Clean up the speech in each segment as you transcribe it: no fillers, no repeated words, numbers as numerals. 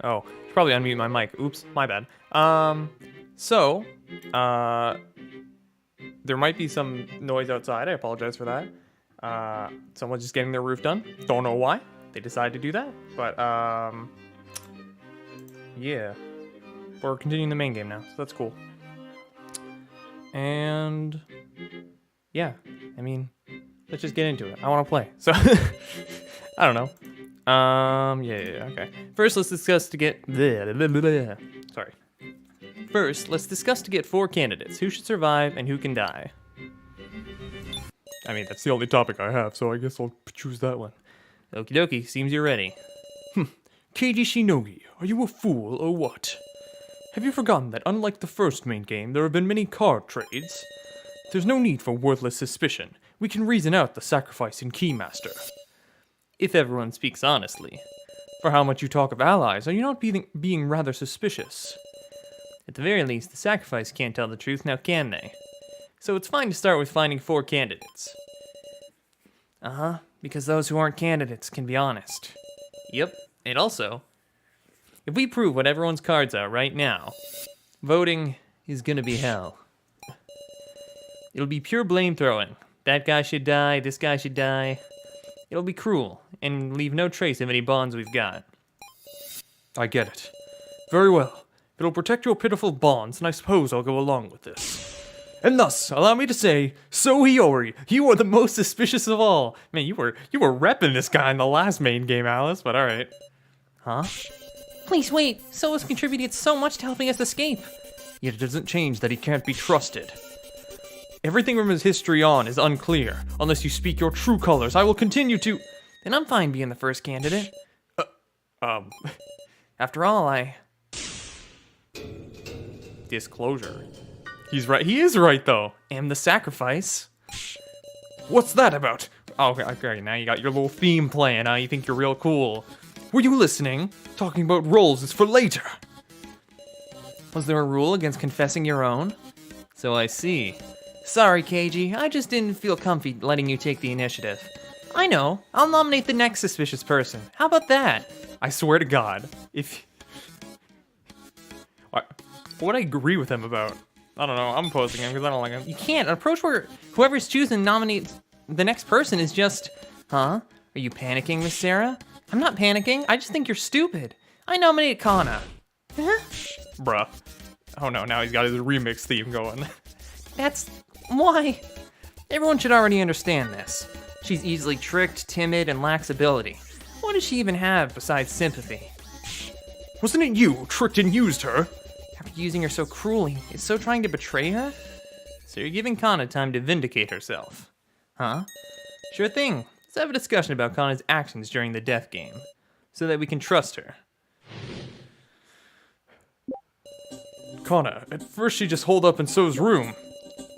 Oh, should probably unmute my mic. Oops, my bad. So, there might be some noise outside. I apologize for that. Someone's just getting their roof done. Don't know why they decided to do that, but yeah, we're continuing the main game now, so that's cool. And yeah, I mean, let's just get into it. I want to play, so I don't know. Yeah, okay. First, let's discuss to get sorry. First, let's discuss to get 4 candidates. Who should survive and who can die? I mean, that's the only topic I have, so I guess I'll choose that one. Okie dokie, seems you're ready. Keiji Shinogi, are you a fool or what? Have you forgotten that unlike the first main game, there have been many card trades? There's no need for worthless suspicion. We can reason out the sacrifice in Keymaster. If everyone speaks honestly. For how much you talk of allies, are you not being rather suspicious? At the very least, the sacrifice can't tell the truth, now can they? So it's fine to start with finding 4 candidates. Because those who aren't candidates can be honest. Yep, and also, if we prove what everyone's cards are right now, voting is gonna be hell. It'll be pure blame throwing. That guy should die, this guy should die. It'll be cruel, and leave no trace of any bonds we've got. I get it. Very well. It'll protect your pitiful bonds, and I suppose I'll go along with this. And thus, allow me to say, So Hiyori, you are the most suspicious of all. Man, you were repping this guy in the last main game, Alice, but alright. Huh? Please wait, So has contributed so much to helping us escape. Yet it doesn't change that he can't be trusted. Everything from his history on is unclear. Unless you speak your true colors, I will continue to... Then I'm fine being the first candidate. After all, Disclosure. He's right. He is right, though. Am the sacrifice. What's that about? Oh, okay, now you got your little theme playing. You think you're real cool. Were you listening? Talking about roles is for later. Was there a rule against confessing your own? So I see. Sorry, Keiji. I just didn't feel comfy letting you take the initiative. I know. I'll nominate the next suspicious person. How about that? I swear to God, if... What I agree with him about? I don't know. I'm opposing him because I don't like him. You can't. An approach where whoever's choosing nominates the next person is just... Huh? Are you panicking, Miss Sarah? I'm not panicking. I just think you're stupid. I nominate Kana. Huh? Bruh. Oh no, now he's got his remix theme going. That's... Why? Everyone should already understand this. She's easily tricked, timid, and lacks ability. What does she even have besides sympathy? Wasn't it you who tricked and used her? After using her so cruelly, is So trying to betray her? So you're giving Kana time to vindicate herself. Huh? Sure thing. Let's have a discussion about Kana's actions during the death game, so that we can trust her. Kana, at first she just holed up in So's room.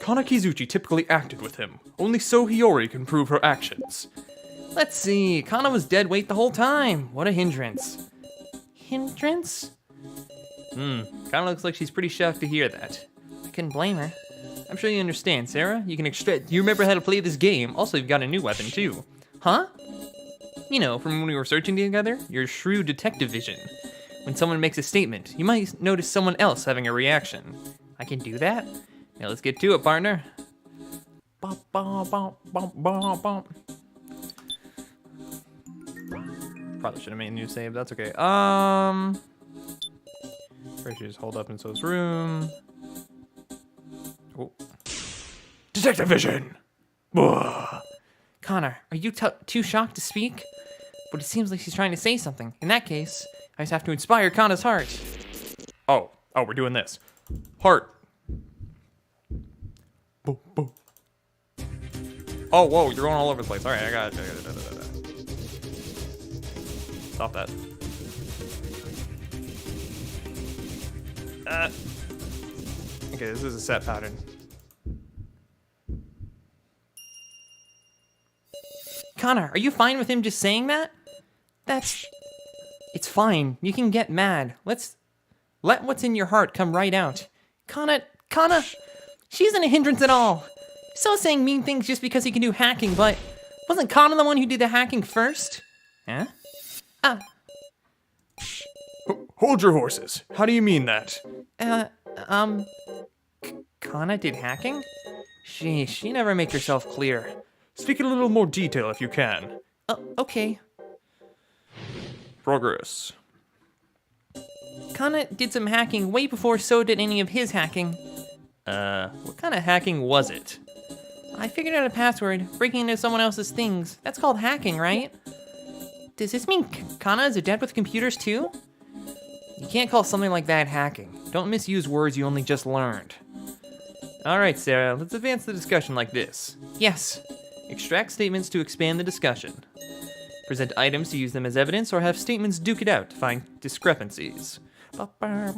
Kana Kizuchi typically acted with him. Only So Hiyori can prove her actions. Let's see, Kana was dead weight the whole time. What a hindrance. Hindrance? Kinda looks like she's pretty shocked to hear that. I couldn't blame her. I'm sure you understand, Sarah. You can extract. You remember how to play this game. Also, you've got a new weapon, too. Huh? You know, from when we were searching together, your shrewd detective vision. When someone makes a statement, you might notice someone else having a reaction. I can do that? Now let's get to it, partner. Probably should have made a new save, that's okay. First you just hold up in So's room. Oh. Detective vision! Ugh. Connor, are you too shocked to speak? But it seems like she's trying to say something. In that case, I just have to inspire Kanna's heart. Oh, we're doing this. Heart. Boom, boom. Oh, whoa, you're going all over the place. All right, I got it. Stop that. Okay, this is a set pattern. Connor, are you fine with him just saying that? It's fine. You can get mad. Let what's in your heart come right out. Kana, she isn't a hindrance at all. So saying mean things just because he can do hacking, but wasn't Kana the one who did the hacking first? Huh? Hold your horses. How do you mean that? Kana did hacking? Sheesh, you never make yourself clear. Speak in a little more detail if you can. Okay. Progress. Kana did some hacking way before So did any of his hacking. What kind of hacking was it? I figured out a password, breaking into someone else's things. That's called hacking, right? Does this mean Kana is adept with computers too? You can't call something like that hacking. Don't misuse words you only just learned. Alright, Sarah, let's advance the discussion like this. Yes. Extract statements to expand the discussion. Present items to use them as evidence, or have statements duke it out to find discrepancies. Okay.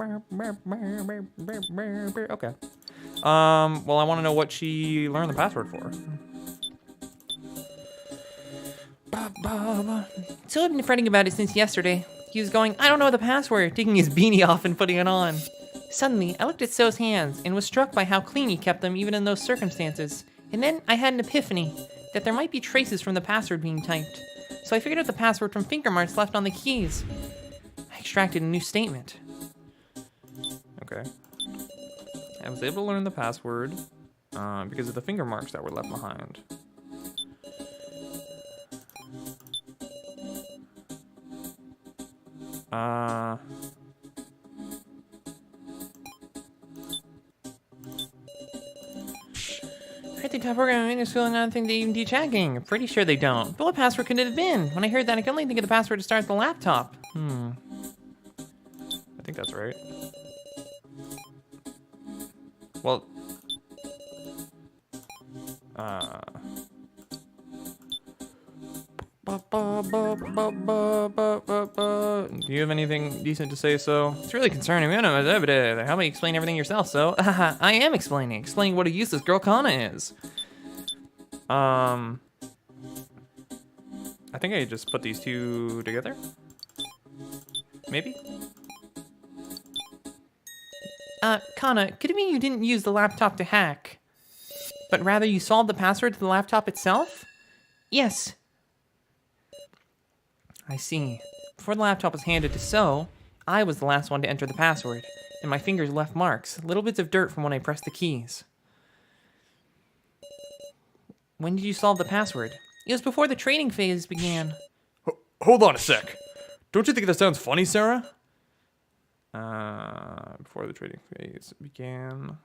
Well, I want to know what she learned the password for. So I've been fretting about it since yesterday. He was going, I don't know the password, taking his beanie off and putting it on. Suddenly, I looked at So's hands and was struck by how clean he kept them even in those circumstances. And then I had an epiphany that there might be traces from the password being typed. So I figured out the password from finger marks left on the keys. I extracted a new statement. Okay. I was able to learn the password because of the finger marks that were left behind. I think top programming is still another thing they even teach hacking. I'm pretty sure they don't. But what password could it have been? When I heard that, I could only think of the password to start the laptop. I think that's right. Well, do you have anything decent to say, So? It's really concerning. How about you explain everything yourself, So? I am explaining what a useless girl Kana is. I think I just put these two together. Maybe? Kana, could it mean you didn't use the laptop to hack, but rather you solved the password to the laptop itself? Yes. I see. Before the laptop was handed to So, I was the last one to enter the password, and my fingers left marks, little bits of dirt from when I pressed the keys. When did you solve the password? It was before the training phase began. Hold on a sec. Don't you think that sounds funny, Sarah? Before the trading phase began.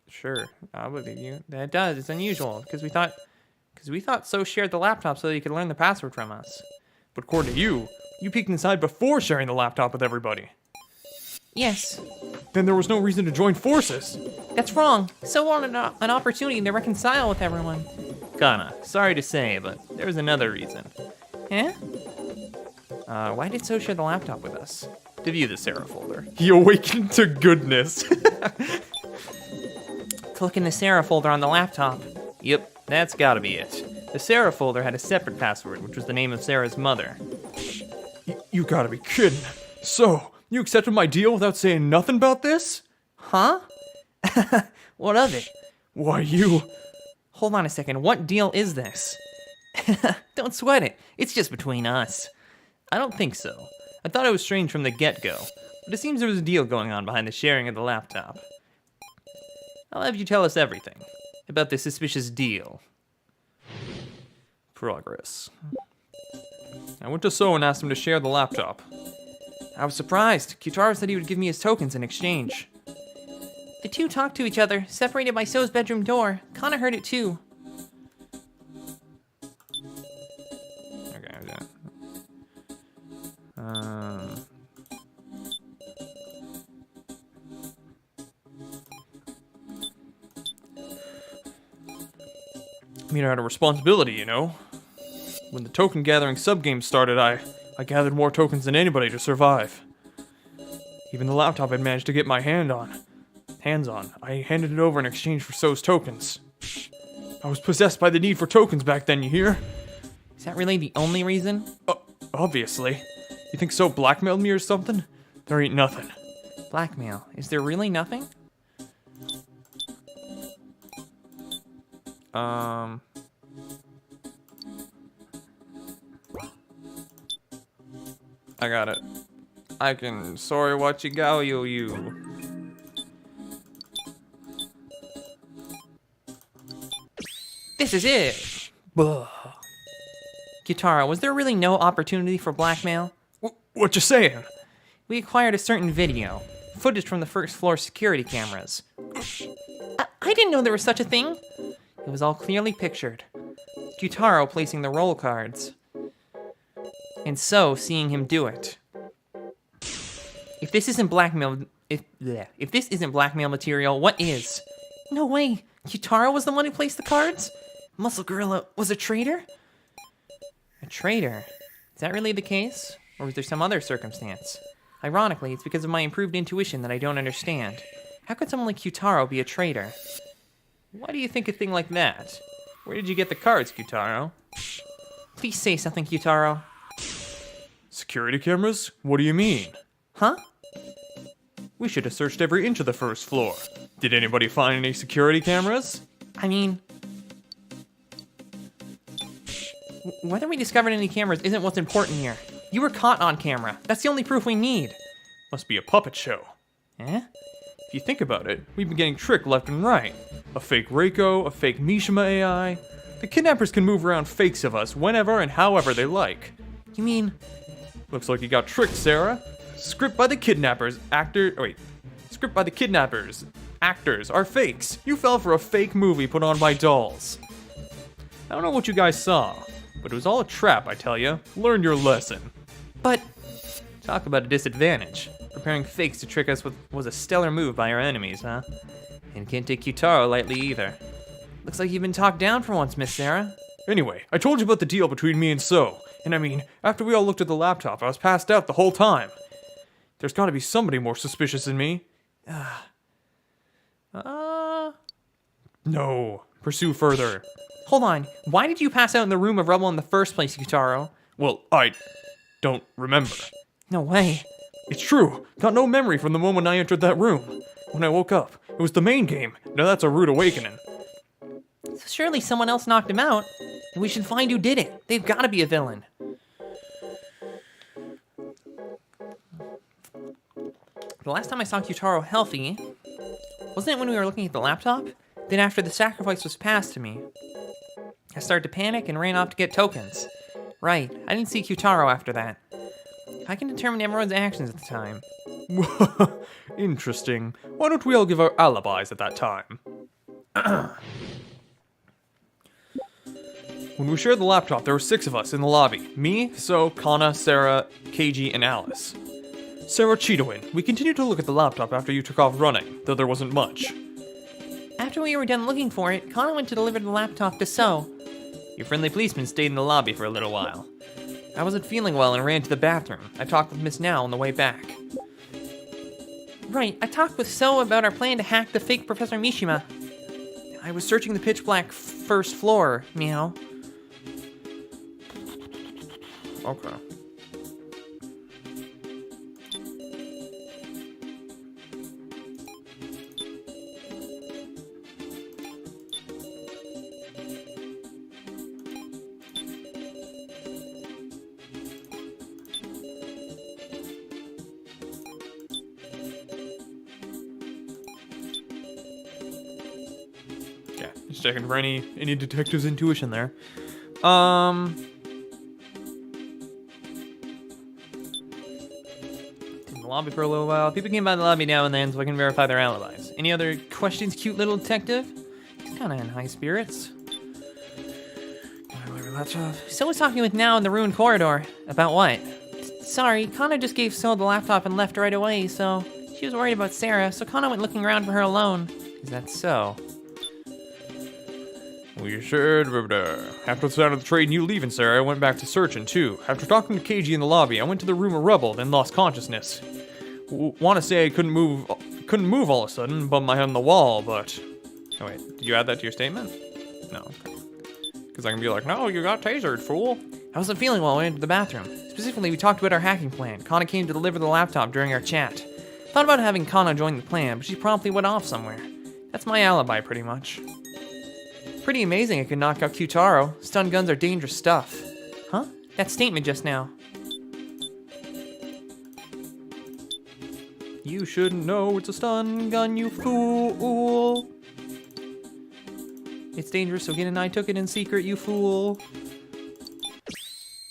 Sure, I believe you. That does. It's unusual because we thought So shared the laptop so that he could learn the password from us. But according to you, you peeked inside before sharing the laptop with everybody. Yes. Then there was no reason to join forces. That's wrong. So wanted an opportunity to reconcile with everyone. Kana, sorry to say, but there was another reason. Huh? Why did So share the laptop with us? To view the Sarah folder. He awakened to goodness. To look in the Sarah folder on the laptop. Yep, that's gotta be it. The Sarah folder had a separate password, which was the name of Sarah's mother. You gotta be kidding. So, you accepted my deal without saying nothing about this? Huh? What of it? Why, you... Hold on a second, what deal is this? Don't sweat it, it's just between us. I don't think so. I thought it was strange from the get-go, but it seems there was a deal going on behind the sharing of the laptop. I'll have you tell us everything about this suspicious deal. Progress. I went to So and asked him to share the laptop. I was surprised. Kitaro said he would give me his tokens in exchange. The two talked to each other, separated by So's bedroom door. Kana heard it too. Okay. I mean, I had a responsibility, you know? When the token gathering subgame started, I gathered more tokens than anybody to survive. Even the laptop I'd managed to get my hands on. I handed it over in exchange for So's tokens. I was possessed by the need for tokens back then, you hear? Is that really the only reason? Obviously. You think So blackmailed me or something? There ain't nothing. Blackmail. Is there really nothing? I got it. I can sorry what you go, you. This is it. Gyutaro, was there really no opportunity for blackmail? What you saying? We acquired a certain video, footage from the first floor security cameras. I didn't know there was such a thing. It was all clearly pictured. Gyutaro placing the roll cards. And so seeing him do it. If this isn't blackmail, if this isn't blackmail material, what is? No way. Gyutaro was the one who placed the cards? Muscle Gorilla was a traitor? A traitor? Is that really the case? Or was there some other circumstance? Ironically, it's because of my improved intuition that I don't understand. How could someone like Gyutaro be a traitor? Why do you think a thing like that? Where did you get the cards, Gyutaro? Please say something, Gyutaro. Security cameras? What do you mean? Huh? We should have searched every inch of the first floor. Did anybody find any security cameras? I mean... whether we discovered any cameras isn't what's important here. You were caught on camera. That's the only proof we need. Must be a puppet show. Eh? If you think about it, we've been getting tricked left and right. A fake Reiko, a fake Mishima AI. The kidnappers can move around fakes of us whenever and however they like. You mean... Looks like you got tricked, Sarah. Script by the kidnappers, Script by the kidnappers. Actors are fakes. You fell for a fake movie put on by dolls. I don't know what you guys saw, but it was all a trap, I tell you. Learn your lesson. But... Talk about a disadvantage. Preparing fakes to trick us was a stellar move by our enemies, huh? And can't take Gyutaro lightly either. Looks like you've been talked down for once, Miss Sarah. Anyway, I told you about the deal between me and So. And I mean, after we all looked at the laptop, I was passed out the whole time. There's gotta be somebody more suspicious than me. No. Pursue further. Hold on. Why did you pass out in the room of rubble in the first place, Gyutaro? Well, I don't remember. No way. It's true. Got no memory from the moment I entered that room. When I woke up, it was the main game. Now that's a rude awakening. So surely someone else knocked him out, and we should find who did it. They've got to be a villain. The last time I saw Gyutaro healthy, wasn't it when we were looking at the laptop? Then after the sacrifice was passed to me, I started to panic and ran off to get tokens. Right, I didn't see Gyutaro after that. I can determine everyone's actions at the time. Interesting. Why don't we all give our alibis at that time? When we shared the laptop, there were 6 of us in the lobby. Me, So, Kana, Sarah, Keiji, and Alice. Sarah Cheetah-Win, we continued to look at the laptop after you took off running, though there wasn't much. After we were done looking for it, Kana went to deliver the laptop to So. Your friendly policeman stayed in the lobby for a little while. I wasn't feeling well and ran to the bathroom. I talked with Miss Now on the way back. Right, I talked with So about our plan to hack the fake Professor Mishima. I was searching the pitch black first floor, meow. Okay. Yeah, just checking for any detective's intuition there. In the lobby for a little while. People came by the lobby now and then so I can verify their alibis. Any other questions, cute little detective? He's kind of in high spirits. So was talking with Now in the ruined corridor. About what? Sorry, Kana just gave So the laptop and left right away, so she was worried about Sarah, so Kana went looking around for her alone. Is that so? We should. After the sound of the trade and you leaving, Sarah, I went back to searching too. After talking to Keiji in the lobby, I went to the room of rubble, then lost consciousness. Want to say I couldn't move all of a sudden, bumped my head on the wall, but... Oh wait, did you add that to your statement? No, okay. Because I can be like, no, you got tasered, fool. I wasn't feeling well when I went to the bathroom. Specifically, we talked about our hacking plan. Kana came to deliver the laptop during our chat. Thought about having Kana join the plan, but she promptly went off somewhere. That's my alibi, pretty much. Pretty amazing I could knock out Gyutaro. Stun guns are dangerous stuff. Huh? That statement just now. You shouldn't know it's a stun gun, you fool. It's dangerous, so Gin and I took it in secret, you fool.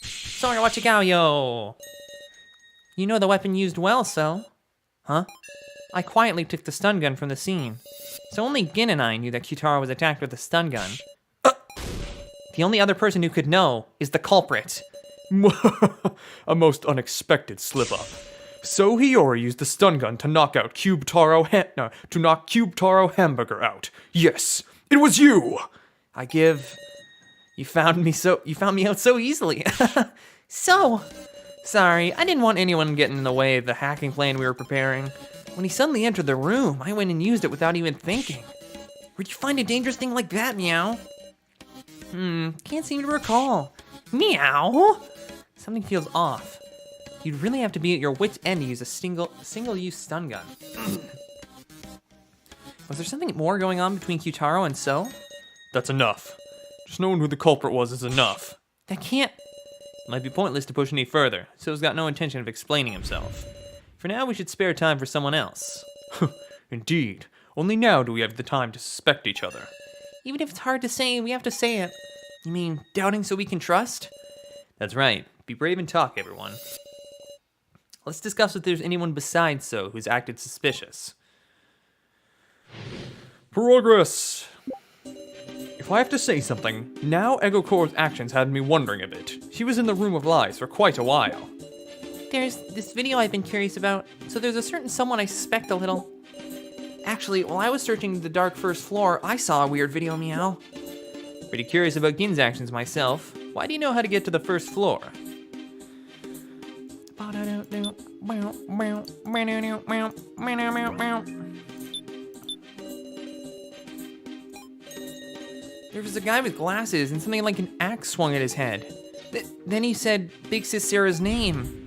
Sorry, watch it go, yo. You know the weapon used well, so. Huh? I quietly took the stun gun from the scene. So only Gin and I knew that Kyutaro was attacked with a stun gun. The only other person who could know is the culprit. A most unexpected slip-up. So Hiyori used the stun gun to knock out to knock Cube Taro Hamburger out. Yes, it was you. You found me out so easily. Sorry, I didn't want anyone getting in the way of the hacking plan we were preparing. When he suddenly entered the room, I went and used it without even thinking. Where'd you find a dangerous thing like that, Meow? Can't seem to recall. Meow? Something feels off. You'd really have to be at your wit's end to use a single-use stun gun. Was there something more going on between Kyutaro and So? That's enough. Just knowing who the culprit was is enough. That can't... Might be pointless to push any further. So's got no intention of explaining himself. For now, we should spare time for someone else. Indeed. Only now do we have the time to suspect each other. Even if it's hard to say, we have to say it. You mean doubting so we can trust? That's right. Be brave and talk, everyone. Let's discuss if there's anyone besides So who's acted suspicious. Progress! If I have to say something, now Ego Core's actions had me wondering a bit. She was in the Room of Lies for quite a while. There's this video I've been curious about, so there's a certain someone I suspect a little. Actually, while I was searching the dark first floor, I saw a weird video, Meow. Pretty curious about Gin's actions myself. Why do you know how to get to the first floor? There was a guy with glasses and something like an axe swung at his head. Then he said Big Sis Sarah's name.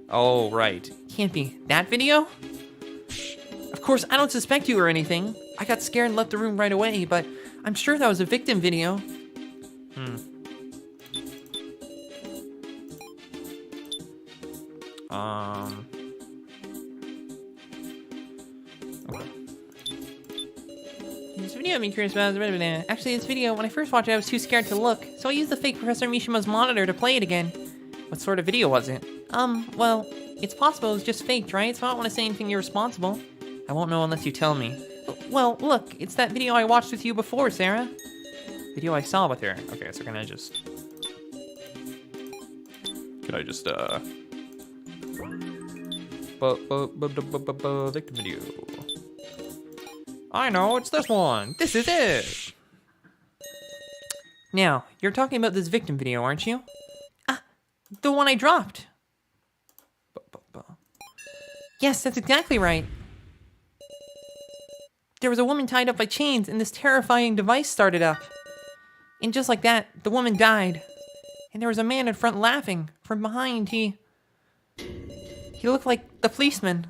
Oh, right. Can't be that video? Of course, I don't suspect you or anything. I got scared and left the room right away, but I'm sure that was a victim video. Okay. This video I've been curious about is actually this video, when I first watched it, I was too scared to look, so I used the fake Professor Mishima's monitor to play it again. What sort of video was it? Well, it's possible it was just faked, right? So I don't want to say anything irresponsible. I won't know unless you tell me. Well, look, it's that video I watched with you before, Sarah. Video I saw with her. Okay, so can I just victim video. I know, it's this one. This is it. Now, you're talking about this victim video, aren't you? The one I dropped. Yes, that's exactly right. There was a woman tied up by chains, and this terrifying device started up. And just like that, the woman died. And there was a man in front laughing. From behind, he looked like the policeman.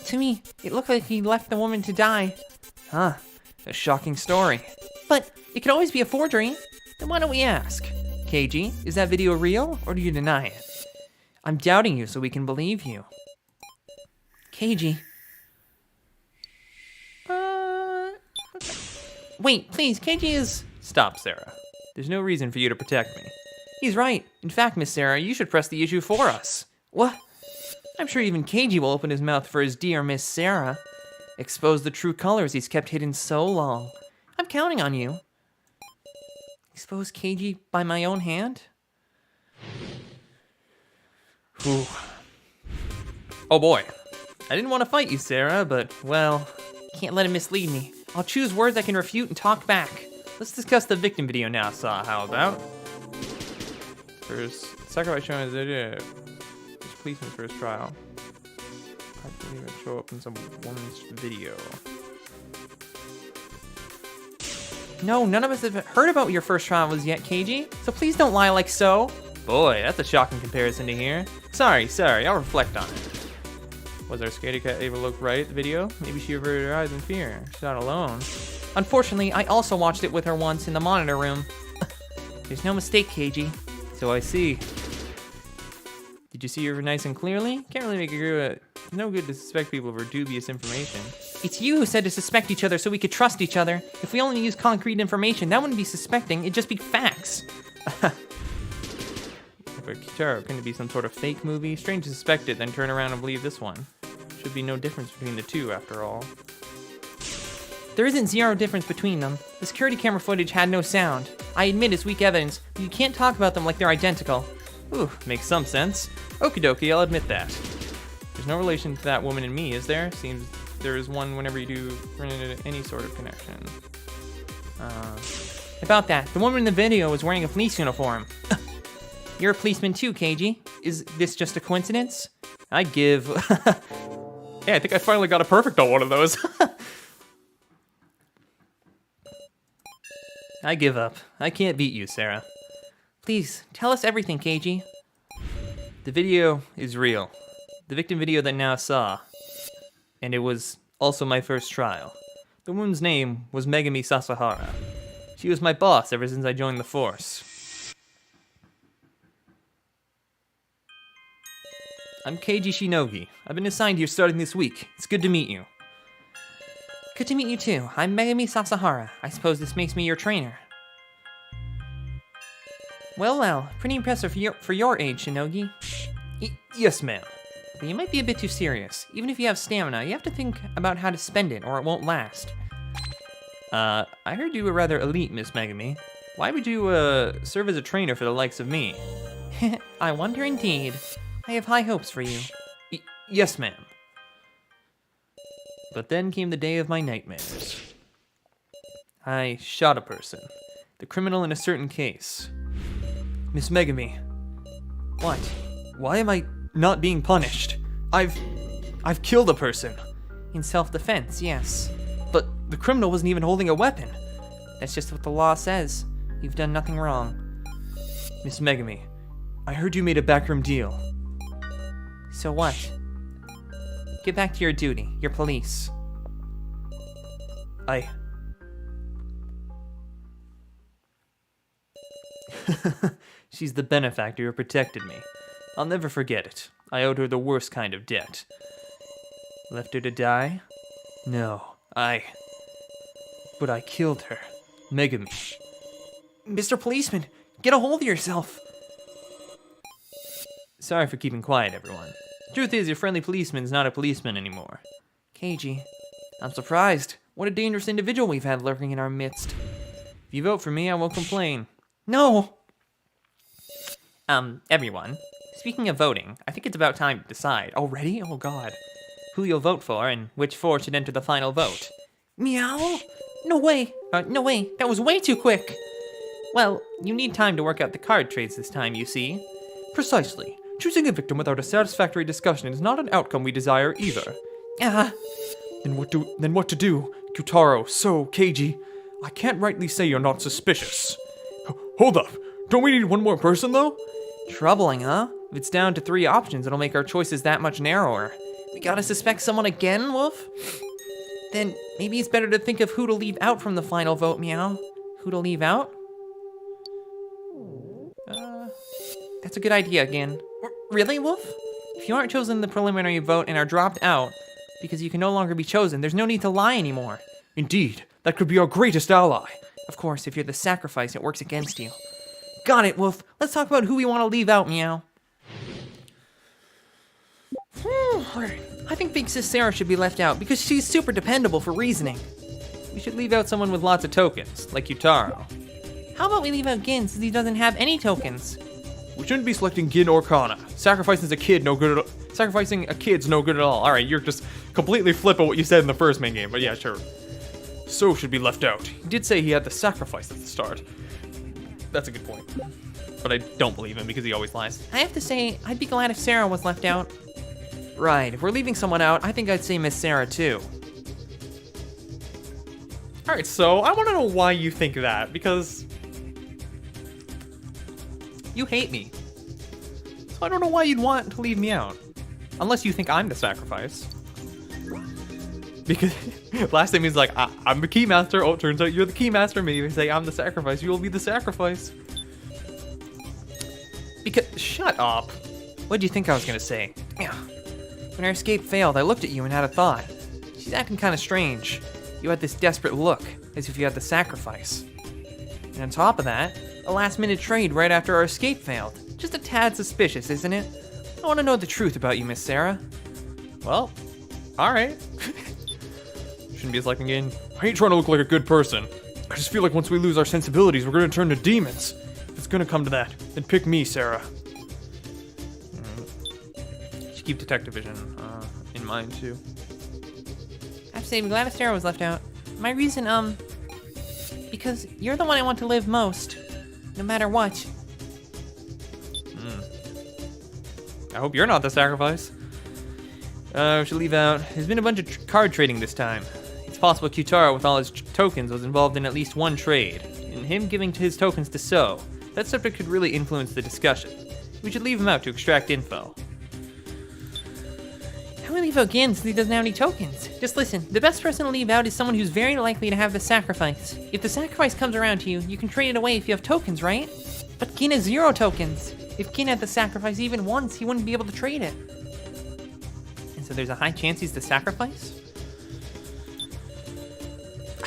To me, it looked like he left the woman to die. Huh, a shocking story. But it could always be a forgery. Then why don't we ask? KG, is that video real, or do you deny it? I'm doubting you so we can believe you. KG. Wait, please, KG is... Stop, Sarah. There's no reason for you to protect me. He's right. In fact, Miss Sarah, you should press the issue for us. What? I'm sure even KG will open his mouth for his dear Miss Sarah. Expose the true colors he's kept hidden so long. I'm counting on you. Expose KG by my own hand? Whew. Oh boy. I didn't want to fight you, Sarah, but, well... Can't let him mislead me. I'll choose words I can refute and talk back. Let's discuss the victim video now, Saw. How about? First, sacrifice showing his idea. This policeman's first trial. I didn't even show up in some woman's video. No, none of us have heard about what your first trial was yet, KG. So please don't lie like so. Boy, that's a shocking comparison to hear. Sorry, I'll reflect on it. Was our scaredy cat able to look right at the video? Maybe she averted her eyes in fear. She's not alone. Unfortunately, I also watched it with her once in the monitor room. There's no mistake, KG. So I see. Did you see her nice and clearly? Can't really make it no good to suspect people for dubious information. It's you who said to suspect each other so we could trust each other. If we only use concrete information, that wouldn't be suspecting, it'd just be facts. If a Kitaro couldn't be some sort of fake movie, strange to suspect it, then turn around and believe this one. Should be no difference between the two, after all. There isn't zero difference between them. The security camera footage had no sound. I admit it's weak evidence, but you can't talk about them like they're identical. Ooh, makes some sense. Okie dokie, I'll admit that. There's no relation to that woman and me, is there? Seems there is one whenever you do run into any sort of connection. About that, the woman in the video was wearing a police uniform. You're a policeman too, KG. Is this just a coincidence? I give... Hey, I think I finally got a perfect on one of those. I give up. I can't beat you, Sarah. Please, tell us everything, KG. The video is real. The victim video that now saw. And it was also my first trial. The woman's name was Megami Sasahara. She was my boss ever since I joined the force. I'm Keiji Shinogi. I've been assigned here starting this week. It's good to meet you. Good to meet you too. I'm Megami Sasahara. I suppose this makes me your trainer. Well, pretty impressive for your age, Shinogi. Yes, ma'am. But you might be a bit too serious. Even if you have stamina, you have to think about how to spend it or it won't last. I heard you were rather elite, Miss Megami. Why would you, serve as a trainer for the likes of me? I wonder indeed. I have high hopes for you. Yes, ma'am. But then came the day of my nightmares. I shot a person. The criminal in a certain case. Miss Megami. What? Why am I not being punished? I've killed a person. In self-defense, yes. But the criminal wasn't even holding a weapon. That's just what the law says. You've done nothing wrong. Miss Megami, I heard you made a backroom deal. So what? Get back to your duty. You're police. She's the benefactor who protected me. I'll never forget it. I owed her the worst kind of debt. Left her to die? No, But I killed her. Megami. Mr. Policeman, get a hold of yourself. Sorry for keeping quiet, everyone. Truth is, your friendly policeman's not a policeman anymore. KG, I'm surprised. What a dangerous individual we've had lurking in our midst. If you vote for me, I won't complain. No! Everyone. Speaking of voting, I think it's about time to decide. Already? Oh god. Who you'll vote for and which four should enter the final vote. Meow? No way. No way. That was way too quick. Well, you need time to work out the card trades this time, you see. Precisely. Choosing a victim without a satisfactory discussion is not an outcome we desire either. Then what to do? Kyutaro, So, Keiji, I can't rightly say you're not suspicious. Hold up. Don't we need one more person, though? Troubling, huh? If it's down to 3 options, it'll make our choices that much narrower. We gotta suspect someone again, Wolf? Then maybe it's better to think of who to leave out from the final vote, Meow. Who to leave out? That's a good idea again. Really, Wolf? If you aren't chosen in the preliminary vote and are dropped out because you can no longer be chosen, there's no need to lie anymore. Indeed, that could be our greatest ally. Of course, if you're the sacrifice, it works against you. Got it, Wolf. Let's talk about who we want to leave out, Meow. I think Big Sis Sarah should be left out because she's super dependable for reasoning. We should leave out someone with lots of tokens, like Yutaro. How about we leave out Gin since he doesn't have any tokens? We shouldn't be selecting Gin or Kana. Sacrificing a kid's no good at all. Alright, you're just completely flipping what you said in the first main game, but yeah, sure. So should be left out. He did say he had the sacrifice at the start. That's a good point. But I don't believe him because he always lies. I have to say, I'd be glad if Sarah was left out. Right, if we're leaving someone out, I think I'd say Miss Sarah too. Alright, so I want to know why you think that, because you hate me. So I don't know why you'd want to leave me out. Unless you think I'm the sacrifice. Because last time he's like, I'm the keymaster. Oh, it turns out you're the keymaster. Maybe say I'm the sacrifice. You will be the sacrifice. Because, shut up. What'd you think I was gonna say? Yeah. When our escape failed, I looked at you and had a thought. She's acting kind of strange. You had this desperate look, as if you had to sacrifice. And on top of that, a last-minute trade right after our escape failed. Just a tad suspicious, isn't it? I want to know the truth about you, Miss Sarah. Well, alright. Shouldn't be as like again. I ain't trying to look like a good person. I just feel like once we lose our sensibilities, we're gonna turn to demons. If it's gonna come to that, then pick me, Sarah. Should keep detective vision in mind too. I have to say, I'm glad Sarah was left out. My reason, because you're the one I want to live most, no matter what. I hope you're not the sacrifice. We should leave out. There's been a bunch of card trading this time. It's possible Kyutaro, with all his tokens, was involved in at least one trade. And him giving his tokens to So. That subject could really influence the discussion. We should leave him out to extract info. How will we leave out Gin since he doesn't have any tokens? Just listen, the best person to leave out is someone who's very likely to have the sacrifice. If the sacrifice comes around to you, you can trade it away if you have tokens, right? But Gin has 0 tokens. If Gin had the sacrifice even once, he wouldn't be able to trade it. And so there's a high chance he's the sacrifice?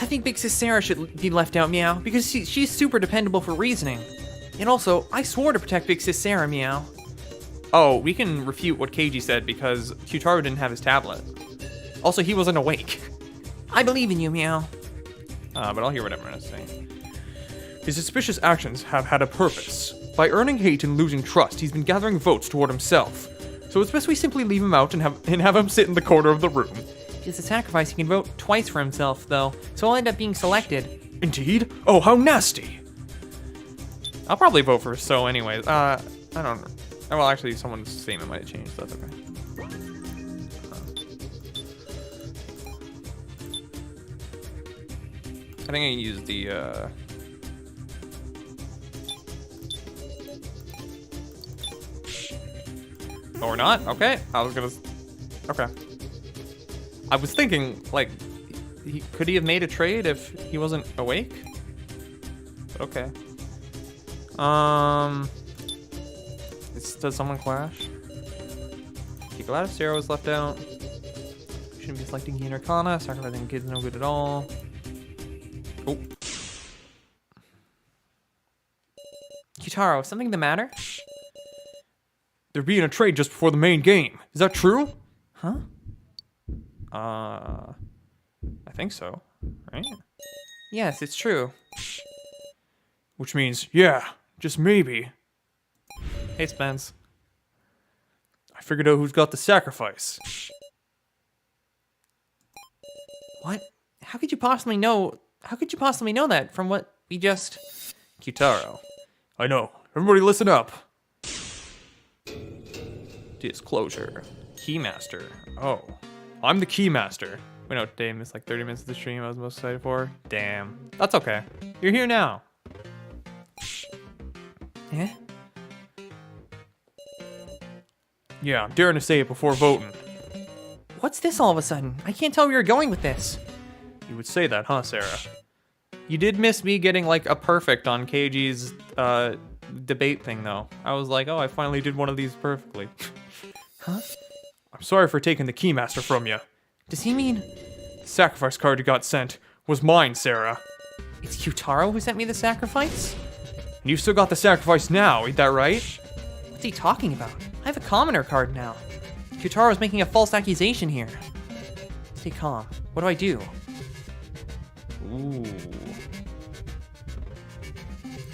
I think Big Sis Sarah should be left out, Meow, because she's super dependable for reasoning. And also, I swore to protect Big Sis Sarah, Meow. Oh, we can refute what Keiji said because Kyutaro didn't have his tablet. Also, he wasn't awake. I believe in you, Meow. But I'll hear what everyone has to say. His suspicious actions have had a purpose. By earning hate and losing trust, he's been gathering votes toward himself. So it's best we simply leave him out and have him sit in the corner of the room. If it's a sacrifice, he can vote twice for himself, though, so he'll end up being selected. Indeed? Oh, how nasty! I'll probably vote for So anyways. I don't know. Well, actually, someone's statement might have changed, so that's okay. I think I can use the, Oh, we're not? Okay. Okay. I was thinking, like, could he have made a trade if he wasn't awake? But okay. Does someone clash? Okay, glad if Sarah was left out. Shouldn't be selecting Gin or Kana. Sacrificing kids no good at all. Oh. Kyutaro, something the matter? They're being a trade just before the main game. Is that true? Huh? I think so, right? Yes, it's true. Which means, yeah, just maybe. Hey, Spence. I figured out who's got the sacrifice. What? How could you possibly know that from what we just... Kyutaro. I know. Everybody listen up. Disclosure. Keymaster. Oh. I'm the Keymaster. Wait, no, damn, it's like 30 minutes of the stream I was most excited for. Damn. That's okay. You're here now. Eh? Yeah, I'm daring to say it before voting. What's this all of a sudden? I can't tell where you're going with this. You would say that, huh, Sarah? You did miss me getting, like, a perfect on Keiji's, debate thing, though. I was like, oh, I finally did one of these perfectly. Huh? I'm sorry for taking the Keymaster from you. Does he mean... The sacrifice card you got sent was mine, Sarah. It's Kyutaro who sent me the sacrifice? And you've still got the sacrifice now, ain't that right? What's he talking about? I have a commoner card now. Kyutaro's making a false accusation here. Stay calm. What do I do? Ooh.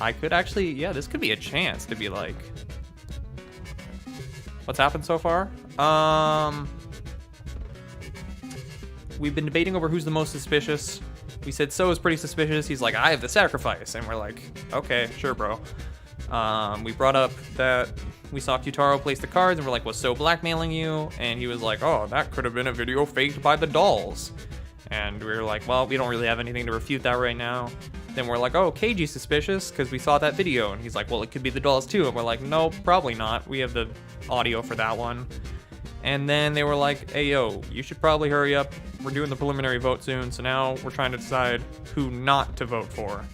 I could actually, yeah, this could be a chance to be like... What's happened so far? We've been debating over who's the most suspicious. We said So is pretty suspicious. He's like, I have the sacrifice. And we're like, okay, sure, bro. We brought up that we saw Kyutaro place the cards, and we're like, was So blackmailing you? And he was like, oh, that could have been a video faked by the dolls. And we were like, well, we don't really have anything to refute that right now. Then we're like, oh, Keiji's suspicious because we saw that video. And he's like, well, it could be the dolls too. And we're like, no, probably not. We have the audio for that one. And then they were like, hey, yo, you should probably hurry up. We're doing the preliminary vote soon. So now we're trying to decide who not to vote for.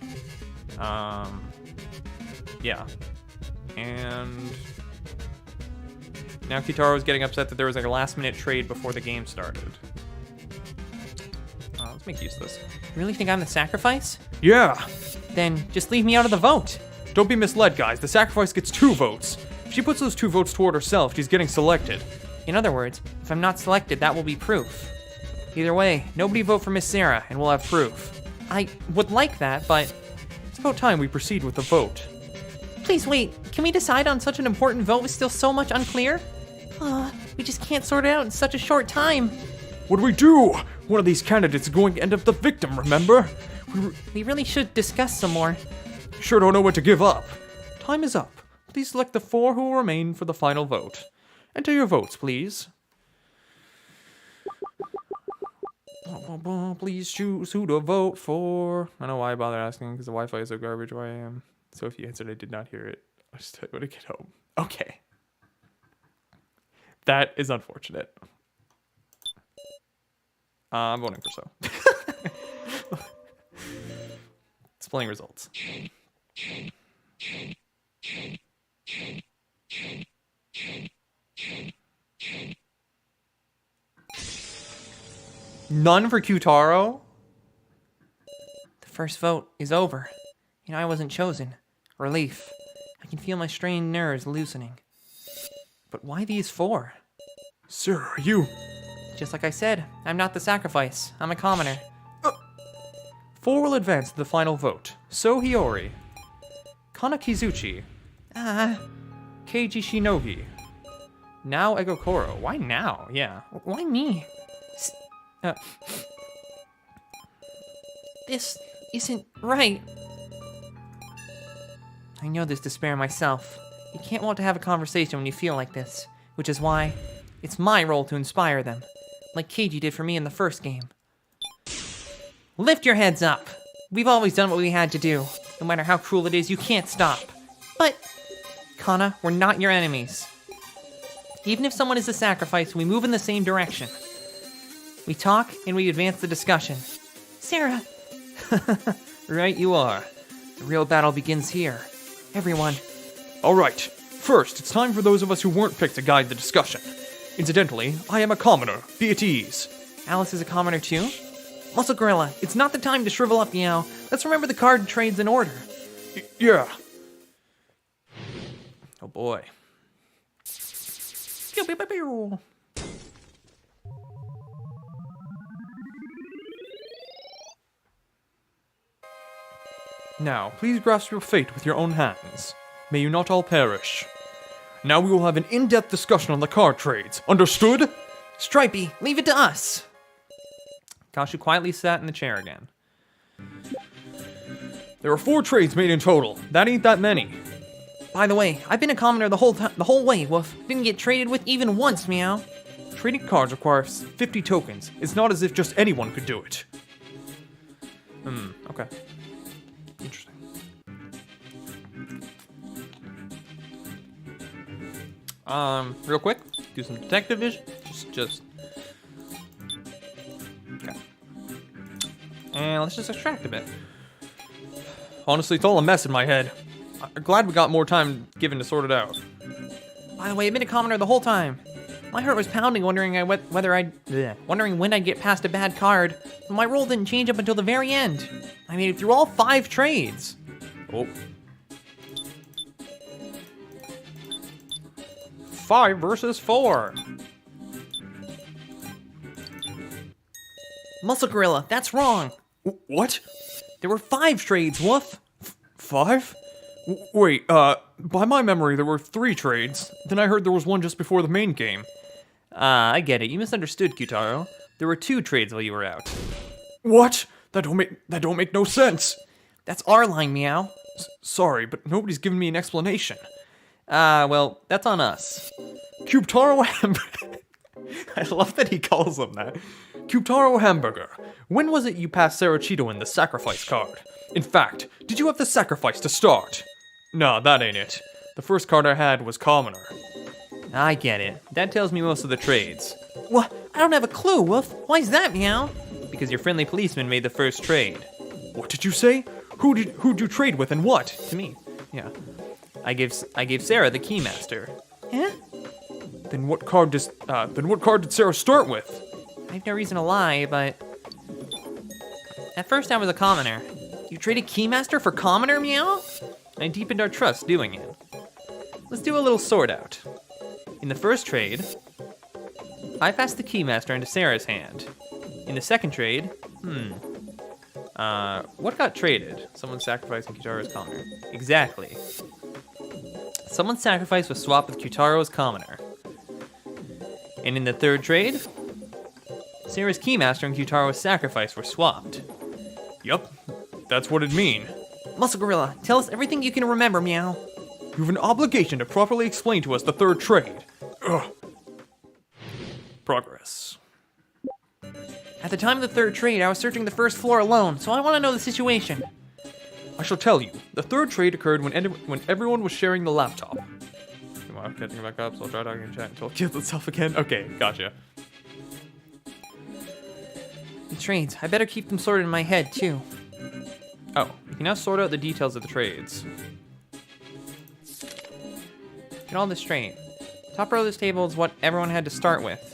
Yeah. And Now Kitaro's getting upset that there was like a last-minute trade before the game started. Let's make use of this. You really think I'm the sacrifice? Yeah! Then just leave me out of the vote. Don't be misled, guys. The sacrifice gets 2 votes. If she puts those 2 votes toward herself, she's getting selected. In other words, if I'm not selected, that will be proof. Either way, nobody vote for Miss Sarah, and we'll have proof. I would like that, but... It's about time we proceed with the vote. Please wait, can we decide on such an important vote with still so much unclear? We just can't sort it out in such a short time. What do we do? One of these candidates is going to end up the victim, remember? We really should discuss some more. Sure don't know what to give up. Time is up. Please select the 4 who will remain for the final vote. Enter your votes, please. Please choose who to vote for. I don't know why I bother asking, because the Wi-Fi is so garbage where I am. So if you answered I did not hear it, I'll just tell you when I get home. Okay. That is unfortunate. I'm voting for so. Displaying results. None for Kyutaro? The first vote is over. I wasn't chosen. Relief. I can feel my strained nerves loosening. But why these 4? Sir, are you? Just like I said, I'm not the sacrifice. I'm a commoner. 4 will advance to the final vote. So Hiyori. Kana Kizuchi. Keiji Shinogi. Now Egokoro. Why now? Yeah. Why me? This isn't right. I know this despair myself. You can't want to have a conversation when you feel like this, which is why it's my role to inspire them, like Keiji did for me in the first game. Lift your heads up. We've always done what we had to do. No matter how cruel it is, you can't stop. But, Kana, we're not your enemies. Even if someone is a sacrifice, we move in the same direction. We talk and we advance the discussion. Sarah! Right you are. The real battle begins here. Everyone. Alright, first, it's time for those of us who weren't picked to guide the discussion. Incidentally, I am a commoner. Be at ease. Alice is a commoner too? Muscle Gorilla, it's not the time to shrivel up, Let's remember the card trades in order. Yeah. Oh boy. Pew, pew, pew, pew. Now, please grasp your fate with your own hands. May you not all perish. Now we will have an in-depth discussion on the card trades. Understood? Stripey, leave it to us. Kashu quietly sat in the chair again. There are 4 trades made in total. That ain't that many. By the way, I've been a commoner the whole way, Woof. Didn't get traded with even once, meow. Trading cards requires 50 tokens. It's not as if just anyone could do it. Okay. Interesting. Real quick, do some detective vision. Just. Okay. And let's just extract a bit. Honestly, it's all a mess in my head. I'm glad we got more time given to sort it out. By the way, I've been a commoner the whole time. My heart was pounding, wondering when I'd get past a bad card. But my roll didn't change up until the very end. I made it through all 5 trades. Oh. 5 versus 4. Muscle Gorilla, that's wrong. What? There were 5 trades, Woof. 5? Wait, by my memory, there were 3 trades. Then I heard there was one just before the main game. I get it. You misunderstood, Kyutaro. There were 2 trades while you were out. What? That don't make no sense. That's our line, meow. Sorry, but nobody's given me an explanation. Well, that's on us. Cubetaro Hamburger. I love that he calls them that. Cubetaro Hamburger. When was it you passed Sarah Cheeto in the sacrifice card? In fact, did you have the sacrifice to start? Nah, that ain't it. The first card I had was Commoner. I get it. That tells me most of the trades. What? I don't have a clue, Woof. Why's that, meow? Because your friendly policeman made the first trade. What did you say? Who'd you trade with and what? To me. Yeah. I gave Sarah the Keymaster. Eh? Then what card did Sarah start with? I have no reason to lie, but at first I was a commoner. You traded Keymaster for commoner, meow? I deepened our trust doing it. Let's do a little sort out. In the first trade, I passed the Keymaster into Sarah's hand. In the second trade, what got traded? Someone sacrificing Kitaro's commoner. Exactly. Someone's sacrifice was swapped with Kitaro's commoner. And in the third trade, Sarah's Keymaster and Kitaro's sacrifice were swapped. Yup, that's what it mean. Muscle Gorilla, tell us everything you can remember, meow. You have an obligation to properly explain to us the third trade. Ugh. Progress. At the time of the third trade, I was searching the first floor alone, so I want to know the situation. I shall tell you. The third trade occurred when everyone was sharing the laptop. Come on, catching back up, so I'll try talking in chat until it kills itself again. Okay, gotcha. The trades, I better keep them sorted in my head, too. Oh, you can now sort out the details of the trades. Get all this straight. Top row of this table is what everyone had to start with.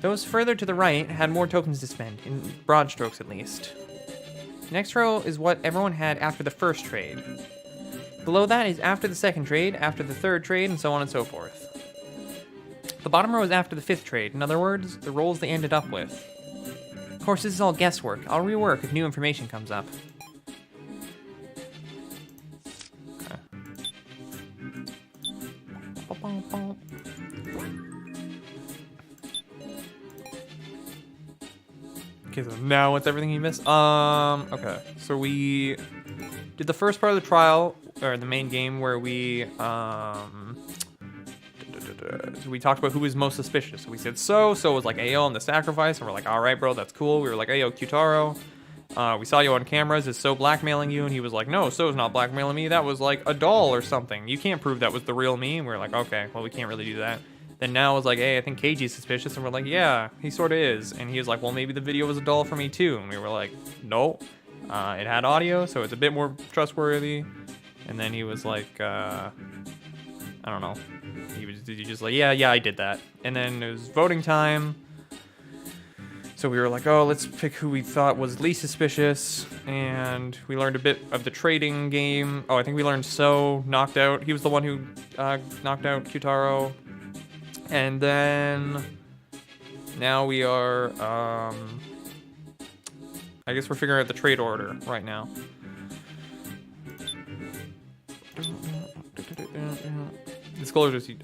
Those further to the right had more tokens to spend, in broad strokes at least. The next row is what everyone had after the first trade. Below that is after the second trade, after the third trade, and so on and so forth. The bottom row is after the fifth trade, in other words, the rolls they ended up with. Of course, this is all guesswork. I'll rework if new information comes up. Okay, so now what's everything you missed? Okay. So we did the first part of the trial, or the main game, where we, so we talked about who was most suspicious. So we said So was like Ayo on the sacrifice, and we're like, alright bro, that's cool. We were like, Ayo, Kyutaro. We saw you on cameras, is So blackmailing you? And he was like, no, So's not blackmailing me, that was like a doll or something. You can't prove that was the real me. And we were like, okay, well we can't really do that. Then now it's like, hey, I think Keiji's suspicious, and we're like, yeah, he sort of is. And he was like, well, maybe the video was a doll for me too. And we were like, no, it had audio, so it's a bit more trustworthy. And then he was like, I don't know. He was just like, yeah, I did that. And then it was voting time. So we were like, oh, let's pick who we thought was least suspicious. And we learned a bit of the trading game. Oh, I think we learned So knocked out. He was the one who knocked out Kyutaro. And then now we are, I guess we're figuring out the trade order right now. The scholars just,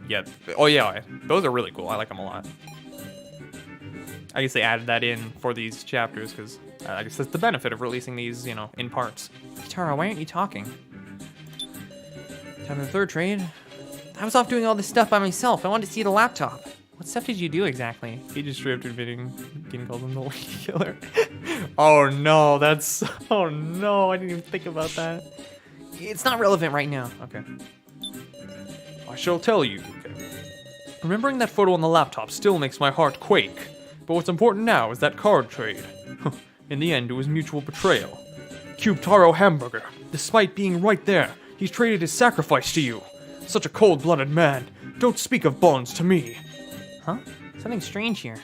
yeah. Oh yeah, those are really cool. I like them a lot. I guess they added that in for these chapters because I guess that's the benefit of releasing these, you know, in parts. Kitaro, why aren't you talking? Time for the third trade. I was off doing all this stuff by myself. I wanted to see the laptop. What stuff did you do exactly? He just straight up admitting Gin calls him the lady killer. Oh no, that's... Oh no, I didn't even think about that. It's not relevant right now. Okay. I shall tell you. Okay. Remembering that photo on the laptop still makes my heart quake. But what's important now is that card trade. In the end, it was mutual betrayal. Cube Taro Hamburger, despite being right there, he's traded his sacrifice to you. Such a cold-blooded man. Don't speak of bonds to me. Huh? Something strange here.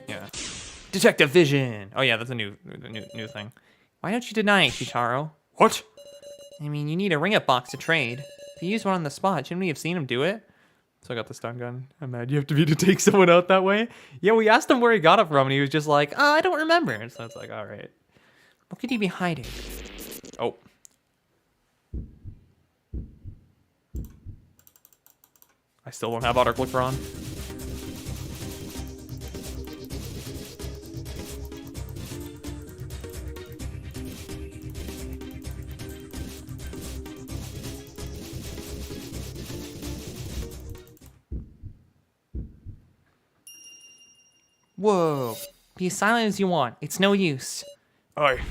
Yeah. Detective Vision. Oh yeah, that's a new thing. Why don't you deny it, Kitaro? What? I mean, you need a ring-up box to trade. If you use one on the spot, shouldn't we have seen him do it? So I got the stun gun. I'm mad you have to be to take someone out that way. Yeah, we asked him where he got it from, and he was just like, oh, I don't remember. And so it's like, all right. What could he be hiding? Oh. I still don't have auto clicker on. Whoa. Be as silent as you want. It's no use. Aye.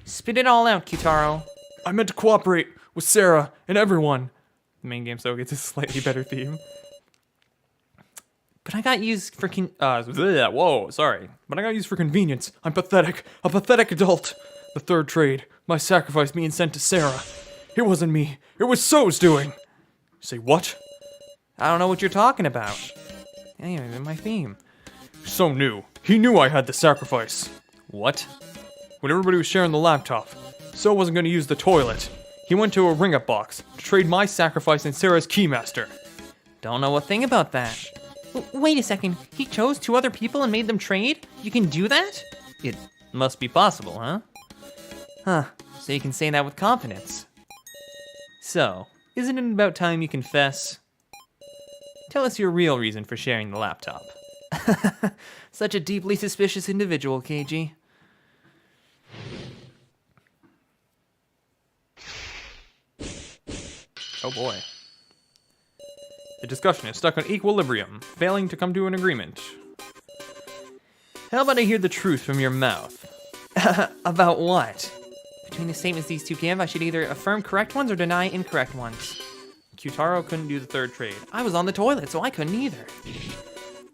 Spit it all out, Kitaro. I meant to cooperate with Sarah and everyone. The main game so gets a slightly better theme. But I got used for whoa, sorry. But I got used for convenience. I'm pathetic. A pathetic adult. The third trade. My sacrifice being sent to Sarah. It wasn't me. It was So's doing. Say what? I don't know what you're talking about. Anyway, my theme. So knew. He knew I had the sacrifice. What? When everybody was sharing the laptop, So wasn't going to use the toilet. He went to a ring-up box to trade my sacrifice and Sarah's keymaster. Don't know a thing about that. Wait a second. He chose 2 other people and made them trade? You can do that? It must be possible, huh? Huh. So you can say that with confidence. So, isn't it about time you confess? Tell us your real reason for sharing the laptop. Such a deeply suspicious individual, KG. Oh boy. The discussion is stuck on equilibrium, failing to come to an agreement. How about I hear the truth from your mouth? About what? Between the statements these 2 give, I should either affirm correct ones or deny incorrect ones. Kyutaro couldn't do the third trade. I was on the toilet, so I couldn't either.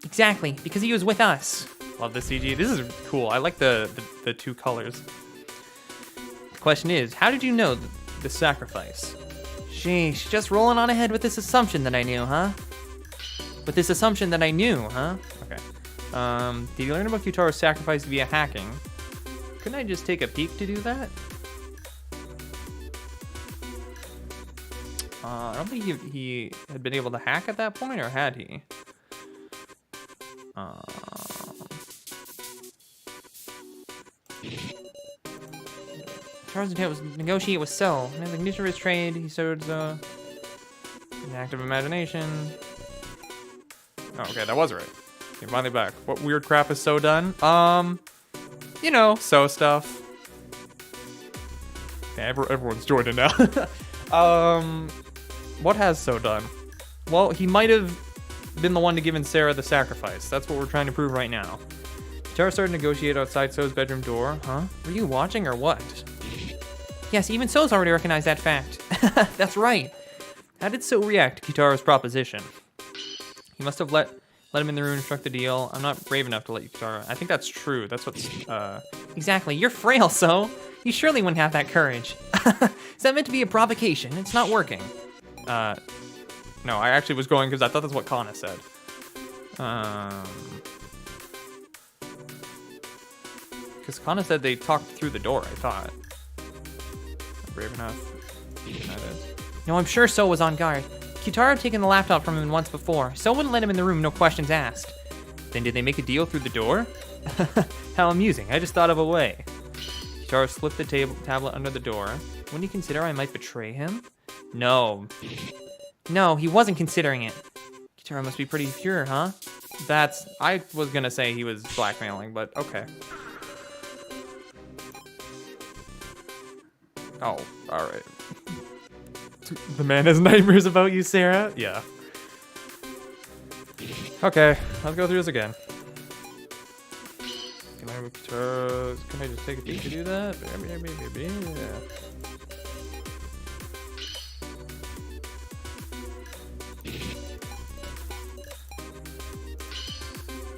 Exactly, because he was with us. Love the CG. This is cool. I like the 2 colors. The question is, how did you know the sacrifice? Sheesh, just rolling on ahead with this assumption that I knew, huh? With this assumption that I knew, huh? Okay. Did you learn about Kyutaro's sacrifice via hacking? Couldn't I just take a peek to do that? I don't think he had been able to hack at that point, or had he? Charles intent was negotiate with So. And the condition of his trade, he showed an active imagination. Oh, okay, that was right. Okay, finally back. What weird crap is So done? You know, So stuff. Okay, everyone's joining now. What has So done? Well, he might have been the one to give in Sarah the sacrifice. That's what we're trying to prove right now. Tara started to negotiate outside So's bedroom door. Huh? Were you watching or what? Yes, even So's already recognized that fact. That's right. How did So react to Kitaro's proposition? He must have let him in the room and struck the deal. I'm not brave enough to let you, Kitaro. I think that's true. That's what's, Exactly. You're frail, So. You surely wouldn't have that courage. Is that meant to be a provocation? It's not working. No, I actually was going because I thought that's what Kana said. Because Kana said they talked through the door, I thought. Not brave enough. That is. No, I'm sure So was on guard. Kyutaro had taken the laptop from him once before. So wouldn't let him in the room, no questions asked. Then did they make a deal through the door? How amusing. I just thought of a way. Kyutaro slipped the tablet under the door. Wouldn't you consider I might betray him? No. No, he wasn't considering it. Kyutaro must be pretty pure, huh? I was gonna say he was blackmailing, but okay. Oh, alright. The man has nightmares about you, Sarah? Yeah. Okay, let's go through this again. Can I just take a peek to do that? Yeah.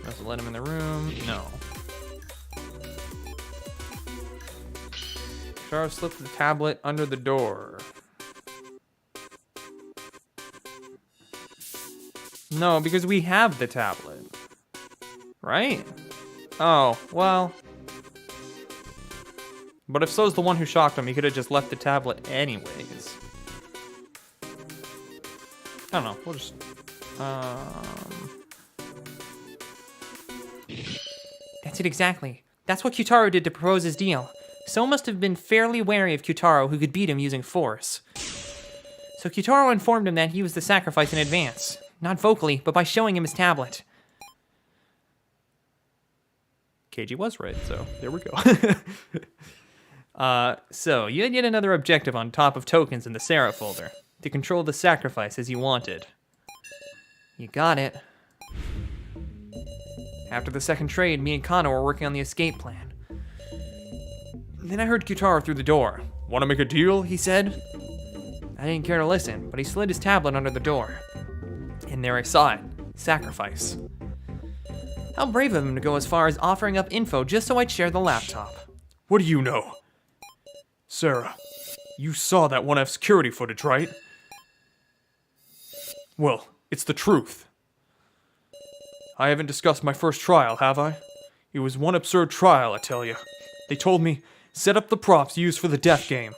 Must have let him in the room. No. Charles slipped the tablet under the door. No, because we have the tablet. Right? Oh, well. But if So's the one who shocked him, he could have just left the tablet anyways. I don't know. We'll just... That's it exactly. That's what Kyutaro did to propose his deal. So must have been fairly wary of Kyutaro, who could beat him using force. So Kyutaro informed him that he was the sacrifice in advance. Not vocally, but by showing him his tablet. KG was right, so there we go. So you had yet another objective on top of tokens in the Sarah folder. To control the sacrifice as you wanted. You got it. After the second trade, me and Kana were working on the escape plan. Then I heard Kyutaro through the door. Want to make a deal? He said. I didn't care to listen, but he slid his tablet under the door. And there I saw it. Sacrifice. How brave of him to go as far as offering up info just so I'd share the laptop. What do you know? Sarah, you saw that 1F security footage, right? Well, it's the truth. I haven't discussed my first trial, have I? It was one absurd trial, I tell you. They told me, set up the props used for the death game.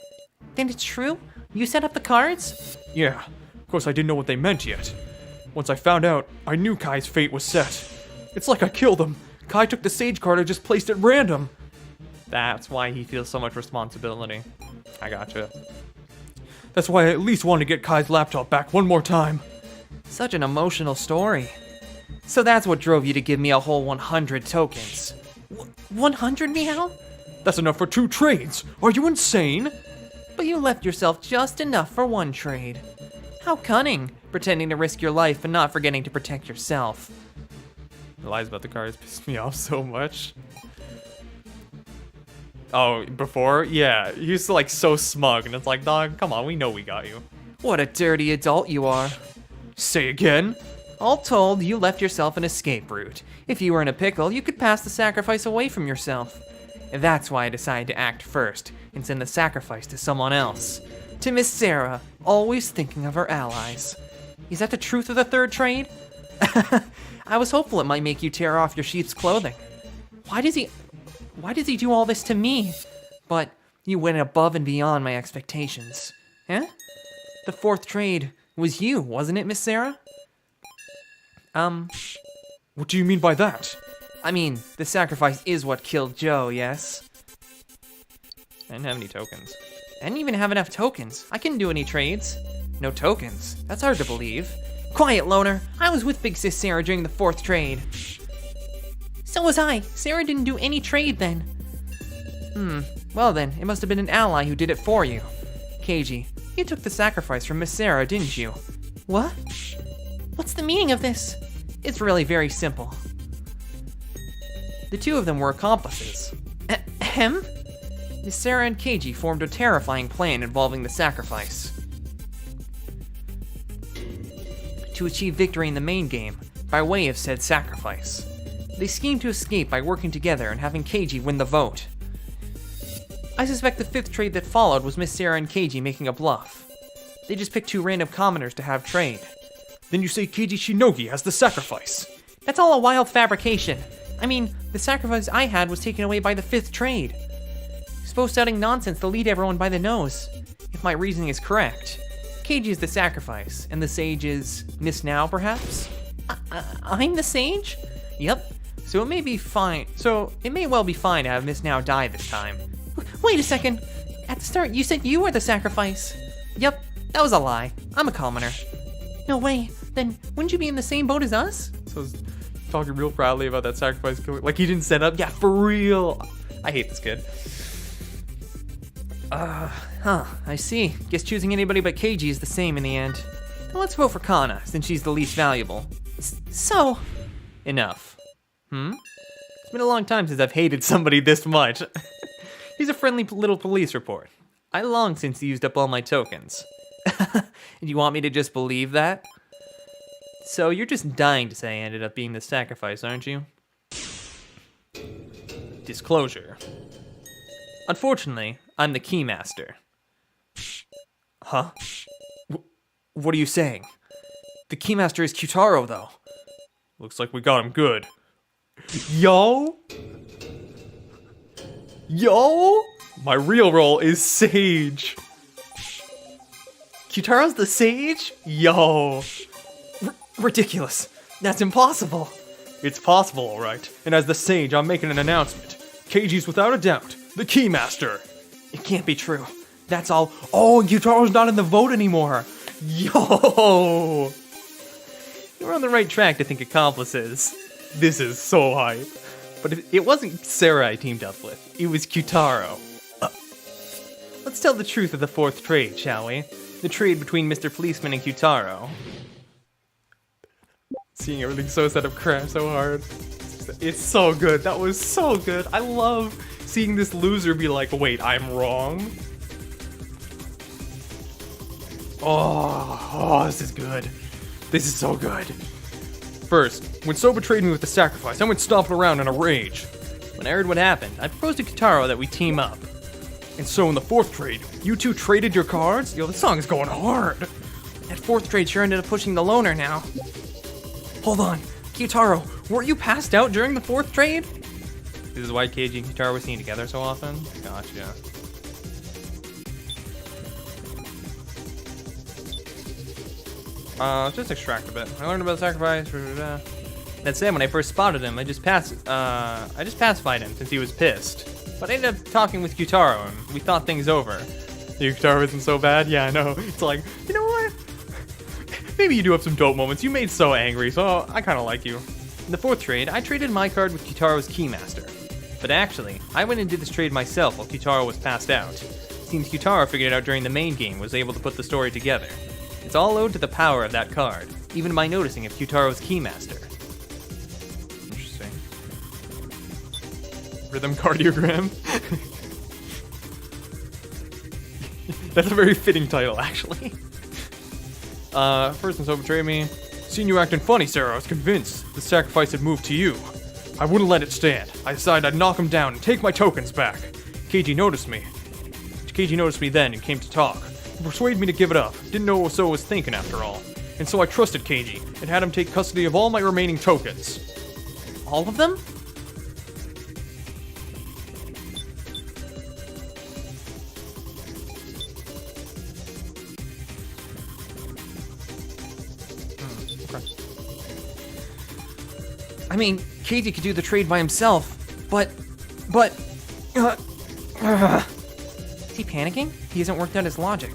Then it's true? You set up the cards? Yeah, of course I didn't know what they meant yet. Once I found out, I knew Kai's fate was set. It's like I killed him. Kai took the sage card and just placed it random. That's why he feels so much responsibility. I gotcha. That's why I at least want to get Kai's laptop back one more time. Such an emotional story. So that's what drove you to give me a whole 100 tokens. 100, Meow? That's enough for 2 trades. Are you insane? But you left yourself just enough for 1 trade. How cunning, pretending to risk your life and not forgetting to protect yourself. The lies about the cars pissed me off so much. Oh, before? Yeah, he used to like so smug, and it's like, dog, come on, we know we got you. What a dirty adult you are. Say again? All told, you left yourself an escape route. If you were in a pickle, you could pass the sacrifice away from yourself. That's why I decided to act first and send the sacrifice to someone else. To Miss Sarah, always thinking of her allies. Is that the truth of the 3rd trade? I was hopeful it might make you tear off your sheep's clothing. Why does he do all this to me? But you went above and beyond my expectations. Huh? The 4th trade was you, wasn't it, Miss Sarah? What do you mean by that? I mean, the sacrifice is what killed Joe, yes? I didn't have any tokens. I didn't even have enough tokens. I couldn't do any trades. No tokens. That's hard to believe. Quiet, loner. I was with Big Sis Sarah during the 4th trade. So was I. Sarah didn't do any trade then. Well then, it must have been an ally who did it for you. Keiji, you took the sacrifice from Miss Sarah, didn't you? What? What's the meaning of this? It's really very simple. The 2 of them were accomplices. Ahem? Miss Sarah and Keiji formed a terrifying plan involving the sacrifice. To achieve victory in the main game, by way of said sacrifice. They schemed to escape by working together and having Keiji win the vote. I suspect the 5th trade that followed was Miss Sarah and Keiji making a bluff. They just picked 2 random commoners to have trade. Then you say Keiji Shinogi has the sacrifice. That's all a wild fabrication. I mean, the sacrifice I had was taken away by the 5th trade. You're supposed to shouting nonsense to lead everyone by the nose. If my reasoning is correct, Keiji is the sacrifice, and the sage is Miss Now, perhaps? I'm the sage? Yep. So it may well be fine to have Miss Now die this time. Wait a second. At the start, you said you were the sacrifice. Yep, that was a lie. I'm a commoner. No way. Then wouldn't you be in the same boat as us? So he's talking real proudly about that sacrifice killing. Like he didn't set up. Yeah, for real. I hate this kid. I see. Guess choosing anybody but Keiji is the same in the end. Well, let's vote for Kana, since she's the least valuable. So... Enough. It's been a long time since I've hated somebody this much. He's a friendly little police report. I long since used up all my tokens. You want me to just believe that? So you're just dying to say I ended up being the sacrifice, aren't you? Disclosure. Unfortunately, I'm the keymaster. Huh? What are you saying? The keymaster is Kyutaro, though. Looks like we got him good. Yo? My real role is Sage. Kyutaro's the sage? Yo. Ridiculous. That's impossible. It's possible, all right. And as the Sage, I'm making an announcement. Keiji's without a doubt the Keymaster. It can't be true. That's all. Oh, and Kyutaro's not in the vote anymore. Yo! You're on the right track to think accomplices. This is so hype. But it wasn't Sarah I teamed up with. It was Kyutaro. Let's tell the truth of the 4th trade, shall we? The trade between Mr. Policeman and Kyutaro. Seeing everything so set up crap so hard. It's so good. That was so good. I love seeing this loser be like, wait, I'm wrong. Oh, this is good. This is so good. First, when So betrayed me with the sacrifice, I went stomping around in a rage. When I heard what happened, I proposed to Kitaro that we team up. And so in the 4th trade, you two traded your cards? Yo, this song is going hard. That 4th trade sure ended up pushing the loner now. Hold on, Kyutaro, weren't you passed out during the 4th trade? This is why Keiji and Kitaro were seen together so often? Gotcha. Just extract a bit. I learned about sacrifice. That said, when I first spotted him, I just pacified him since he was pissed. But I ended up talking with Kyutaro, and we thought things over. Kyutaro isn't so bad? Yeah, I know. It's like, you know what? Maybe you do have some dope moments. You made So angry, so I kind of like you. In the 4th trade, I traded my card with Kyutaro's Keymaster. But actually, I went and did this trade myself while Kyutaro was passed out. Seems Kyutaro figured it out during the main game, was able to put the story together. It's all owed to the power of that card, even by noticing of Kyutaro's Keymaster. Interesting. Rhythm cardiogram? That's a very fitting title, actually. First and So betrayed me. Seen you acting funny, Sarah. I was convinced the sacrifice had moved to you. I wouldn't let it stand. I decided I'd knock him down and take my tokens back. Keiji noticed me. Keiji noticed me then and came to talk. He persuaded me to give it up. Didn't know what So was thinking after all. And so I trusted Keiji and had him take custody of all my remaining tokens. All of them? I mean, Keiji could do the trade by himself, but... Is he panicking? He hasn't worked out his logic.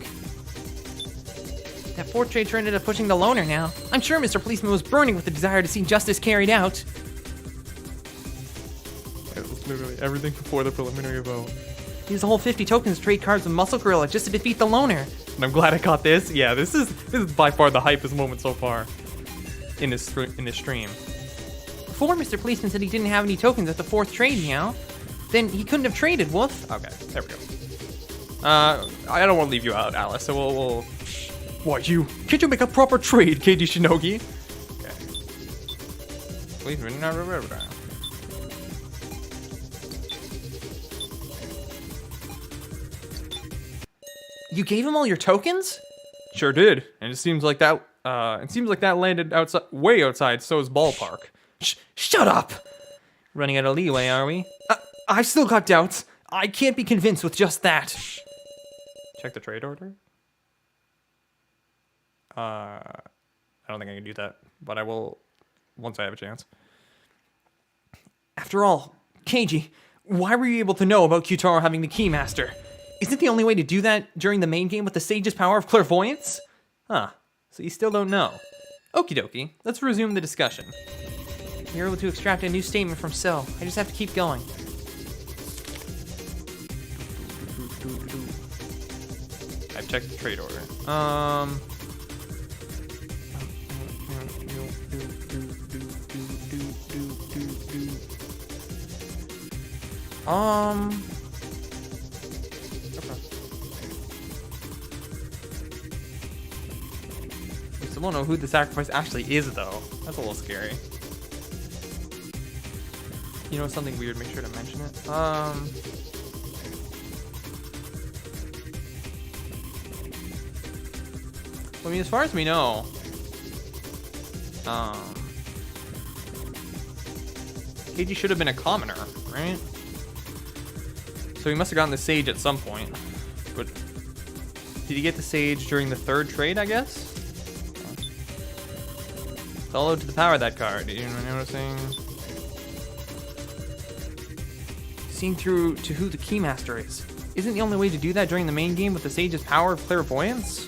That 4th trade turned into pushing the loner now. I'm sure Mr. Policeman was burning with the desire to see justice carried out. It was literally everything before the preliminary vote. He used the whole 50 tokens to trade cards with Muscle Gorilla just to defeat the loner. And I'm glad I caught this. Yeah, this is by far the hypest moment so far in this stream. Before Mr. Policeman said he didn't have any tokens at the 4th trade, meow. Then he couldn't have traded, Wolf. Okay, there we go. I don't want to leave you out, Alice, so we'll... What, you? Can't you make a proper trade, Keiji Shinogi? Okay. Please, You gave him all your tokens? Sure did, and it seems like that landed way outside So's ballpark. Shut up! Running out of leeway, are we? I've still got doubts. I can't be convinced with just that. Check the trade order. I don't think I can do that, but I will once I have a chance. After all, Keiji, why were you able to know about Kyutaro having the Keymaster? Isn't the only way to do that during the main game with the Sage's power of clairvoyance? Huh, so you still don't know. Okie dokie, let's resume the discussion. You're able to extract a new statement from So. I just have to keep going. I've checked the trade order. We still don't know who the sacrifice actually is, though. That's a little scary. You know something weird? Make sure to mention it. I mean, as far as we know, Keiji should have been a commoner, right? So he must have gotten the Sage at some point. But did he get the Sage during the 3rd trade, I guess? It's all owed to the power of that card. You know noticing? Seeing through to who the Keymaster is. Isn't the only way to do that during the main game with the Sage's power of clairvoyance?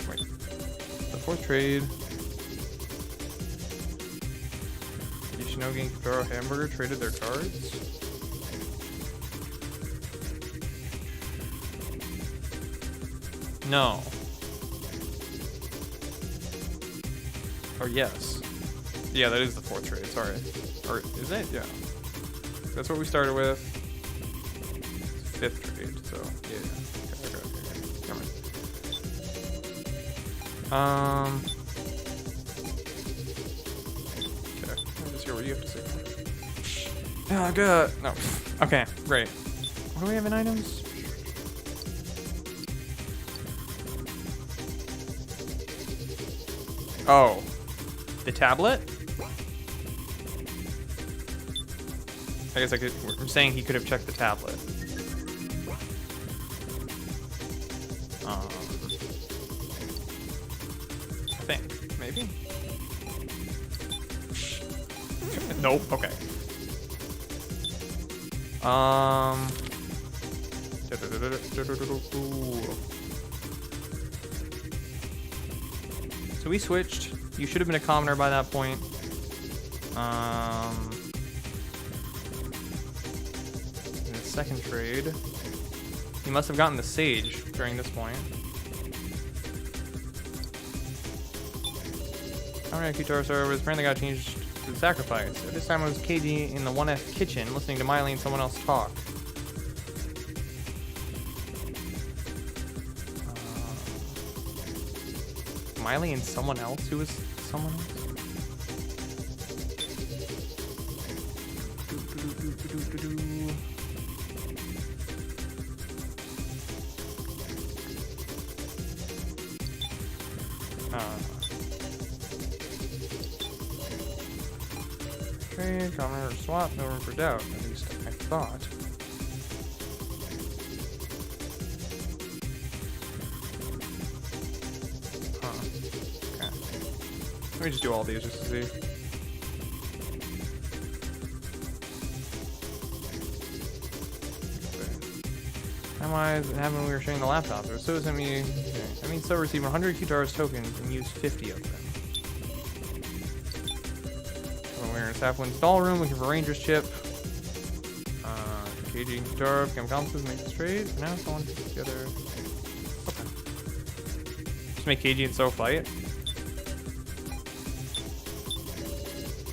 Wait. The 4th trade. Shinogi and Kitaro Hamburger traded their cards? No. Or yes. Yeah, that is the 4th trade, sorry. Or is it? Yeah. That's what we started with. 5th trade, so yeah. Okay. Never mind. Okay, let me just hear what you have to say. Oh, good. No. Okay, great. What do we have in items? Oh. The tablet? I guess I could. I'm saying he could have checked the tablet. I think. Maybe? Nope. Okay. So we switched. You should have been a commoner by that point. In the second trade, you must have gotten the sage during this point. Alright, Kutaro servers apparently got changed to the sacrifice. So this time it was KG in the 1F kitchen listening to Miley and someone else talk. Miley and someone else who was someone else? Trade, comment, or swap, no room for doubt. At least I thought. Okay. Let me just do all these just to see. Time-wise, it happened when we were sharing the laptop. It was so sent me. Okay. That means so receive 100 Kutaro's tokens and use 50 of them. When we're in Sapwin's doll room looking for Ranger's chip. KG and Kutaro become accomplices, make this trade. For now, someone put together. Okay. Just make KG and So fight.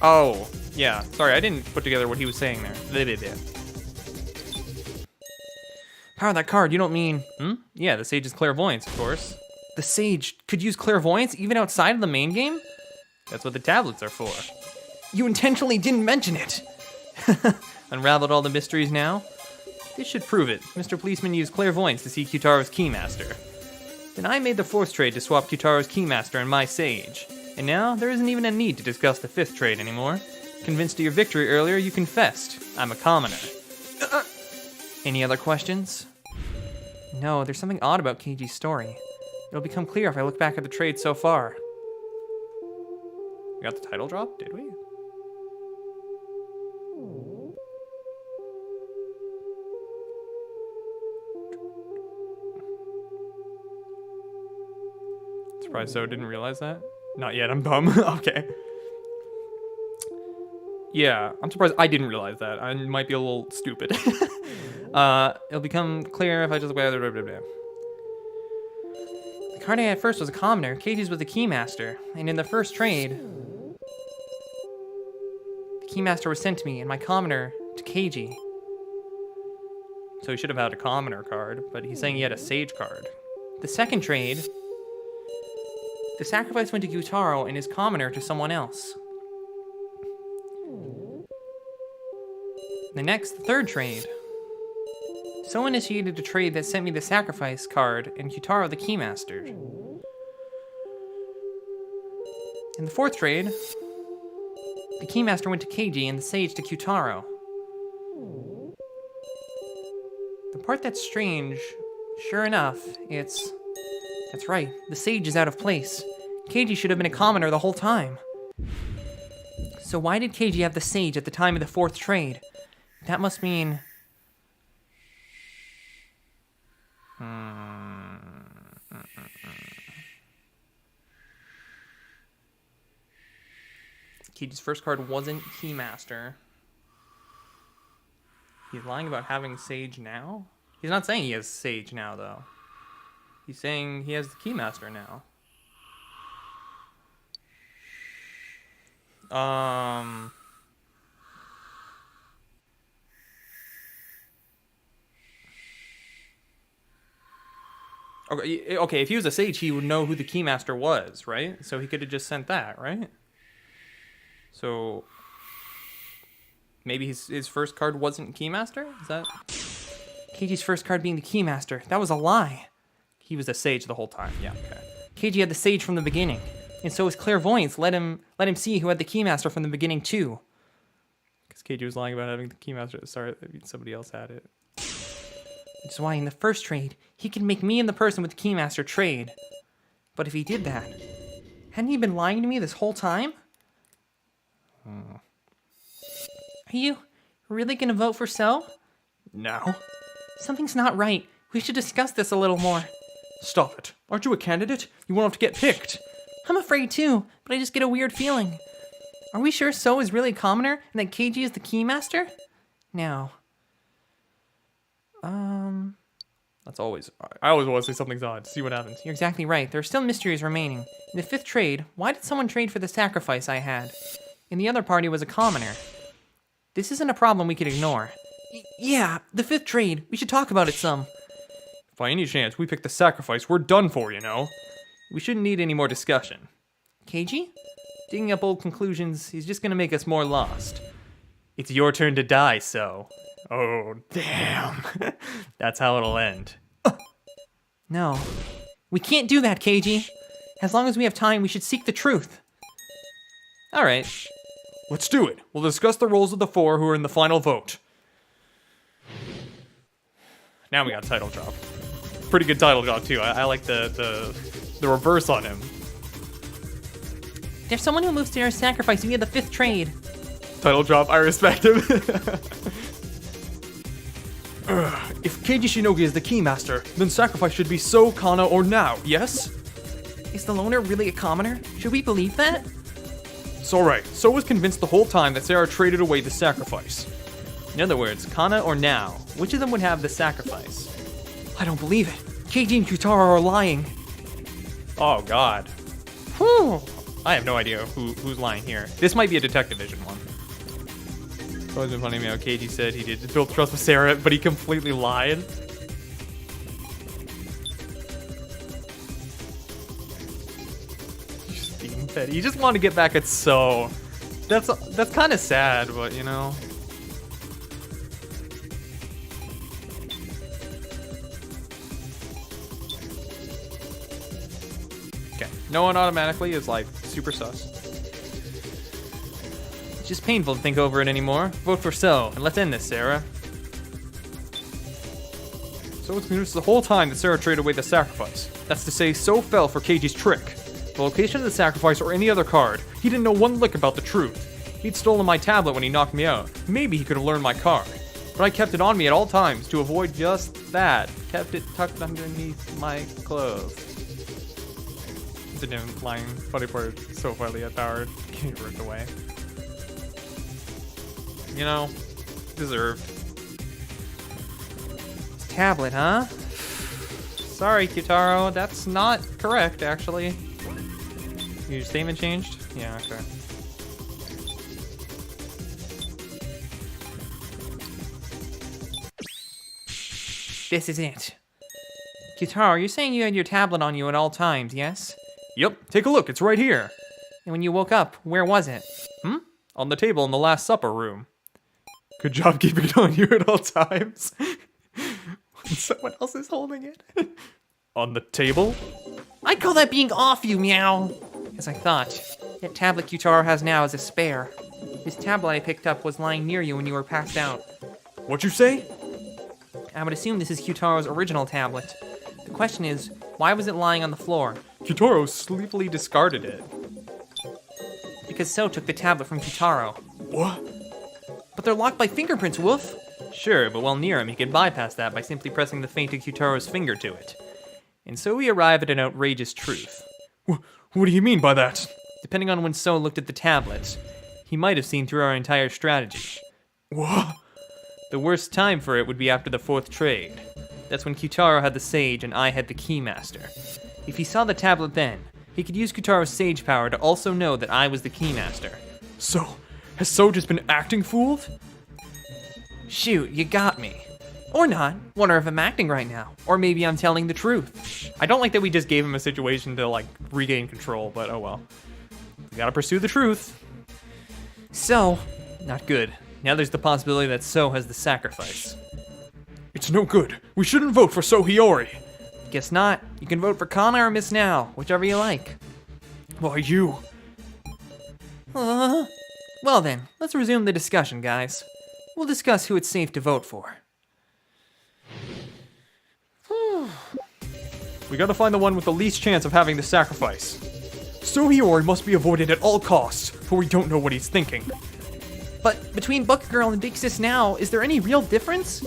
Oh, yeah. Sorry, I didn't put together what he was saying there. Power that card, you don't mean... Yeah, the Sage's clairvoyance, of course. The Sage could use clairvoyance even outside of the main game? That's what the tablets are for. You intentionally didn't mention it! Unraveled all the mysteries now? This should prove it. Mr. Policeman used clairvoyance to see Kutaro's Keymaster. Then I made the 4th trade to swap Kutaro's Keymaster and my Sage. And now, there isn't even a need to discuss the 5th trade anymore. Convinced of your victory earlier, you confessed. I'm a commoner. Any other questions? No, there's something odd about KG's story. It'll become clear if I look back at the trade so far. We got the title drop, did we? Surprised So didn't realize that? Not yet, I'm dumb. Okay. Yeah, I'm surprised I didn't realize that. I might be a little stupid. It'll become clear if I just... Blah, blah, blah, blah. The card I had first was a commoner. KG's was the Keymaster. And in the first trade, the Keymaster was sent to me and my commoner to KG. So he should have had a commoner card, but he's saying he had a Sage card. The second trade, the sacrifice went to Kutaro and his commoner to someone else. The third trade. So initiated a trade that sent me the sacrifice card and Kutaro the Keymaster. In the 4th trade, the Keymaster went to KG and the Sage to Kutaro. The part that's strange, sure enough, that's right, the Sage is out of place. KG should have been a commoner the whole time. So why did KG have the Sage at the time of the 4th trade? That must mean... KG's first card wasn't Keymaster. He's lying about having Sage now? He's not saying he has Sage now, though. He's saying he has the Keymaster now. Okay, if he was a sage, he would know who the Keymaster was, right? So he could have just sent that, right? So maybe his first card wasn't Keymaster? Is that... Keiji's first card being the Keymaster. That was a lie. He was a sage the whole time. Yeah, okay. Keiji had the Sage from the beginning, and so his clairvoyance let him see who had the Keymaster from the beginning too. Because Keiji was lying about having the Keymaster. Sorry, somebody else had it. Which is why in the first trade, he could make me and the person with the Keymaster trade. But if he did that, hadn't he been lying to me this whole time? Are you really gonna vote for So? No. Something's not right. We should discuss this a little more. Stop it. Aren't you a candidate? You won't have to get picked. I'm afraid too, but I just get a weird feeling. Are we sure So is really a commoner and that Keiji is the Keymaster? Now. That's always... I always want to say something's odd. See what happens. You're exactly right. There are still mysteries remaining. In the fifth trade, why did someone trade for the sacrifice I had? And the other party was a commoner. This isn't a problem we could ignore. Yeah, the fifth trade. We should talk about it some. By any chance we pick the sacrifice, we're done for, you know? We shouldn't need any more discussion. Keiji? Digging up old conclusions is just gonna make us more lost. It's your turn to die, So. Oh, damn. That's how it'll end. No. We can't do that, Keiji. As long as we have time, we should seek the truth. Alright. Let's do it. We'll discuss the roles of the four who are in the final vote. Now we got title drop. Pretty good title drop, too. I like the reverse on him. There's someone who moves to our sacrifice via the fifth trade. Title drop, I respect him. If Keiji Shinogi is the Keymaster, then sacrifice should be So, Kana, or Now, yes? Is the loner really a commoner? Should we believe that? It's alright. So was convinced the whole time that Sarah traded away the sacrifice. In other words, Kana or Now, which of them would have the sacrifice? I don't believe it. Keiji and Kyutaro are lying. Oh god. Whew. I have no idea who's lying here. This might be a Detective Vision one. It's always been funny to me how Keiji said he did build trust with Sarah, but he completely lied. Just being petty. You just want to get back at So. That's kind of sad, but you know. Okay, no one automatically is like super sus. It's just painful to think over it anymore. Vote for So, and let's end this, Sarah. So it's convinced the whole time that Sarah traded away the sacrifice. That's to say, So fell for Keiji's trick. The location of the sacrifice or any other card, he didn't know one lick about the truth. He'd stolen my tablet when he knocked me out. Maybe he could have learned my card. But I kept it on me at all times to avoid just that. Kept it tucked underneath my clothes. The damn flying funny part, so finally got powered. Getting ripped away. You know, deserved. Tablet, huh? Sorry, Kyutaro, that's not correct, actually. Your statement changed? Yeah, okay. This is it. Kyutaro, you're saying you had your tablet on you at all times, yes? Yep, take a look, it's right here. And when you woke up, where was it? On the table in the Last Supper room. Good job keeping it on you at all times. Someone else is holding it. On the table? I'd call that being off you, meow. As I thought. That tablet Kyutaro has now is a spare. His tablet I picked up was lying near you when you were passed out. What'd you say? I would assume this is Kyutaro's original tablet. The question is, why was it lying on the floor? Kyutaro sleepily discarded it. Because So took the tablet from Kyutaro. What? But they're locked by fingerprints, Woof. Sure, but while near him, he could bypass that by simply pressing the fainted Kyutaro's finger to it. And so we arrive at an outrageous truth. What do you mean by that? Depending on when So looked at the tablet, he might have seen through our entire strategy. What? The worst time for it would be after the fourth trade. That's when Kyutaro had the Sage and I had the Keymaster. If he saw the tablet then, he could use Kyutaro's Sage power to also know that I was the Keymaster. So, has So just been acting fooled? Shoot, you got me. Or not. Wonder if I'm acting right now. Or maybe I'm telling the truth. I don't like that we just gave him a situation to, like, regain control, but oh well. We gotta pursue the truth. So, Not good. Now there's the possibility that So has the sacrifice. It's no good. We shouldn't vote for So Hiyori. guess not. You can vote for Kana or Miss Now, whichever you like. Why you? Well then, let's resume the discussion, guys. We'll discuss who it's safe to vote for. We gotta find the one with the least chance of having the sacrifice. So Hiyori must be avoided at all costs, for we don't know what he's thinking. But between Bucket Girl and Big Sis Now, is there any real difference?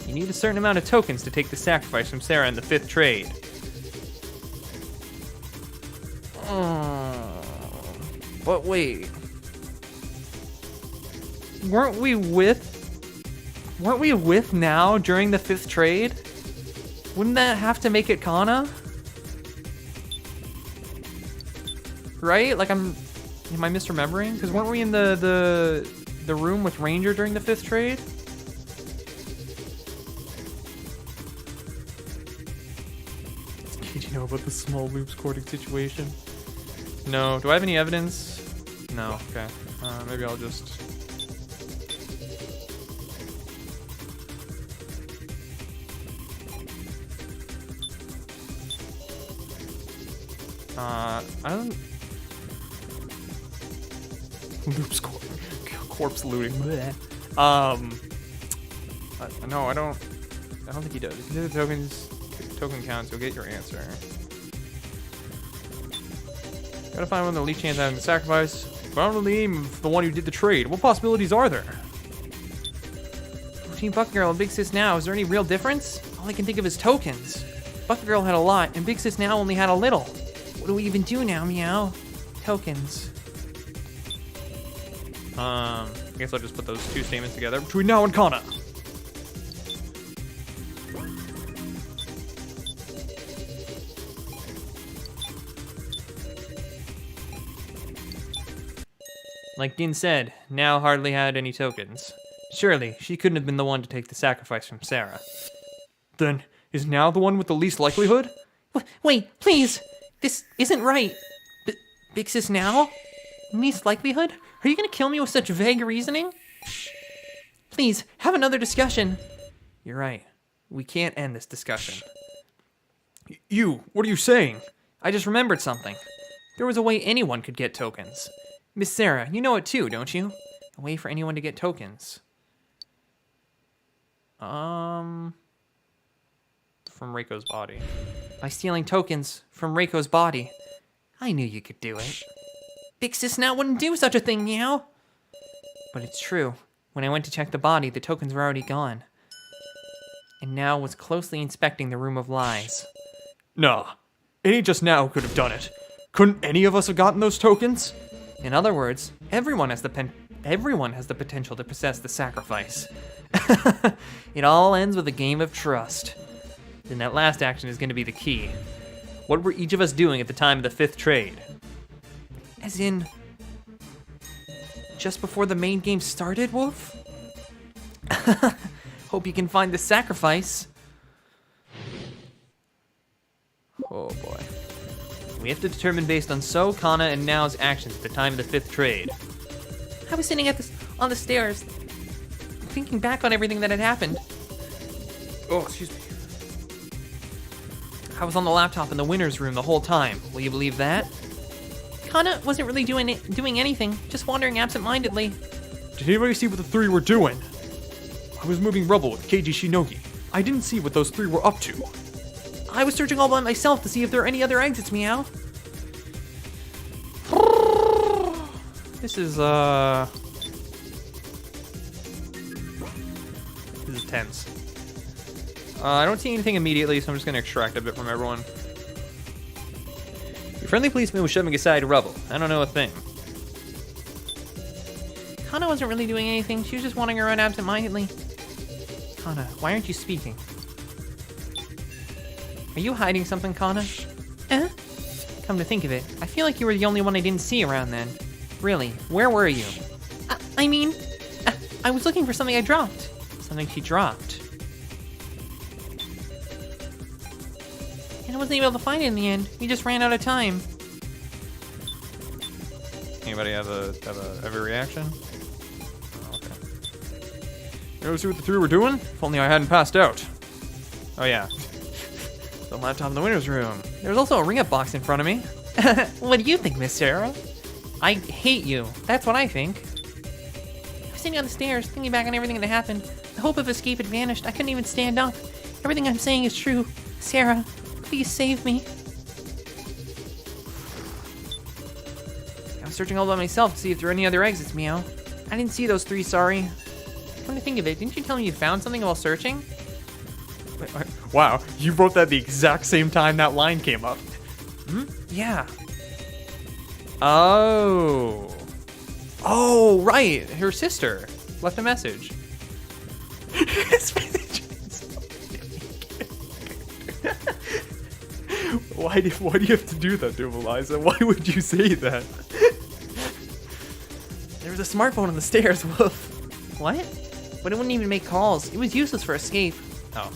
You need a certain amount of tokens to take the sacrifice from Sarah in the 5th trade. But wait. Weren't we with Now during the 5th trade? Wouldn't that have to make it Kana? Right? Like am I misremembering? Because weren't we in the room with Ranger during the 5th trade? Did you know about the small loops courting situation? No. Do I have any evidence? No. Okay. Maybe I'll just... I don't... Loops courting. Corpse looting. Bleh. No, I don't think he does. If you do the token counts, you'll get your answer. Gotta find one of the least chance of having the sacrifice. Found the name of the one who did the trade. What possibilities are there? Between Bucket Girl and Big Sis Now, is there any real difference? All I can think of is tokens. Bucket Girl had a lot, and Big Sis Now only had a little. What do we even do now, Meow? Tokens. I guess I'll just put those two statements together. Between Now and Kana. Like Din said, Now hardly had any tokens. Surely, she couldn't have been the one to take the sacrifice from Sarah. Then, is Now the one with the least likelihood? Wait, please! This isn't right. Big Sis Now? Least likelihood? Are you gonna kill me with such vague reasoning? Please, have another discussion. You're right. We can't end this discussion. What are you saying? I just remembered something. There was a way anyone could get tokens. Miss Sarah, you know it too, don't you? A way for anyone to get tokens. From Reiko's body. By stealing tokens from Reiko's body. I knew you could do it. Big Sis Now wouldn't do such a thing, Meow. But it's true. When I went to check the body, the tokens were already gone. And Now was closely inspecting the Room of Lies. Nah. It ain't just Now who could have done it. Couldn't any of us have gotten those tokens? In other words, everyone has the potential to possess the sacrifice. It all ends with a game of trust. Then that last action is going to be the key. What were each of us doing at the time of the 5th trade? As in, just before the main game started, Wolf? Hope you can find the sacrifice. Oh boy. We have to determine based on So, Kana, and Now's actions at the time of the 5th trade. I was sitting on the stairs, thinking back on everything that had happened. Oh, excuse me. I was on the laptop in the winner's room the whole time. Will you believe that? Kana wasn't really doing anything, just wandering absent-mindedly. Did anybody see what the three were doing? I was moving rubble with Keiji Shinogi. I didn't see what those three were up to. I was searching all by myself to see if there are any other exits, Meow. This is tense. I don't see anything immediately, so I'm just gonna extract a bit from everyone. Your friendly policeman was shoving aside rubble. I don't know a thing. Kana wasn't really doing anything. She was just wandering around absent-mindedly. Kana, why aren't you speaking? Are you hiding something, Kana? Come to think of it, I feel like you were the only one I didn't see around then. Really, where were you? I was looking for something I dropped. Something she dropped? I wasn't able to find it in the end. We just ran out of time. Anybody have a reaction? Oh, okay. You ever see what the three were doing? If only I hadn't passed out. Oh yeah. The laptop in the winner's room. There's also a ring-up box in front of me. What do you think, Miss Sarah? I hate you. That's what I think. I was sitting on the stairs, thinking back on everything that happened. The hope of escape had vanished. I couldn't even stand up. Everything I'm saying is true. Sarah, please save me. I was searching all by myself to see if there were any other exits, Meow. I didn't see those three, sorry. Come to think of it, didn't you tell me you found something while searching? Wow, you wrote that the exact same time that line came up. Yeah. Oh. Oh, right. Her sister left a message. Why do you have to do that to him, Eliza? Why would you say that? There was a smartphone on the stairs, woof. What? But it wouldn't even make calls. It was useless for escape. Oh.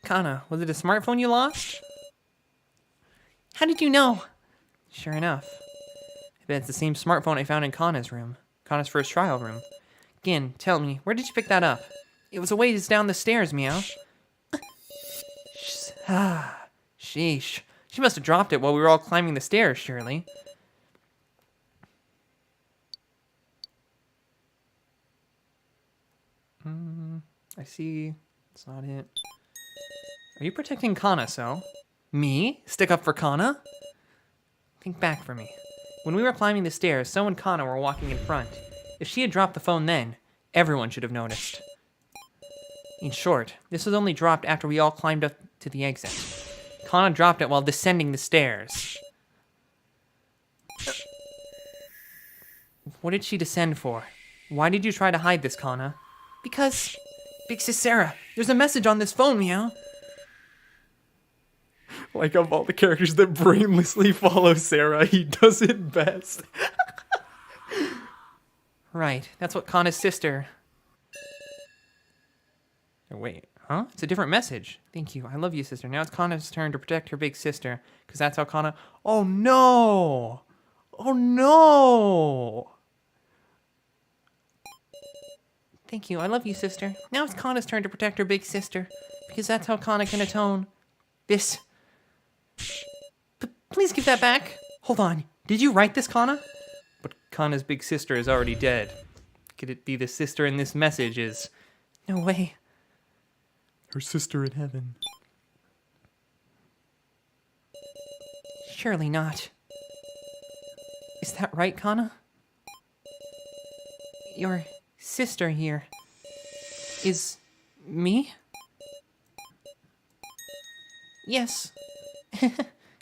Kana, was it a smartphone you lost? How did you know? Sure enough. I bet it's the same smartphone I found in Kana's room. Kana's first trial room. Gin, tell me, where did you pick that up? It was a ways down the stairs, Meow. Sheesh. She must have dropped it while we were all climbing the stairs, surely. I see. That's not it. Are you protecting Kana, so? Me? Stick up for Kana? Think back for me. When we were climbing the stairs, So and Kana were walking in front. If she had dropped the phone then, everyone should have noticed. In short, this was only dropped after we all climbed up to the exit. Kana dropped it while descending the stairs. What did she descend for? Why did you try to hide this, Kana? Because... Big Sis Sarah, there's a message on this phone, Meow. Like, of all the characters that brainlessly follow Sarah, he does it best. Right, that's what Kana's sister... Oh, wait, huh? It's a different message. Thank you, I love you, sister. Now it's Kana's turn to protect her big sister, because that's how Kana... Oh, no! Oh, no! Thank you, I love you, sister. Now it's Kana's turn to protect her big sister, because that's how Kana can atone. This... Please give that back. Hold on, did you write this, Kana? But Kana's big sister is already dead. Could it be the sister in this message is... No way. Her sister in heaven. Surely not. Is that right, Kana? Your sister here is me? Yes.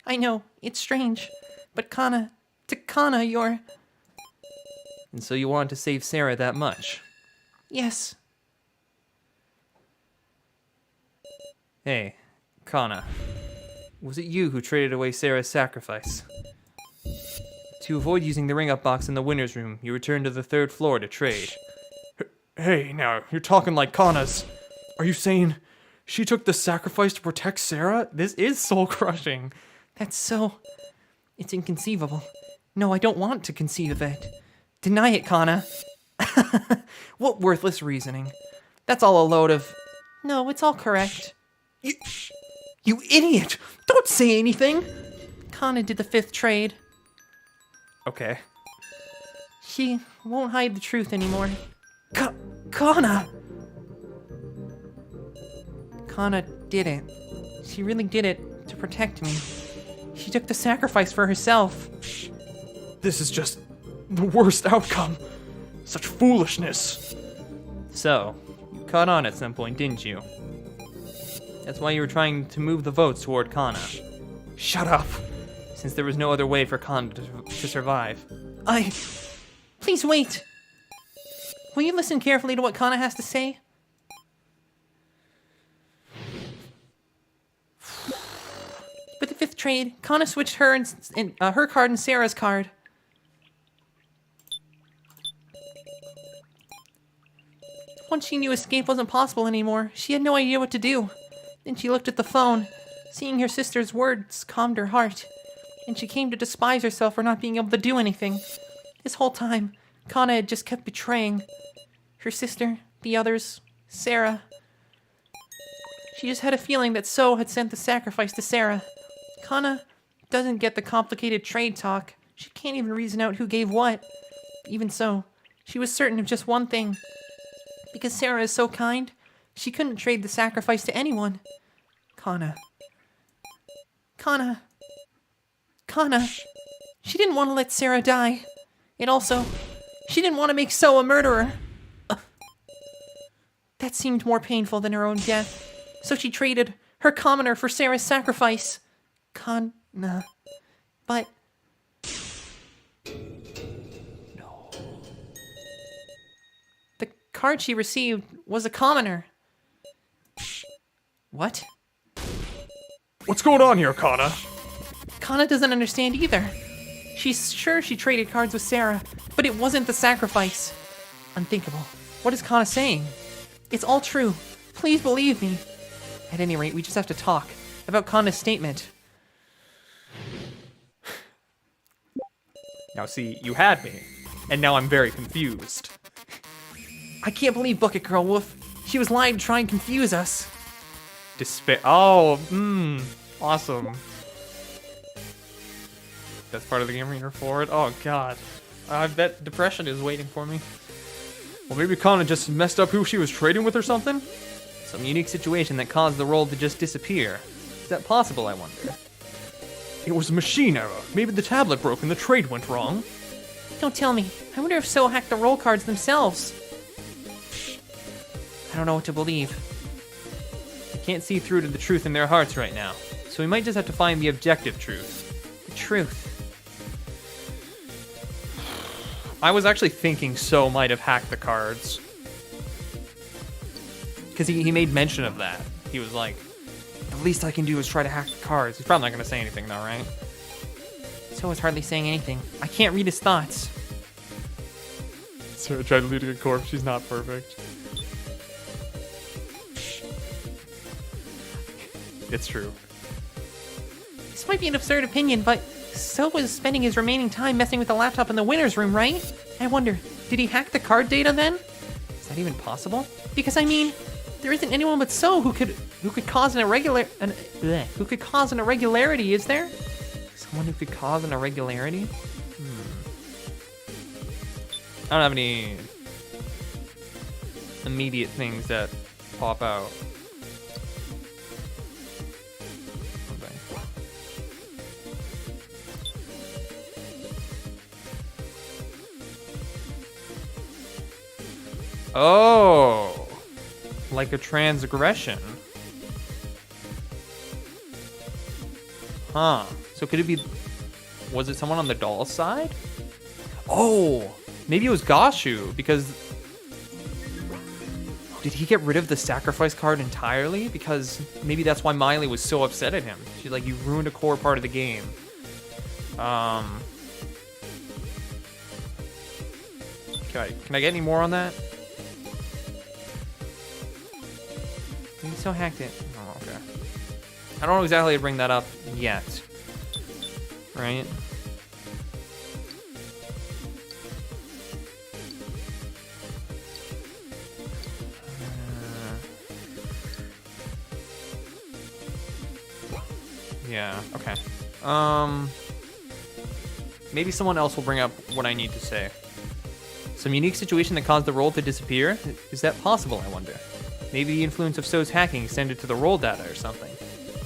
I know, it's strange. But Kana, to Kana, you're... And so you want to save Sarah that much? Yes. Hey, Kana. Was it you who traded away Sarah's sacrifice? To avoid using the ring-up box in the winner's room, you returned to the 3rd floor to trade. Hey, now, you're talking like Kana's. Are you saying she took the sacrifice to protect Sarah? This is soul-crushing. That's so... It's inconceivable. No, I don't want to conceive of it. Deny it, Kana. What worthless reasoning. That's all a load of... No, it's all correct. You idiot! Don't say anything! Kana did the 5th trade. Okay. She won't hide the truth anymore. Kana! Kana did it. She really did it to protect me. She took the sacrifice for herself. This is just the worst outcome. Such foolishness. So, you caught on at some point, didn't you? That's why you were trying to move the votes toward Kana. Shut up! Since there was no other way for Kana to survive. Please wait! Will you listen carefully to what Kana has to say? With the 5th trade, Kana switched her and her card and Sarah's card. Once she knew escape wasn't possible anymore, she had no idea what to do. Then she looked at the phone. Seeing her sister's words calmed her heart, and she came to despise herself for not being able to do anything. This whole time, Kana had just kept betraying her sister, the others, Sarah. She just had a feeling that So had sent the sacrifice to Sarah. Kana doesn't get the complicated trade talk. She can't even reason out who gave what. Even so, she was certain of just one thing. Because Sarah is so kind, she couldn't trade the sacrifice to anyone. Kana. She didn't want to let Sarah die. And also, she didn't want to make So a murderer. That seemed more painful than her own death. So she traded her commoner for Sarah's sacrifice. Kana. But... no. The card she received was a commoner. What? What's going on here, Kana? Kana doesn't understand either. She's sure she traded cards with Sarah, but it wasn't the sacrifice. Unthinkable. What is Kana saying? It's all true. Please believe me. At any rate, we just have to talk about Kana's statement. Now see, you had me, and now I'm very confused. I can't believe Bucket Girl Wolf. She was lying to try and confuse us. Despair. Oh, awesome. That's part of the game where you're forward. Oh god, I bet depression is waiting for me. Well, maybe Kana just messed up who she was trading with or something? Some unique situation that caused the roll to just disappear. Is that possible, I wonder? It was a machine error. Maybe the tablet broke and the trade went wrong. Don't tell me. I wonder if So hacked the roll cards themselves. I don't know what to believe. I can't see through to the truth in their hearts right now, so we might just have to find the objective truth. The truth. I was actually thinking So might have hacked the cards. Because he made mention of that. He was like, the least I can do is try to hack the cards. He's probably not going to say anything though, right? So is hardly saying anything. I can't read his thoughts. Sarah tried looting a corpse. She's not perfect. It's true. This might be an absurd opinion, but So was spending his remaining time messing with the laptop in the winner's room, right? I wonder, did he hack the card data then? Is that even possible? Because I mean, there isn't anyone but So who could cause an irregularity, is there? Someone who could cause an irregularity? I don't have any immediate things that pop out. Okay. Oh, like a transgression. Huh. So could it be, was it someone on the doll side? Oh, maybe it was Gashu, because did he get rid of the sacrifice card entirely? Because maybe that's why Miley was so upset at him. She's like, you ruined a core part of the game. Okay, can I get any more on that? Maybe So hacked it. Oh, okay. I don't know exactly how to bring that up yet. Right? Yeah, okay. Maybe someone else will bring up what I need to say. Some unique situation that caused the roll to disappear? Is that possible, I wonder? Maybe the influence of So's hacking extended to the roll data or something.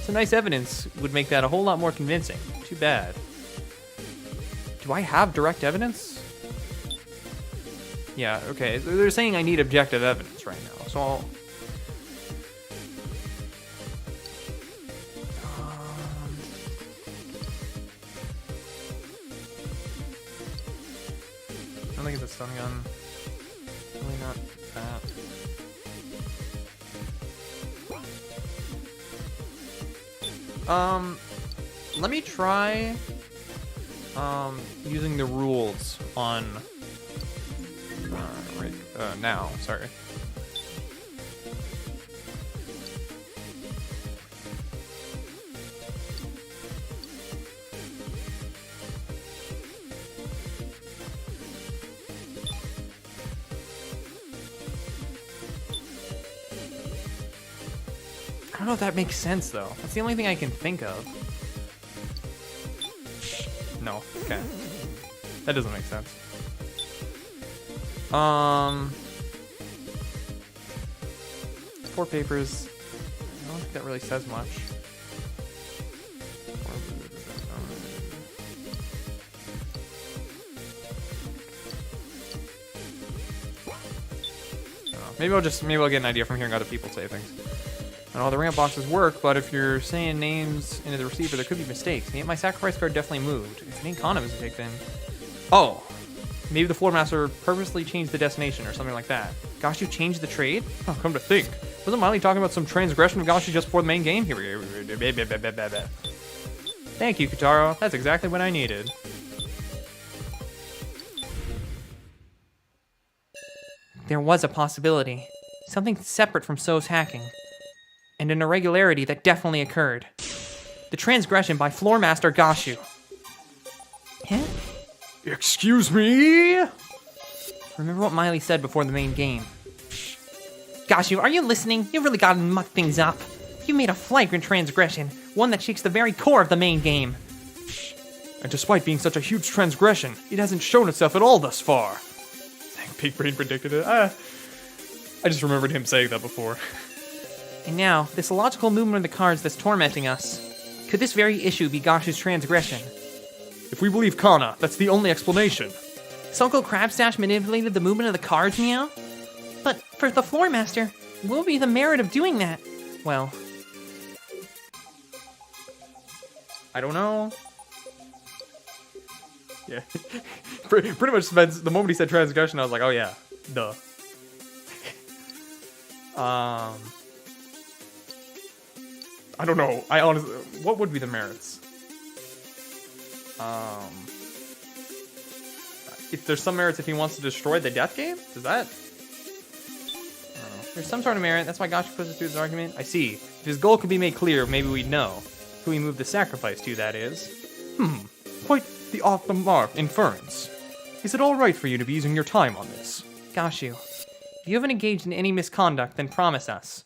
Some nice evidence would make that a whole lot more convincing. Too bad. Do I have direct evidence? Yeah, okay. They're saying I need objective evidence right now, so I'll... I don't think it's a stun gun. Really not that. Let me try using the rules on now, sorry. I don't know if that makes sense, though. That's the only thing I can think of. No, okay. That doesn't make sense. 4 papers. I don't think that really says much. Maybe I'll get an idea from hearing other people say things. I know the ramp boxes work, but if you're saying names into the receiver, there could be mistakes. And yet my sacrifice card definitely moved. If name Kana was picked in. Oh, maybe the floor master purposely changed the destination or something like that. Gashu changed the trade? Oh, come to think. Wasn't Miley talking about some transgression of Gashu just before the main game? Here we go. Thank you, Kitaro. That's exactly what I needed. There was a possibility. Something separate from So's hacking. And an irregularity that definitely occurred. The transgression by Floor Master Gashu. Huh? Excuse me? Remember what Miley said before the main game. Gashu, are you listening? You really gotta muck things up. You made a flagrant transgression, one that shakes the very core of the main game. And despite being such a huge transgression, it hasn't shown itself at all thus far. Big Brain predicted it. I just remembered him saying that before. And now, this illogical movement of the cards that's tormenting us. Could this very issue be Gashu's transgression? If we believe Kana, that's the only explanation. Sunko Crabstash manipulated the movement of the cards, Meow? But for the Floor Master, what would be the merit of doing that? Well, I don't know. Yeah. Pretty much Sven's, the moment he said transgression, I was like, oh yeah, duh. I don't know. I honestly, what would be the merits? If there's some merits if he wants to destroy the death game? Does that? I don't know. There's some sort of merit. That's why Gashu pushes through his argument. I see. If his goal could be made clear, maybe we'd know. Who he moved the sacrifice to, that is. Quite the off-the-mark inference. Is it alright for you to be using your time on this? Gashu, if you haven't engaged in any misconduct, then promise us.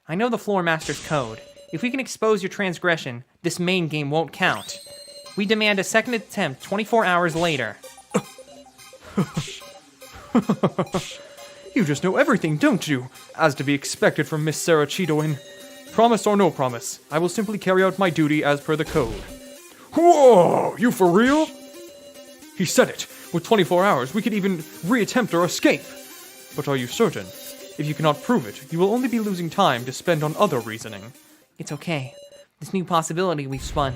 I know the Floor Master's code. If we can expose your transgression, this main game won't count. We demand a second attempt 24 hours later. You just know everything, don't you? As to be expected from Miss Sarah Cheetoin. Promise or no promise, I will simply carry out my duty as per the code. Whoa! You for real? He said it. With 24 hours, we could even reattempt our escape. But are you certain? If you cannot prove it, you will only be losing time to spend on other reasoning. It's okay. This new possibility we've spun,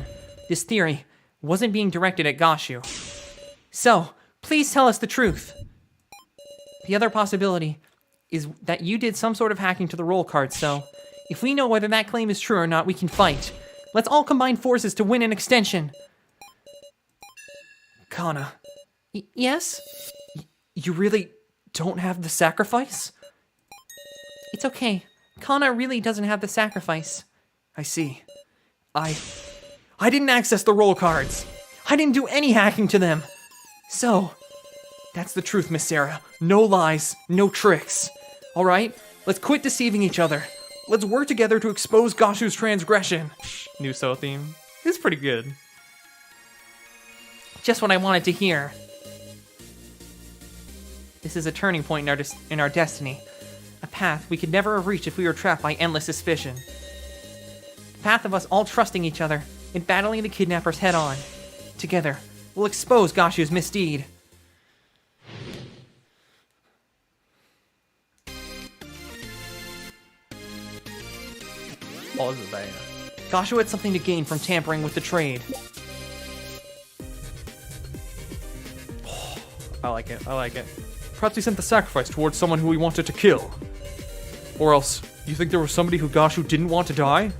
this theory, wasn't being directed at Gashu. So, please tell us the truth. The other possibility is that you did some sort of hacking to the roll card, so if we know whether that claim is true or not, we can fight. Let's all combine forces to win an extension. Kana. Yes? You really don't have the sacrifice? It's okay. Kana really doesn't have the sacrifice. I see. I didn't access the roll cards. I didn't do any hacking to them. So, that's the truth, Miss Sarah. No lies, no tricks. All right, let's quit deceiving each other. Let's work together to expose Gashu's transgression. New So theme. It's pretty good. Just what I wanted to hear. This is a turning point in our destiny. A path we could never have reached if we were trapped by endless suspicion. The path of us all trusting each other and battling the kidnappers head on. Together, we'll expose Gashu's misdeed. Oh, this is bad. Gashu had something to gain from tampering with the trade. I like it. I like it. Perhaps he sent the sacrifice towards someone who he wanted to kill. Or else, you think there was somebody who Gashu didn't want to die?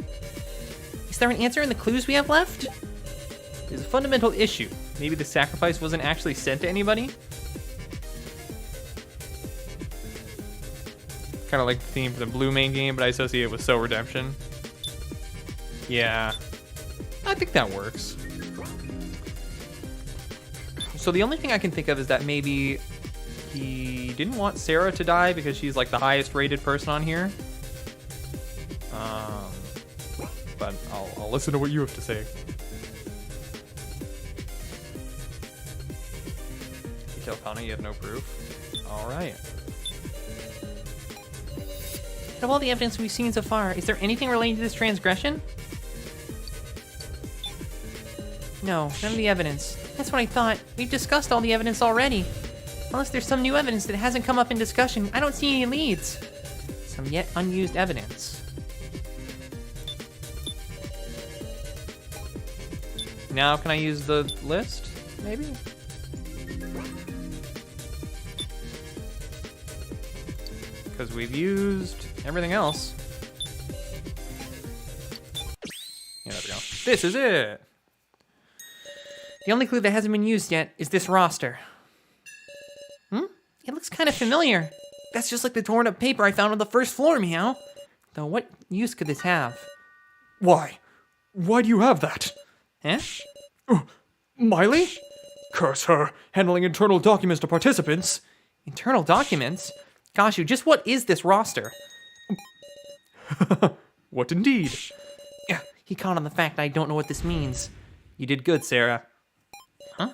Is there an answer in the clues we have left? There's a fundamental issue. Maybe the sacrifice wasn't actually sent to anybody? Kind of like the theme for the blue main game, but I associate it with So Redemption. Yeah. I think that works. So the only thing I can think of is that maybe he didn't want Sarah to die because she's like the highest rated person on here. but I'll listen to what you have to say. You tell Kana you have no proof? Alright. Out of all the evidence we've seen so far, is there anything relating to this transgression? No, none of the evidence. That's what I thought. We've discussed all the evidence already. Unless there's some new evidence that hasn't come up in discussion, I don't see any leads. Some yet unused evidence. Now can I use the list? Maybe? Because we've used everything else. Yeah, there we go. This is it! The only clue that hasn't been used yet is this roster. It looks kind of familiar. That's just like the torn up paper I found on the first floor, Meow. Though what use could this have? Why? Why do you have that? Eh? Miley? Curse her, handling internal documents to participants. Internal documents? Gashu, just what is this roster? What indeed? Yeah, he caught on the fact I don't know what this means. You did good, Sarah. Huh?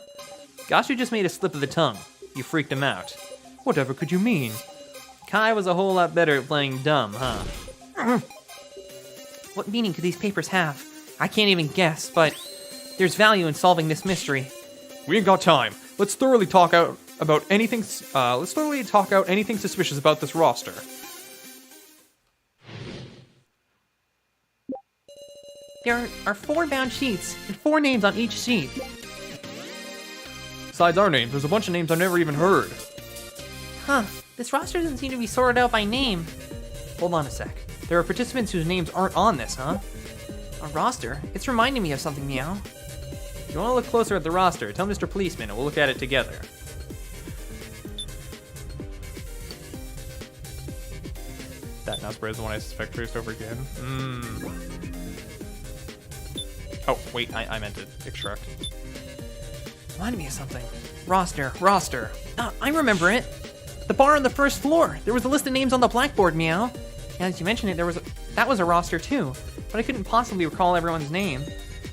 Gashu just made a slip of the tongue. You freaked him out. Whatever could you mean? Kai was a whole lot better at playing dumb, huh? What meaning could these papers have? I can't even guess, but there's value in solving this mystery. We ain't got time. Let's thoroughly talk out anything suspicious about this roster. There are 4 bound sheets and 4 names on each sheet. Besides our names, there's a bunch of names I've never even heard. Huh, this roster doesn't seem to be sorted out by name. Hold on a sec. There are participants whose names aren't on this, huh? A roster? It's reminding me of something, Meow. If you want to look closer at the roster, tell Mr. Policeman and we'll look at it together. That Nusper is the one I suspect traced over again. Oh, wait, I meant to extract. Reminded me of something. Roster. I remember it. The bar on the first floor. There was a list of names on the blackboard, Meow. And as you mentioned it, that was a roster too. But I couldn't possibly recall everyone's name.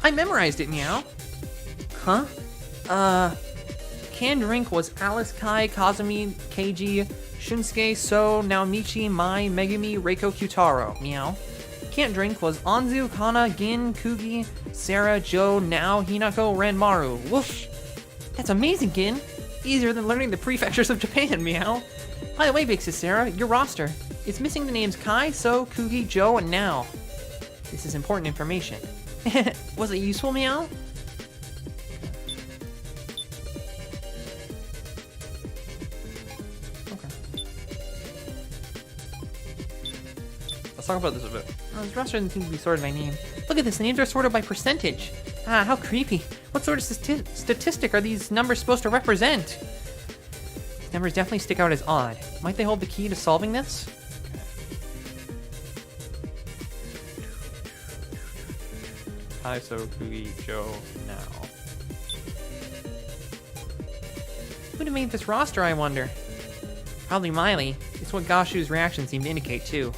I memorized it, Meow. Huh? Canned drink was Alice, Kai, Kazumi, Keiji, Shunsuke, So, Naomichi, Mai, Megumi, Reiko, Kyutaro. Meow. Can't drink was Anzu, Kana, Gin, Kugi, Sarah, Joe, Nao, Hinako, Ren, Maru. Woof. That's amazing, Gin. Easier than learning the prefectures of Japan, Meow. By the way, Big Sis Sarah, your roster. It's missing the names Kai, So, Kugi, Joe, and Nao. This is important information. Was it useful, Meow? Let's talk about this a bit. This roster doesn't seem to be sorted by name. Look at this, the names are sorted by percentage. Ah, how creepy. What sort of statistic are these numbers supposed to represent? These numbers definitely stick out as odd. Might they hold the key to solving this? Kai, So, Kugi, Joe, now. Who'd have made this roster, I wonder? Probably Miley. It's what Gashu's reaction seemed to indicate, too.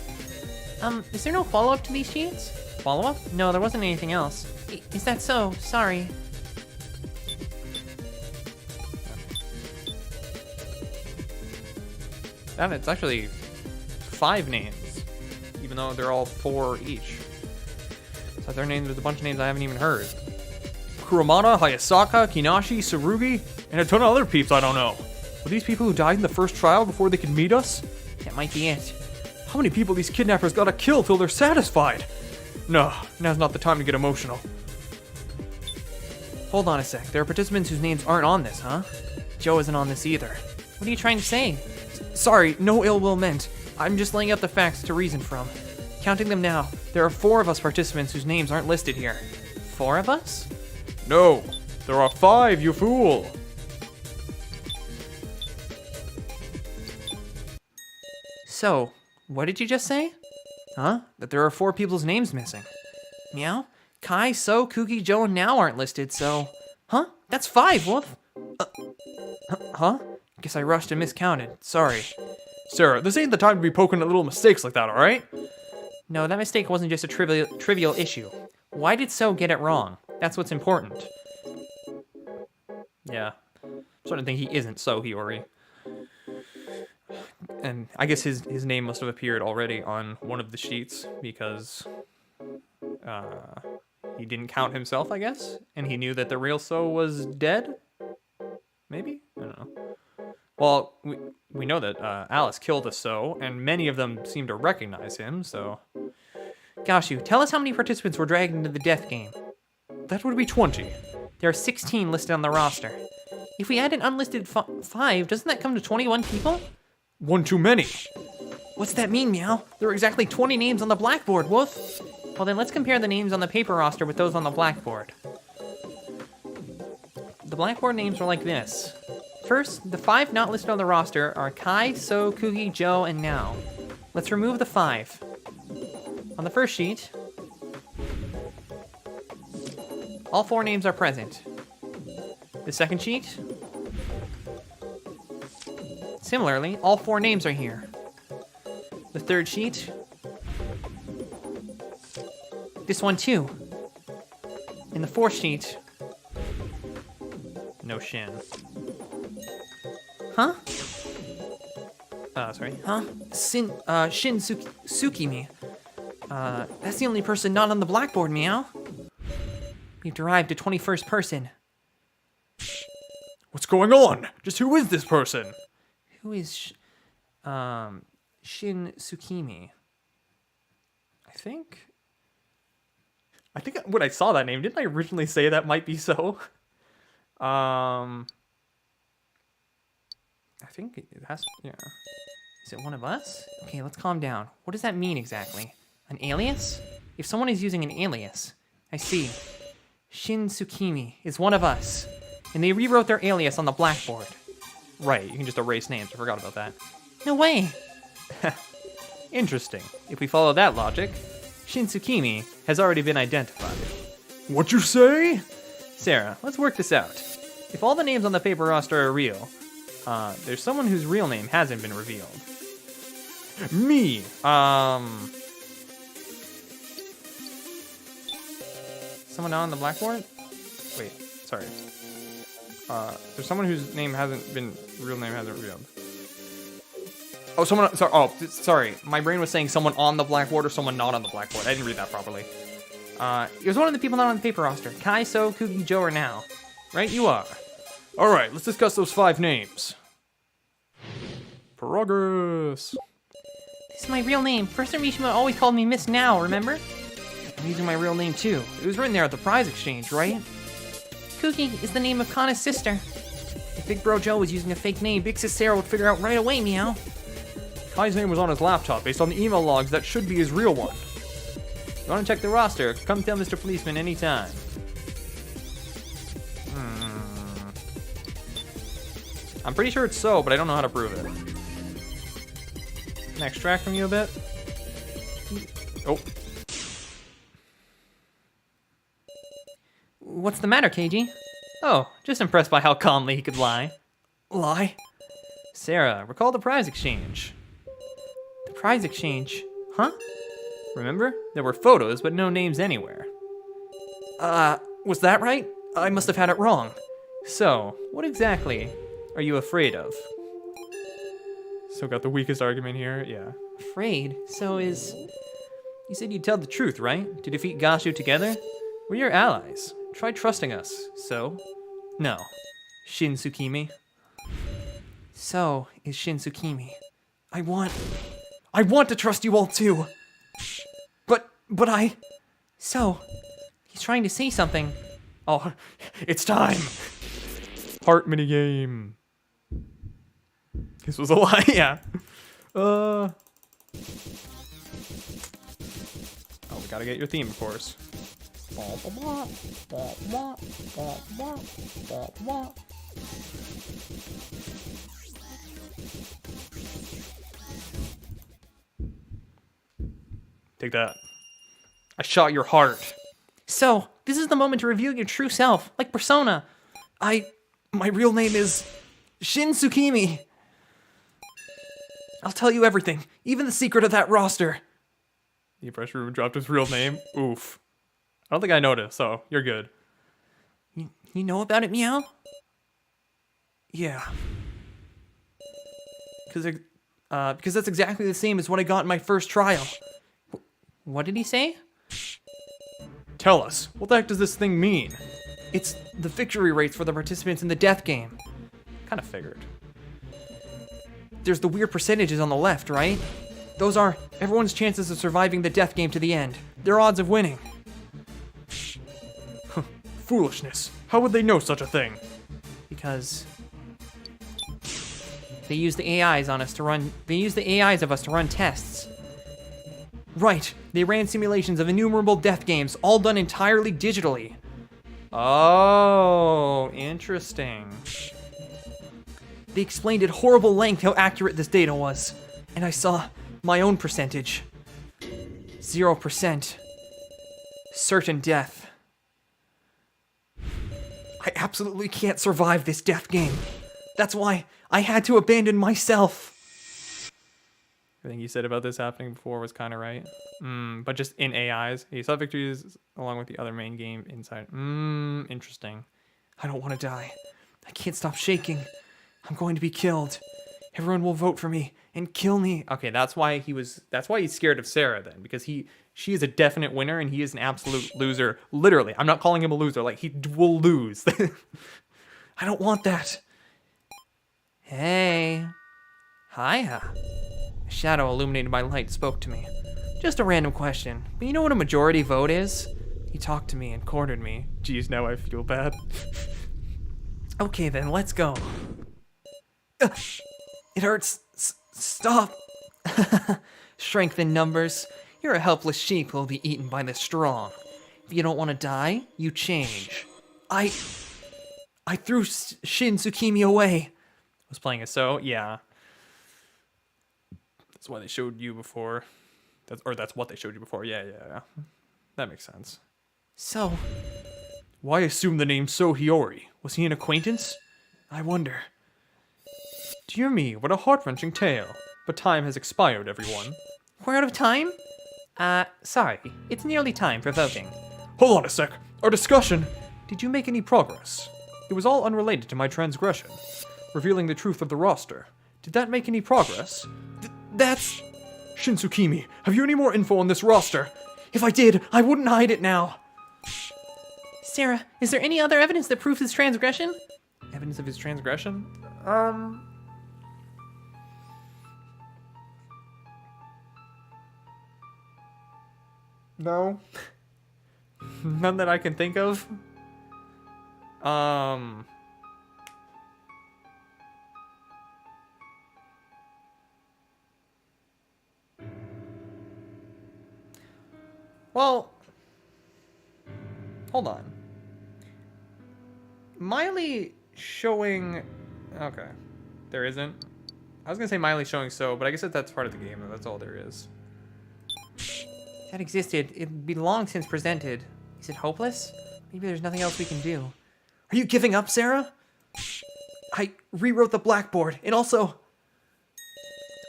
Is there no follow-up to these sheets? Follow-up? No, there wasn't anything else. Is that so? Sorry. Damn, it's actually 5 names, even though they're all 4 each. So their names, there's a bunch of names I haven't even heard. Kuromata, Hayasaka, Kinashi, Tsurugi, and a ton of other peeps I don't know. Were these people who died in the first trial before they could meet us? That might be it. How many people these kidnappers gotta kill till they're satisfied? No, now's not the time to get emotional. Hold on a sec. There are participants whose names aren't on this, huh? Joe isn't on this either. What are you trying to say? Sorry, no ill will meant. I'm just laying out the facts to reason from. Counting them now, there are 4 of us participants whose names aren't listed here. 4 of us? No, there are 5, you fool. So, what did you just say? Huh? That there are 4 people's names missing. Meow? Kai, So, Kugi, Joe, and Now aren't listed, so... Huh? That's 5, Wolf! Huh? Guess I rushed and miscounted. Sorry. Sarah, this ain't the time to be poking at little mistakes like that, alright? No, that mistake wasn't just a trivial issue. Why did So get it wrong? That's what's important. Yeah. I'm starting to think he isn't So Hiyori. And I guess his name must have appeared already on one of the sheets because he didn't count himself, I guess, and he knew that the real So was dead. Maybe? I don't know. Well, we know that Alice killed a So, and many of them seem to recognize him, so... Gashu, tell us how many participants were dragged into the death game. That would be 20. There are 16 listed on the roster. If we add an unlisted 5, doesn't that come to 21 people? One too many. What's that mean, Meow? There are exactly 20 names on the blackboard, Woof. Well then, let's compare the names on the paper roster with those on the blackboard. The blackboard names are like this. First, the 5 not listed on the roster are Kai, So, Kugi, Joe, and Now. Let's remove the 5. On the first sheet, all 4 names are present. The second sheet, similarly, all 4 names are here. The third sheet, this one too. In the fourth sheet, no Shin. huh? Sorry. Huh? Shin Tsukimi. That's the only person not on the blackboard, Meow. We've derived a 21st person. What's going on? Just who is this person? Who is Shin Tsukimi? I think when I saw that name, didn't I originally say that might be So? I think it has, yeah. Is it one of us? Okay, let's calm down. What does that mean exactly? An alias? If someone is using an alias, I see. Shin Tsukimi is one of us, and they rewrote their alias on the blackboard. Right, you can just erase names. I forgot about that. No way! Interesting. If we follow that logic, Shin Tsukimi has already been identified. What you say? Sarah, let's work this out. If all the names on the paper roster are real, there's someone whose real name hasn't been revealed. Me! Someone not on the blackboard? Wait, sorry. There's someone whose real name hasn't been revealed. Oh, sorry. My brain was saying someone on the blackboard or someone not on the blackboard. I didn't read that properly. It was one of the people not on the paper roster. Kai, So, Kugi, Joe, or Now. Right? You are. Alright, let's discuss those 5 names. Progress. This is my real name. Professor Mishima always called me Miss Now, remember? I'm using my real name too. It was written there at the prize exchange, right? Kugi is the name of Kana's sister. If Big Bro Joe was using a fake name, Big Sis Sarah would figure out right away, Meow. Kai's name was on his laptop based on the email logs that should be his real one. You want to check the roster? Come tell Mr. Policeman anytime. I'm pretty sure it's So, but I don't know how to prove it. Can I extract from you a bit? Oh. What's the matter, KG? Oh, just impressed by how calmly he could lie. Lie? Sarah, recall the prize exchange. The prize exchange? Huh? Remember? There were photos, but no names anywhere. Was that right? I must have had it wrong. So, what exactly are you afraid of? Still got the weakest argument here, yeah. Afraid? So is... You said you'd tell the truth, right? To defeat Gashu together? We're your allies. Try trusting us. So? No. Shin Tsukimi. So is Shin Tsukimi. I want to trust you all too. But I... So, he's trying to say something. Oh, it's time. Heart minigame. This was a lie, yeah. Oh, we gotta get your theme, of course. Take that. I shot your heart. So, this is the moment to reveal your true self, like Persona. My real name is Shin Tsukimi. I'll tell you everything, even the secret of that roster. The impression room dropped his real name. Oof. I don't think I noticed, so you're good. You know about it, Meow? Yeah. Because that's exactly the same as what I got in my first trial. What did he say? Tell us, what the heck does this thing mean? It's the victory rates for the participants in the death game. Kind of figured. There's the weird percentages on the left, right? Those are everyone's chances of surviving the death game to the end. Their odds of winning. Foolishness. How would they know such a thing? Because they use the AIs on us to run. They use the AIs of us to run tests. Right. They ran simulations of innumerable death games, all done entirely digitally. Oh, interesting. They explained at horrible length how accurate this data was, and I saw my own percentage. 0%. Certain death. I absolutely can't survive this death game. That's why I had to abandon myself. Everything you said about this happening before was kind of right. But just in AIs. You saw victories along with the other main game inside. Interesting. I don't want to die. I can't stop shaking. I'm going to be killed. Everyone will vote for me and kill me. Okay, that's why he's scared of Sarah then, because she is a definite winner and he is an absolute loser. Literally, I'm not calling him a loser, like he will lose. I don't want that. Hey. Hiya. A shadow illuminated by light spoke to me. Just a random question, but you know what a majority vote is? He talked to me and cornered me. Geez, now I feel bad. Okay then, let's go. It hurts. Stop. Strength in numbers. You're a helpless sheep who will be eaten by the strong. If you don't want to die, you change. I threw Shin Tsukimi away. Was playing a So? Yeah. That's why they showed you before. That's what they showed you before. Yeah. That makes sense. So, why assume the name So Hiyori? Was he an acquaintance? I wonder. Dear me, what a heart-wrenching tale. But time has expired, everyone. We're out of time? Sorry. It's nearly time for voting. Hold on a sec. Our discussion. Did you make any progress? It was all unrelated to my transgression. Revealing the truth of the roster. Did that make any progress? That's... Shintsukimi, have you any more info on this roster? If I did, I wouldn't hide it now. Sarah, is there any other evidence that proves his transgression? Evidence of his transgression? No. None that I can think of. Well, hold on. Miley showing... Okay. There isn't. I was going to say Miley showing So, but I guess that's part of the game. That's all there is. If that existed, it'd be long since presented. Is it hopeless? Maybe there's nothing else we can do. Are you giving up, Sarah? I rewrote the blackboard, and also...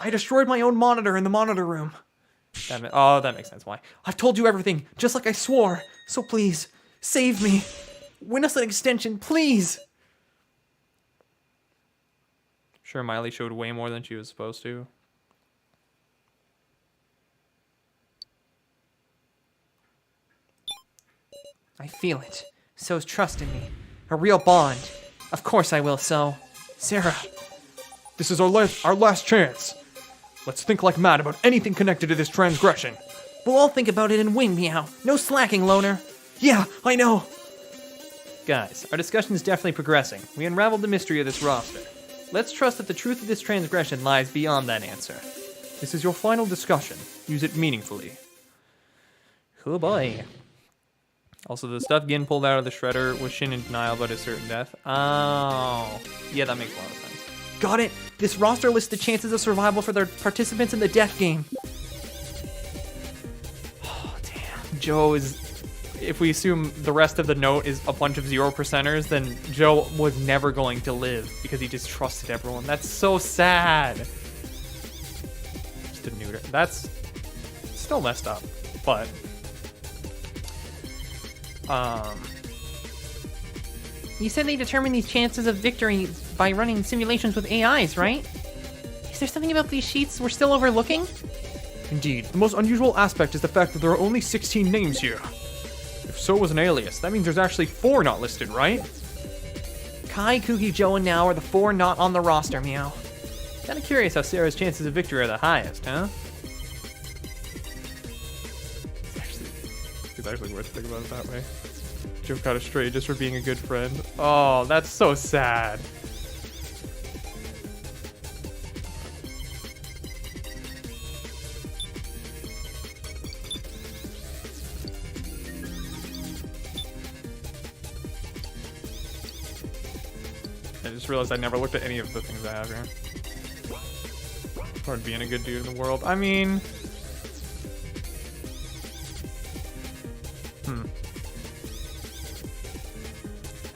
I destroyed my own monitor in the monitor room. That makes sense. Why? I've told you everything, just like I swore. So please, save me. Win us an extension, please. Sure, Miley showed way more than she was supposed to. I feel it. So's trust in me. A real bond. Of course I will, So. Sarah. This is our last chance. Let's think like mad about anything connected to this transgression. We'll all think about it and win, Meow. No slacking, Loner. Yeah, I know. Guys, our discussion is definitely progressing. We unraveled the mystery of this roster. Let's trust that the truth of this transgression lies beyond that answer. This is your final discussion. Use it meaningfully. Cool boy. Also, the stuff getting pulled out of the shredder was Shin in denial about his certain death. Oh. Yeah, that makes a lot of sense. Got it! This roster lists the chances of survival for their participants in the death game. Oh, damn. Joe is... If we assume the rest of the note is a bunch of 0%ers, then Joe was never going to live because he just trusted everyone. That's so sad. Just a neuter. That's still messed up. But You said they determine these chances of victory by running simulations with AIs, right? Is there something about these sheets we're still overlooking? indeed, the most unusual aspect is the fact that there are only 16 names here. If so was an alias, that means there's actually 4 not listed, right? Kai, Kuki, Joe, and Now are the 4 not on the roster, Meow. Kinda curious how Sarah's chances of victory are the highest, huh? It's actually worth thinking about it that way. Joe got astray just for being a good friend. Oh, that's so sad. I just realized I never looked at any of the things I have here. Toward being a good dude in the world. I mean...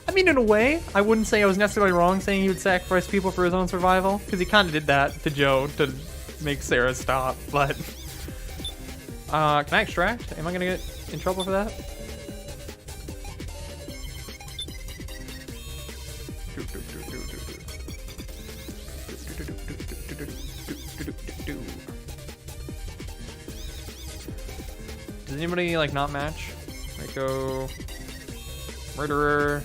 I mean, in a way, I wouldn't say I was necessarily wrong saying he would sacrifice people for his own survival, because he kind of did that to Joe to make Sarah stop, but... can I extract? Am I gonna get in trouble for that? Does anybody, like, not match? Rico... Murderer...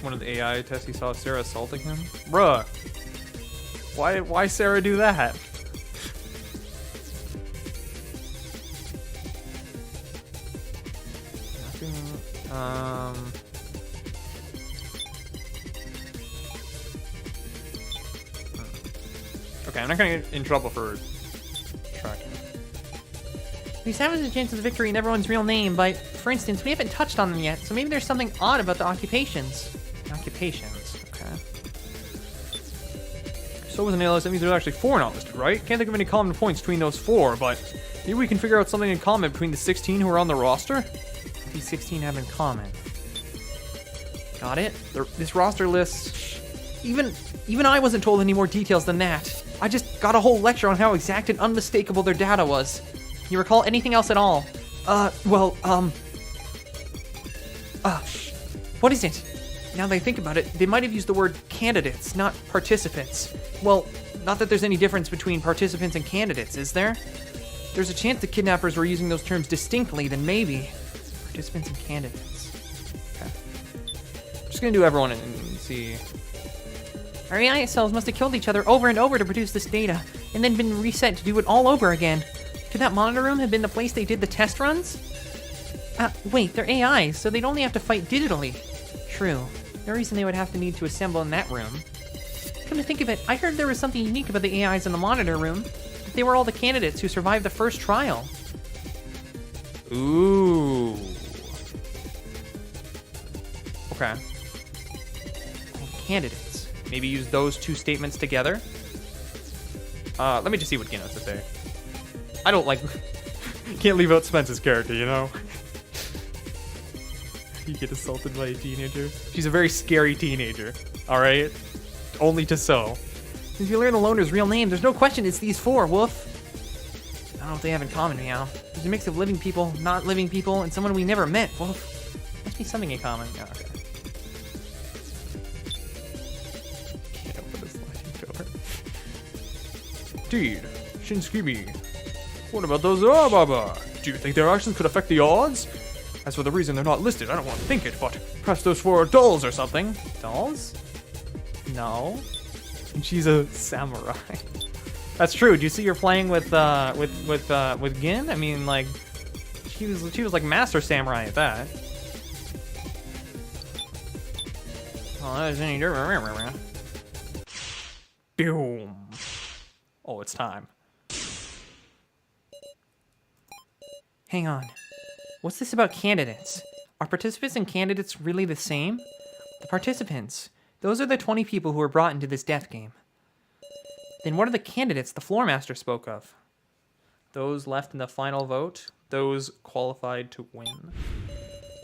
One of the AI tests he saw Sarah assaulting him. Bruh. Why Sarah do that? Okay, I'm not gonna get in trouble for tracking. We established the chances of victory in everyone's real name, but for instance, we haven't touched on them yet, so maybe there's something odd about the occupations. Occupations, okay. So was an alias, that means there's actually 4 not listed, right? Can't think of any common points between those 4, but maybe we can figure out something in common between the 16 who are on the roster? What these 16 have in common. Got it? This roster list... Even I wasn't told any more details than that. I just got a whole lecture on how exact and unmistakable their data was. Can you recall anything else at all? What is it? Now that I think about it, they might have used the word candidates, not participants. Well, not that there's any difference between participants and candidates, is there? There's a chance the kidnappers were using those terms distinctly, then maybe. Participants and candidates. Okay. Just gonna do everyone and see. Our AI cells must have killed each other over and over to produce this data, and then been reset to do it all over again. Could that monitor room have been the place they did the test runs? Wait, they're AIs, so they'd only have to fight digitally. True. No reason they would have to need to assemble in that room. Come to think of it, I heard there was something unique about the AIs in the monitor room. That they were all the candidates who survived the first trial. Ooh. Okay. All candidates. Maybe use those 2 statements together. Let me just see what Gin has to say. I don't like... Can't leave out Spence's character, you know? You get assaulted by a teenager. She's a very scary teenager, alright? Only to so. If you learn the loner's real name, there's no question it's these 4, Woof. I don't know what they have in common, Meow. There's a mix of living people, not living people, and someone we never met, Woof. Must be something in common. Yeah, okay. Can't open this sliding door. Dude, Shinskimi. What about those Baba? Do you think their actions could affect the odds? As for the reason they're not listed, I don't want to think it, but perhaps those 4 are dolls or something. Dolls? No. And she's a samurai. That's true. Do you see her playing with Gin? I mean, like, she was like master samurai at that. Oh, that is any different. Boom. Oh, it's time. Hang on. What's this about candidates? Are participants and candidates really the same? The participants. Those are the 20 people who were brought into this death game. Then what are the candidates the floor master spoke of? Those left in the final vote. Those qualified to win.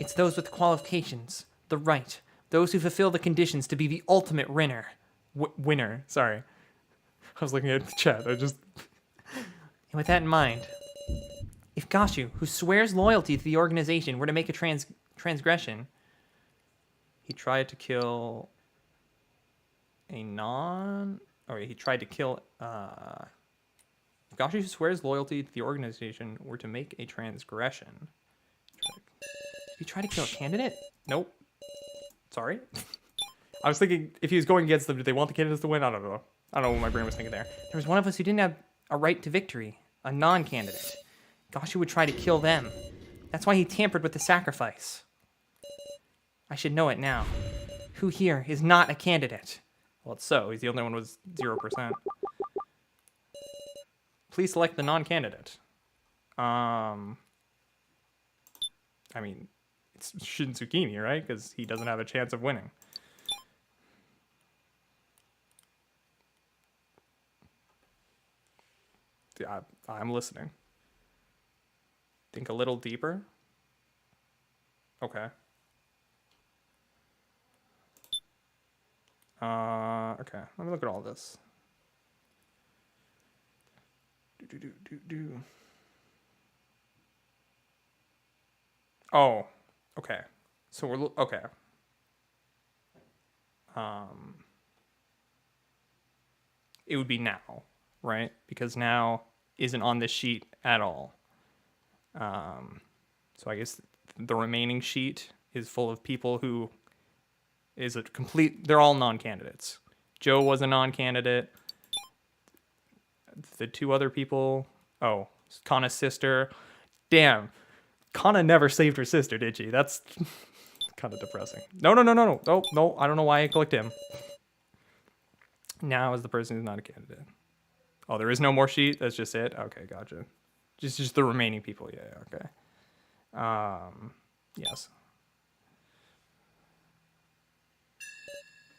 It's those with qualifications. The right. Those who fulfill the conditions to be the ultimate winner. Winner. Sorry. I was looking at the chat. And with that in mind, if Gashu, who swears loyalty to the organization, were to make a transgression, he tried to kill he tried to kill, if Gashu, who swears loyalty to the organization, were to make a transgression. Did he try to kill a candidate? Nope. Sorry. I was thinking, if he was going against them, did they want the candidates to win? I don't know. I don't know what my brain was thinking there. There was one of us who didn't have a right to victory, a non-candidate. Gashu would try to kill them. That's why he tampered with the sacrifice. I should know it now. Who here is not a candidate? Well, it's so. He's the only one with 0%. Please select the non-candidate. I mean, it's Shin Tsukimi, right? Because he doesn't have a chance of winning. Yeah, I'm listening. Think a little deeper. Okay. Okay. Let me look at all this. Oh, okay. So we're okay. It would be now, right? Because now isn't on this sheet at all. So I guess the remaining sheet is full of people who is a complete, they're all non-candidates. Joe was a non-candidate. The two other people, oh, Kana's sister. Damn, Kana never saved her sister, did she? That's kind of depressing. No, I don't know why I clicked him. Now is the person who's not a candidate. Oh, there is no more sheet? That's just it? Okay, gotcha. Just the remaining people. Yeah, okay. Yes.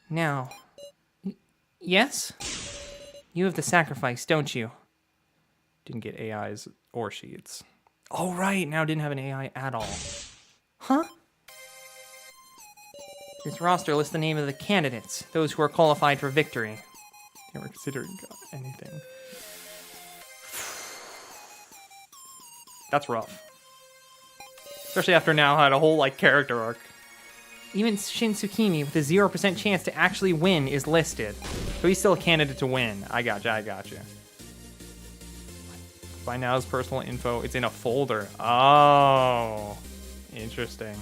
Now, yes? You have the sacrifice, don't you? Didn't get AIs or sheets. Oh, right. Now didn't have an AI at all. Huh? This roster lists the name of the candidates, those who are qualified for victory. They were considering anything. That's rough. Especially after now had a whole, like, character arc. Even Shin Tsukimi, with a 0% chance to actually win, is listed. So he's still a candidate to win. I gotcha. Find now his personal info. It's in a folder. Oh, interesting.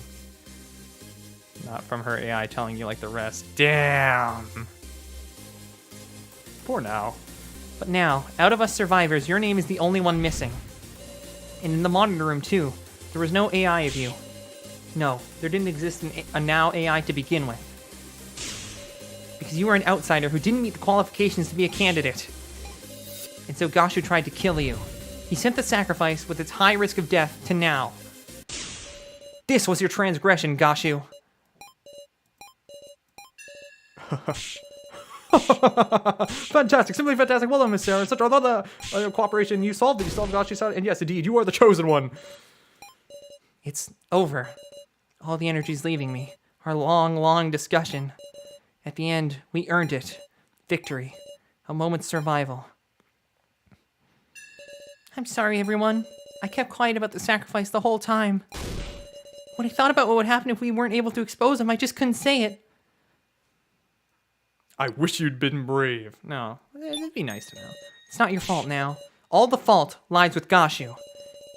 Not from her AI telling you like the rest. Damn. Poor Now. But now, out of us survivors, your name is the only one missing. And in the monitor room, too, there was no AI of you. No, there didn't exist a Now AI to begin with. Because you were an outsider who didn't meet the qualifications to be a candidate. And so Gashu tried to kill you. He sent the sacrifice with its high risk of death to Now. This was your transgression, Gashu. Fantastic, simply fantastic. Well done, Miss Sarah. Such other cooperation. You solved it. You solved Gashu's side. And yes, indeed, you are the chosen one. It's over. All the energy's leaving me. Our long discussion. At the end, we earned it. Victory. A moment's survival. I'm sorry, everyone. I kept quiet about the sacrifice the whole time. When I thought about what would happen if we weren't able to expose him, I just couldn't say it. I wish you'd been brave. No, it'd be nice to know. It's not your fault now. All the fault lies with Gashu.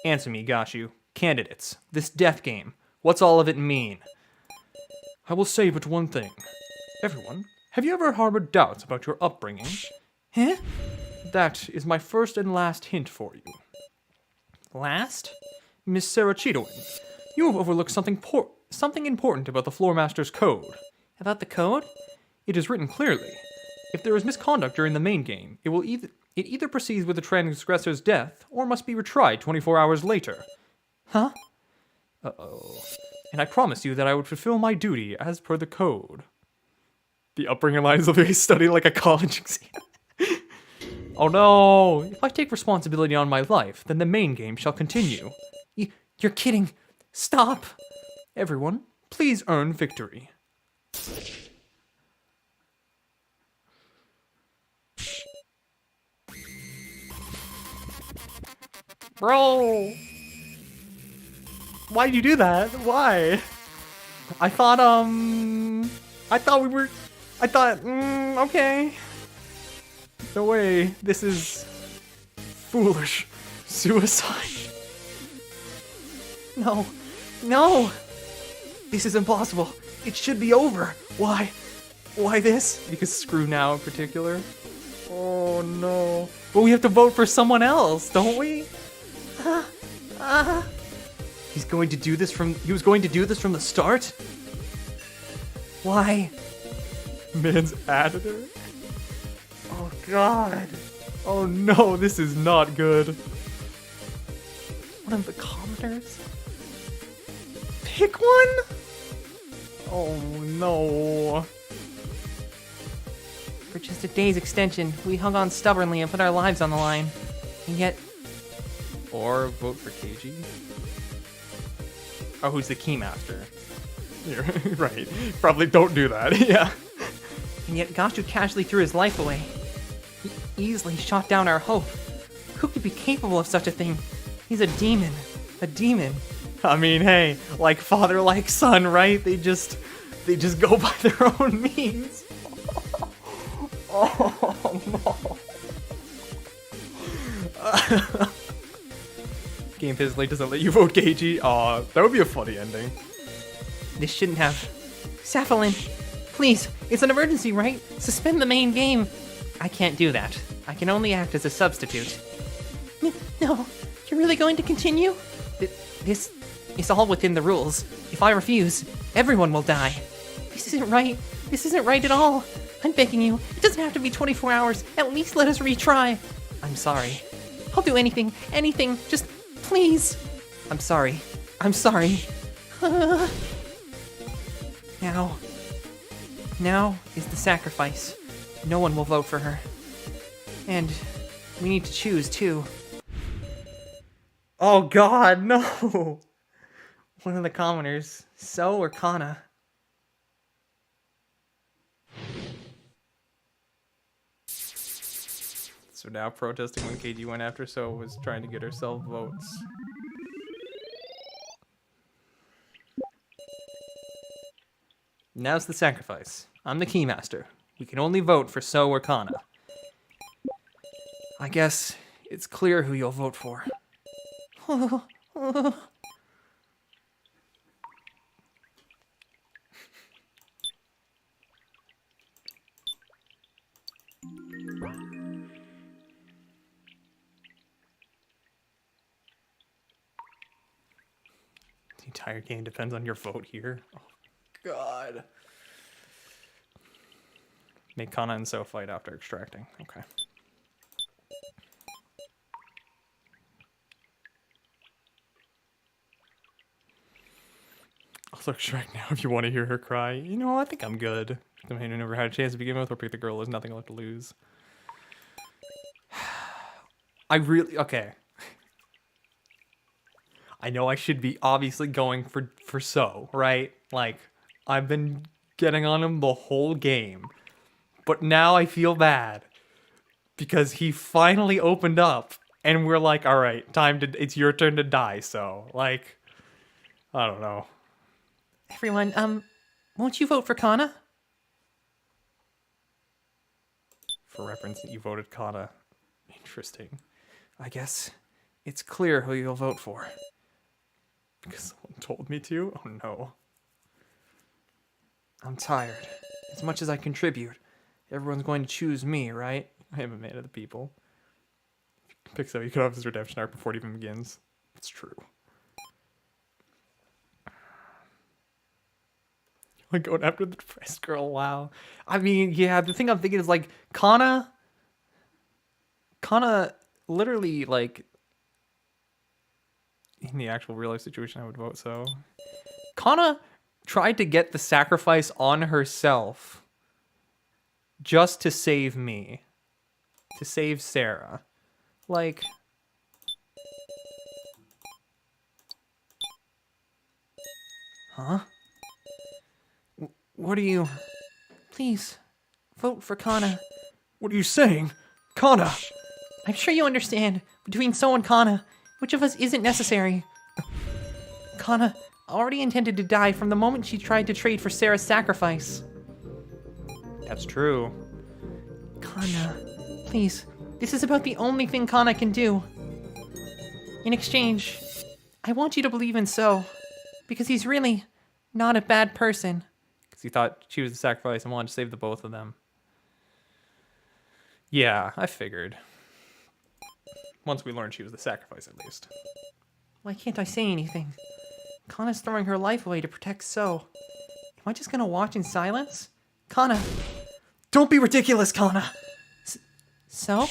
Answer me, Gashu. Candidates, this death game, what's all of it mean? I will say but one thing. Everyone, have you ever harbored doubts about your upbringing? Huh? That is my first and last hint for you. Last? Miss Sarah Cheetowin, you have overlooked something important about the Floormaster's code. About the code? It is written clearly. If there is misconduct during the main game, it either proceeds with the transgressor's death or must be retried 24 hours later. Huh? Uh-oh. And I promise you that I would fulfill my duty as per the code. The upbringing lines will be studied like a college exam. Oh no! If I take responsibility on my life, then the main game shall continue. You're kidding. Stop. Everyone, please earn victory. Bro! Why'd you do that? Why? I thought, okay. No way. This is foolish. Suicide. No. No! This is impossible. It should be over. Why? Why this? Because Screw Now in particular. Oh no. But we have to vote for someone else, don't we? He was going to do this from the start? Why? Man's editor? Oh god. Oh no, this is not good. One of the commoners? Pick one? Oh no. For just a day's extension, we hung on stubbornly and put our lives on the line. And yet, Or vote for KG. Oh, who's the keymaster? You're right. Probably don't do that. Yeah. Gashu casually threw his life away. He easily shot down our hope. Who could be capable of such a thing? He's a demon. A demon. I mean, hey, like father, like son, right? They just go by their own means. Oh no. Game physically doesn't let you vote KG. Aw, that would be a funny ending. This shouldn't have. Safalin, please, it's an emergency, right? Suspend the main game. I can't do that. I can only act as a substitute. No, you're really going to continue? This is all within the rules. If I refuse, everyone will die. This isn't right. This isn't right at all. I'm begging you, it doesn't have to be 24 hours. At least let us retry. I'm sorry. I'll do anything, just please. I'm sorry. Now is the sacrifice. No one will vote for her. And we need to choose, too. Oh god, no! One of the commoners, So or Kana. So now protesting when KG went after So was trying to get herself votes. Now's the sacrifice. I'm the keymaster. We can only vote for So or Kana. I guess it's clear who you'll vote for. The entire game depends on your vote here. Oh god. Make Kana and So fight after extracting. Okay. Also extract now if you want to hear her cry. You know, I think I'm good. The man who never had a chance to begin with or pick the girl has nothing left to lose. Okay. I know I should be obviously going for So, right? Like, I've been getting on him the whole game. But now I feel bad. Because he finally opened up. And we're like, alright, it's your turn to die, So. Like, I don't know. Everyone, won't you vote for Kana? For reference, you voted Kana. Interesting. I guess it's clear who you'll vote for. Because someone told me to? Oh no. I'm tired. As much as I contribute, everyone's going to choose me, right? I am a man of the people. Pick So, you could have his redemption arc before it even begins. It's true. Like going after the depressed girl, wow. I mean, yeah, the thing I'm thinking is like Kana literally, like, in the actual real life situation I would vote So. Kana tried to get the sacrifice on herself just to save me. To save Sarah. Like, huh? What are you... Please, vote for Kana. What are you saying? Kana! I'm sure you understand. Between So and Kana, it Which of us isn't necessary? Kana already intended to die from the moment she tried to trade for Sarah's sacrifice. That's true. Kana, please. This is about the only thing Kana can do. In exchange, I want you to believe in So, because he's really not a bad person. Because he thought she was the sacrifice and wanted to save the both of them. Yeah, I figured. Once we learned she was the sacrifice, at least. Why can't I say anything? Kana's throwing her life away to protect So. Am I just gonna watch in silence? Kana! Don't be ridiculous, Kana! So?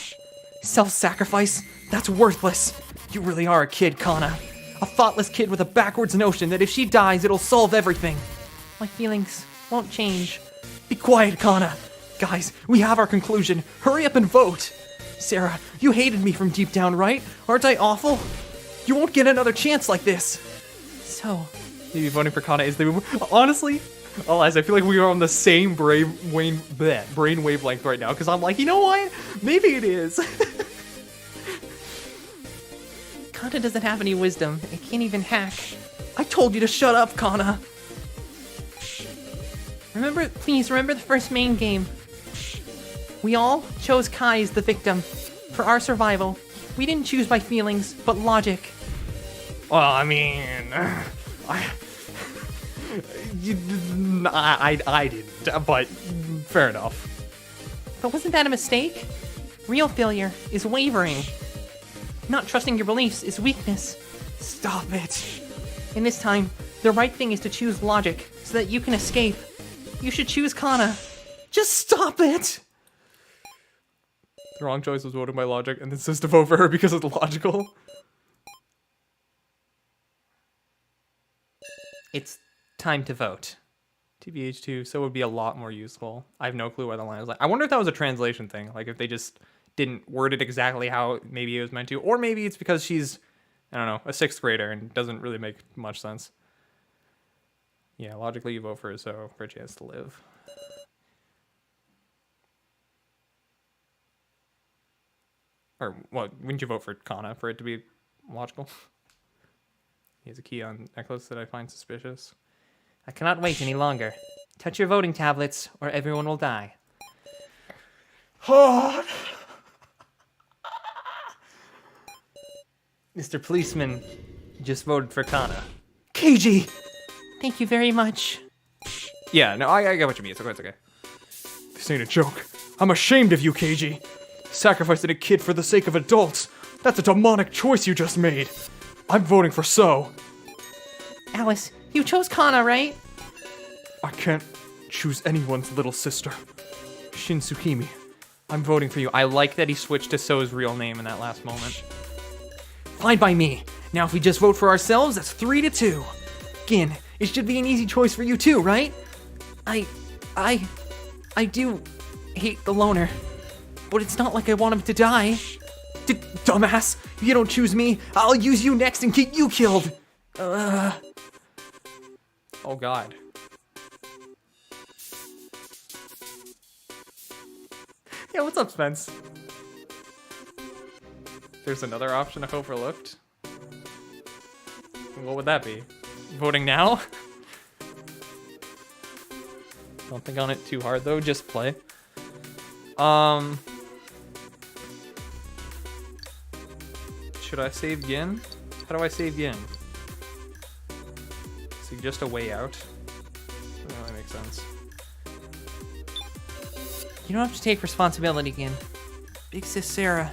Self-sacrifice? That's worthless. You really are a kid, Kana. A thoughtless kid with a backwards notion that if she dies, it'll solve everything. My feelings won't change. Be quiet, Kana. Guys, we have our conclusion. Hurry up and vote. Sarah, you hated me from deep down, right? Aren't I awful? You won't get another chance like this. So, Maybe voting for Kana is the... Honestly, Eliza, I feel like we are on the same brain wavelength right now, because I'm like, you know what? Maybe it is. Kana doesn't have any wisdom. It can't even hack. I told you to shut up, Kana. Please remember the first main game. We all chose Kai as the victim. For our survival, we didn't choose by feelings, but logic. Well, I mean... I didn't, but fair enough. But wasn't that a mistake? Real failure is wavering. Not trusting your beliefs is weakness. Stop it. In this time, the right thing is to choose logic so that you can escape. You should choose Kana. Just stop it! The wrong choice was voting by logic, and then says to vote for her because it's logical. It's time to vote. TBH2, so would be a lot more useful. I have no clue where the line is. Like, I wonder if that was a translation thing. Like, if they just didn't word it exactly how maybe it was meant to. Or maybe it's because she's, I don't know, a 6th grader and doesn't really make much sense. Yeah, logically you vote for her so for a chance to live. Or, well, wouldn't you vote for Kana for it to be logical? He has a key on necklace that I find suspicious. I cannot wait any longer. Touch your voting tablets, or everyone will die. Mr. Policeman just voted for Kana. KG! Thank you very much. Yeah, no, I get what you mean. It's okay. This ain't a joke. I'm ashamed of you, KG. Sacrificing a kid for the sake of adults. That's a demonic choice you just made. I'm voting for So. Alice, you chose Kana, right? I can't choose anyone's little sister. Shinsukimi. I'm voting for you. I like that he switched to So's real name in that last moment. Fine by me. Now if we just vote for ourselves, that's 3-2. Gin, it should be an easy choice for you too, right? I do hate the loner. But it's not like I want him to die. Dumbass, if you don't choose me, I'll use you next and get you killed. Oh god. Yeah, what's up, Spence? There's another option I overlooked. What would that be? Voting now? Don't think on it too hard though, just play. Should I save Yin? How do I save Yin? Suggest a way out. Oh, that makes sense. You don't have to take responsibility again. Big Sis Sarah.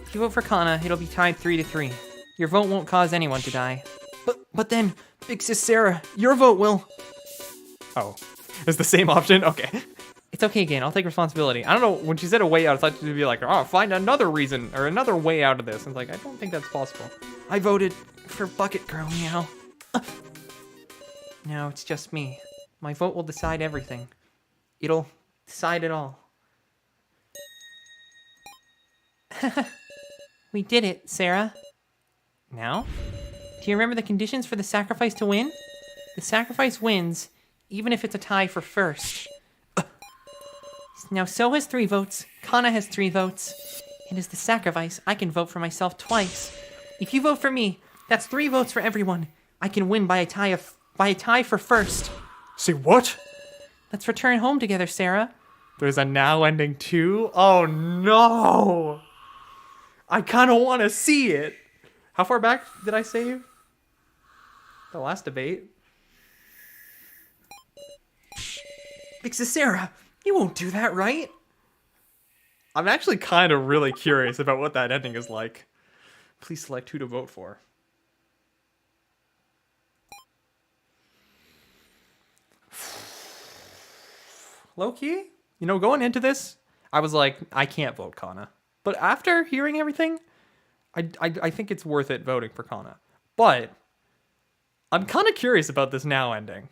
If you vote for Kana, it'll be tied 3-3. Your vote won't cause anyone to die. But then, Big Sis Sarah, your vote will... Oh, it's the same option? Okay. It's okay again, I'll take responsibility. I don't know, when she said a way out, I thought she'd be like, oh, find another reason, or another way out of this. I was like, I don't think that's possible. I voted for Bucket Girl, meow. No, it's just me. My vote will decide everything. It'll decide it all. We did it, Sarah. Now? Do you remember the conditions for the sacrifice to win? The sacrifice wins, even if it's a tie for first. Now So has 3 votes, Kana has 3 votes. And as the sacrifice, I can vote for myself twice. If you vote for me, that's 3 votes for everyone. I can win by a tie for first. Say what? Let's return home together, Sarah. There's a now ending too? Oh no! I kind of want to see it. How far back did I save? The last debate? Big Sis Sarah, you won't do that, right? I'm actually kind of really curious about what that ending is like. Please select who to vote for. Low-key, you know, going into this, I was like, I can't vote Kana. But after hearing everything, I think it's worth it voting for Kana. But I'm kind of curious about this now ending.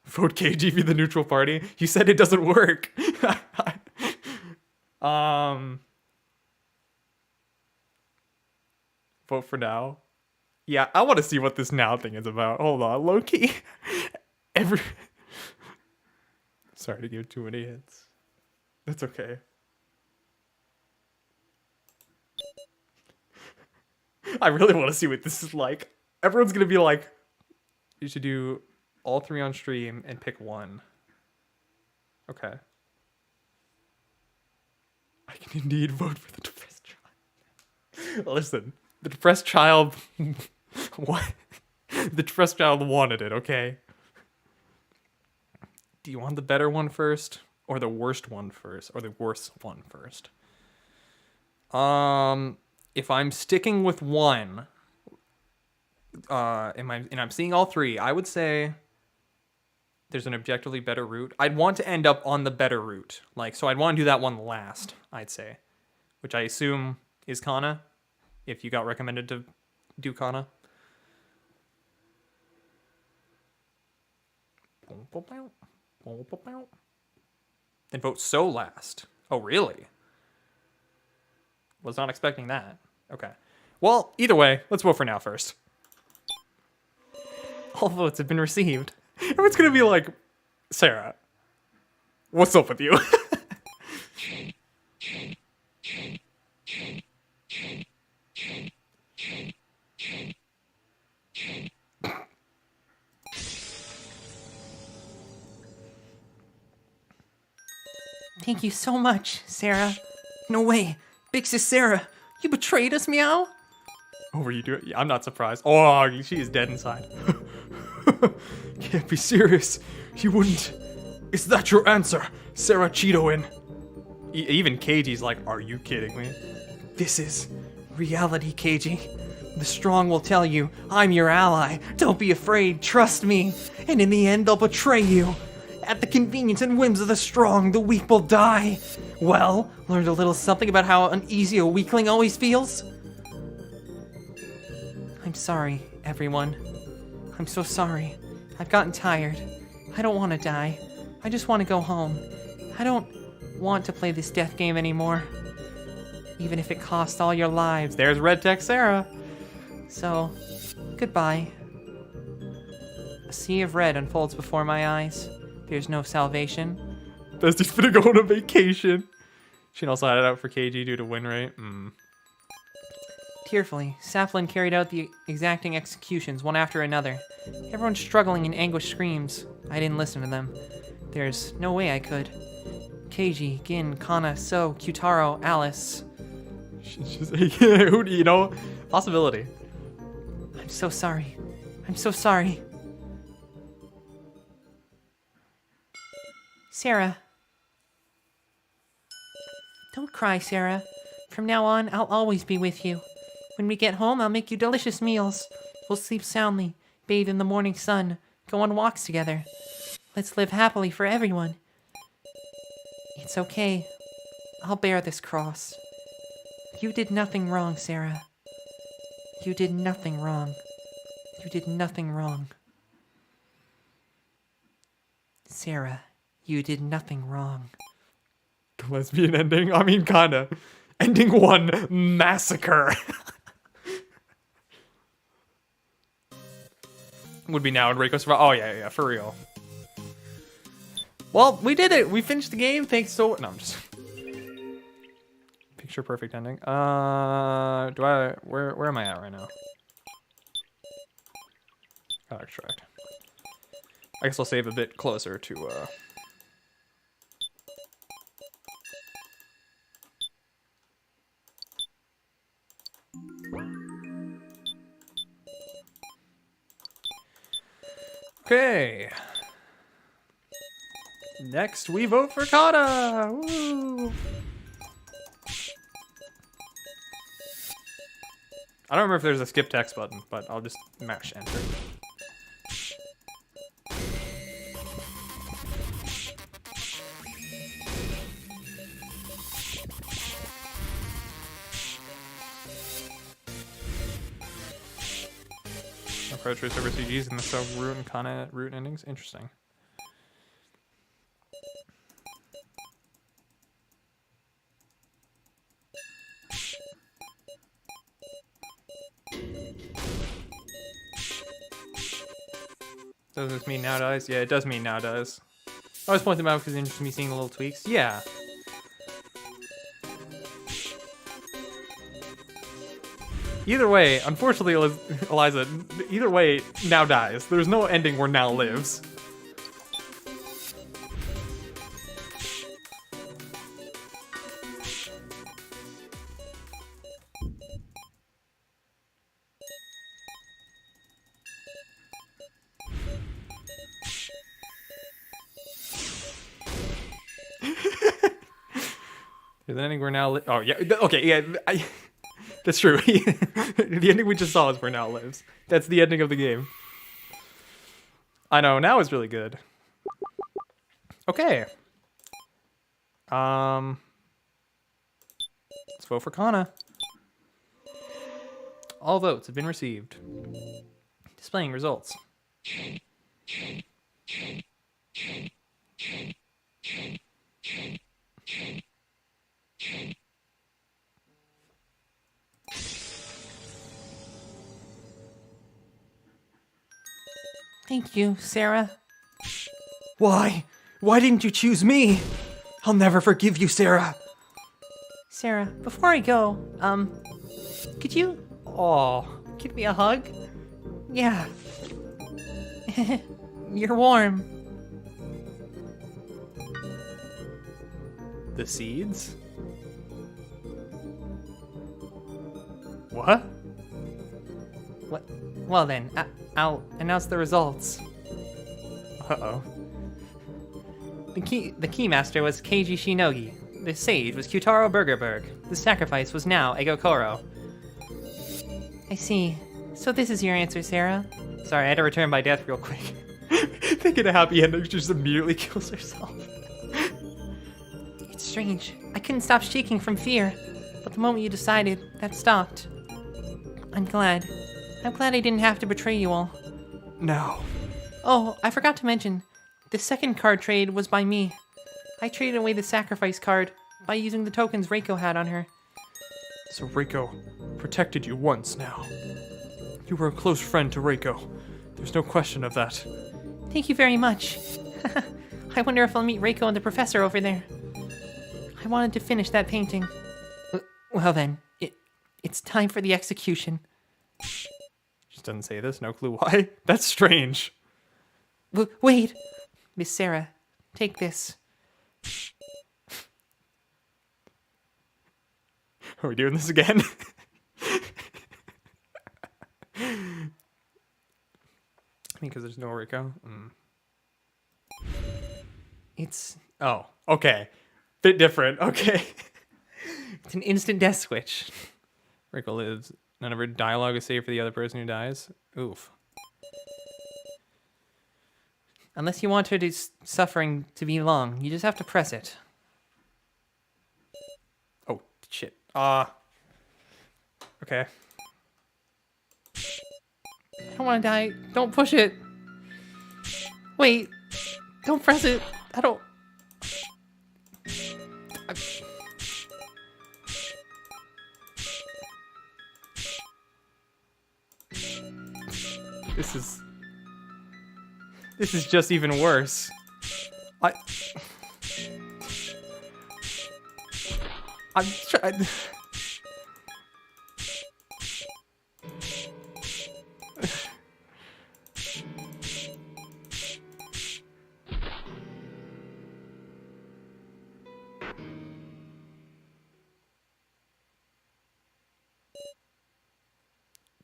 Vote KGB the neutral party. You said it doesn't work. Vote for now. Yeah, I want to see what this now thing is about. Hold on, low-key. Sorry to give too many hints. That's okay. I really want to see what this is like. Everyone's gonna be like, you should do all 3 on stream and pick one. Okay. I can indeed vote for the depressed child. Listen, the depressed child... what? The depressed child wanted it, okay? Do you want the better one first? Or the worst one first? Or the worse one first? If I'm sticking with one... and I'm seeing all 3, I would say... there's an objectively better route. I'd want to end up on the better route. Like, so I'd want to do that one last, I'd say. Which I assume is Kana, if you got recommended to do Kana. Then vote So last. Oh, really? Was not expecting that. Okay. Well, either way, let's vote for now first. All votes have been received. Everyone's gonna be like, Sarah, what's up with you? Thank you so much, Sarah. No way. Big Sis Sarah, you betrayed us, meow? What were you doing? Yeah, I'm not surprised. Oh, she is dead inside. Can't be serious. You wouldn't. Is that your answer, Sarah Cheetoin? Even KG's like, are you kidding me? This is reality, KG. The strong will tell you, I'm your ally. Don't be afraid, trust me. And in the end, they'll betray you. At the convenience and whims of the strong, the weak will die. Well, learned a little something about how uneasy a weakling always feels? I'm sorry, everyone. I'm so sorry. I've gotten tired. I don't want to die. I just want to go home. I don't want to play this death game anymore. Even if it costs all your lives. There's Red Tech Sarah. So, goodbye. A sea of red unfolds before my eyes. There's no salvation. Bestie's gonna go on a vacation. She can also had it out for KG due to win rate. Tearfully, Saplin carried out the exacting executions one after another. Everyone struggling in anguished screams. I didn't listen to them. There's no way I could. Keiji, Gin, Kana, So, Kyutaro, Alice. She's just, who do you know? Possibility. I'm so sorry. I'm so sorry. Sarah. Don't cry, Sarah. From now on, I'll always be with you. When we get home, I'll make you delicious meals. We'll sleep soundly, bathe in the morning sun, go on walks together. Let's live happily for everyone. It's okay. I'll bear this cross. You did nothing wrong, Sarah. You did nothing wrong. You did nothing wrong. Sarah, you did nothing wrong. The lesbian ending? I mean, kinda. Ending 1, massacre. Would be now in Reiko survival. Oh, yeah, for real. Well, we did it. We finished the game. Thanks so... No, I'm just... Picture perfect ending. Where am I at right now? Oh, extract. I guess I'll save a bit closer to Okay. Next, we vote for Kata. Woo! I don't remember if there's a skip text button, but I'll just mash enter. Approach race over CGs and the sub root and Kana root endings. Interesting. Does this mean now dies? Yeah, it does mean now dies. I always point them out because it interests me seeing the little tweaks. Yeah. Either way, unfortunately, Eliza, either way, now dies. There's no ending where now lives. There's an ending where now oh, yeah. Okay, yeah. That's true. The ending we just saw is where now lives. That's the ending of the game. I know, now is really good. Okay. Let's vote for Kana. All votes have been received. Displaying results. Thank you, Sarah. Why? Why didn't you choose me? I'll never forgive you, Sarah. Sarah, before I go, could you give me a hug? Yeah. You're warm. The seeds? What? What? Well then, I'll announce the results. Uh-oh. The keymaster was Keiji Shinogi. The sage was Kyutaro Burgerberg. The sacrifice was now Egokoro. I see. So this is your answer, Sarah? Sorry, I had to return by death real quick. Thinking a happy ending, she just immediately kills herself. It's strange. I couldn't stop shaking from fear. But the moment you decided, that stopped. I'm glad. I'm glad I didn't have to betray you all. No. Oh, I forgot to mention. The second card trade was by me. I traded away the sacrifice card by using the tokens Reiko had on her. So Reiko protected you once now. You were a close friend to Reiko. There's no question of that. Thank you very much. I wonder if I'll meet Reiko and the professor over there. I wanted to finish that painting. Well then, it's time for the execution. Just doesn't say this, no clue why. That's strange. Wait! Miss Sarah, take this. Are we doing this again? Because there's no Reiko. It's Oh, okay. Bit different. Okay. It's an instant death switch. Reiko lives. None of her dialogue is saved for the other person who dies. Oof. Unless you want her to suffering to be long, you just have to press it. Oh, shit. Okay. I don't want to die. Don't push it. Wait. Don't press it. I don't... This is just even worse. I'm trying.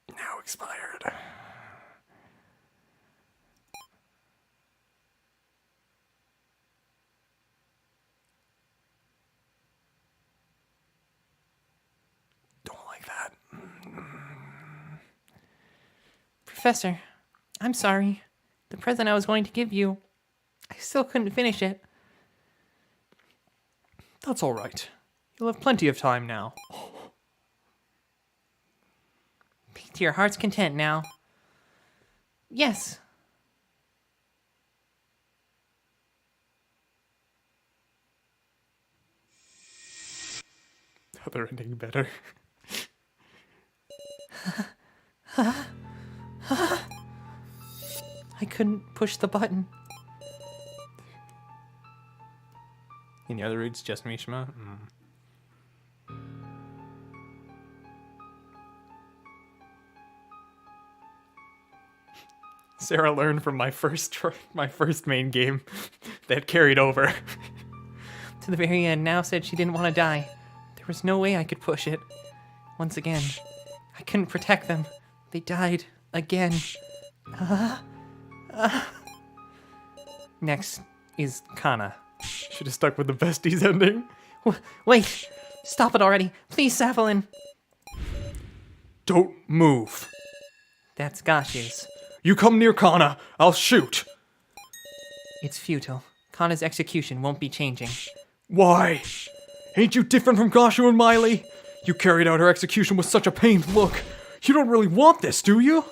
Now expired. Don't like that. Professor, I'm sorry. The present I was going to give you, I still couldn't finish it. That's all right. You'll have plenty of time now. Be to your heart's content now. Yes. Other ending better. I couldn't push the button. Any other reads? Just Mishima? Sarah learned from my first main game that carried over. To the very end, now said she didn't want to die. There was no way I could push it. Once again, I couldn't protect them. They died again. Next is Kana. Should have stuck with the besties ending. Wait! Stop it already! Please, Savalin! Don't move. That's Gashu's. You come near Kana, I'll shoot. It's futile. Kana's execution won't be changing. Why? Ain't you different from Gashu and Miley? You carried out her execution with such a pained look. You don't really want this, do you?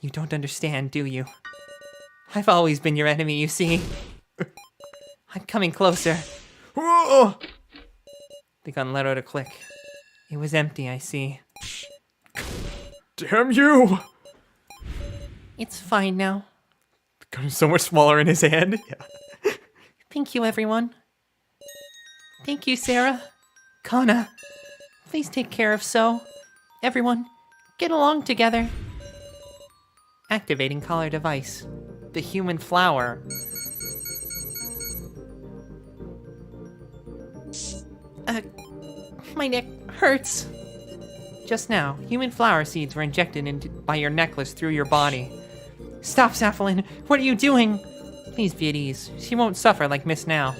You don't understand, do you? I've always been your enemy, you see. I'm coming closer. Oh! The gun let out a click. It was empty, I see. Damn you! It's fine now. The gun is so much smaller in his hand. Yeah. Thank you, everyone. Thank you, Sarah. Kana, please take care of So. Everyone, get along together. Activating collar device. The human flower. My neck hurts. Just now, human flower seeds were injected by your necklace through your body. Stop, Sapphalin! What are you doing? Please be at ease. She won't suffer like Miss Now.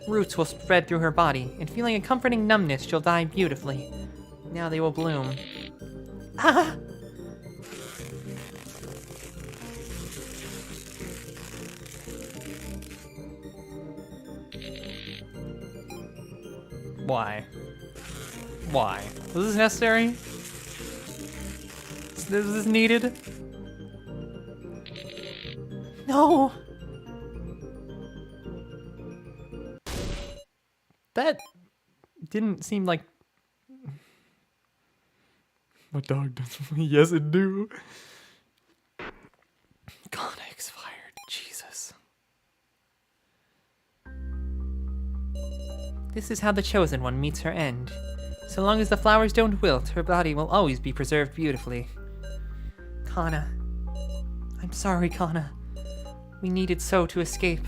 Roots will spread through her body, and feeling a comforting numbness, she'll die beautifully. Now they will bloom. Ah! Why? Why? Was this necessary? Is this needed? No! That didn't seem like... My dog does. Yes, it do. God, I expired. Jesus. This is how the Chosen One meets her end. So long as the flowers don't wilt, her body will always be preserved beautifully. Kana. I'm sorry, Kana. We needed So to escape.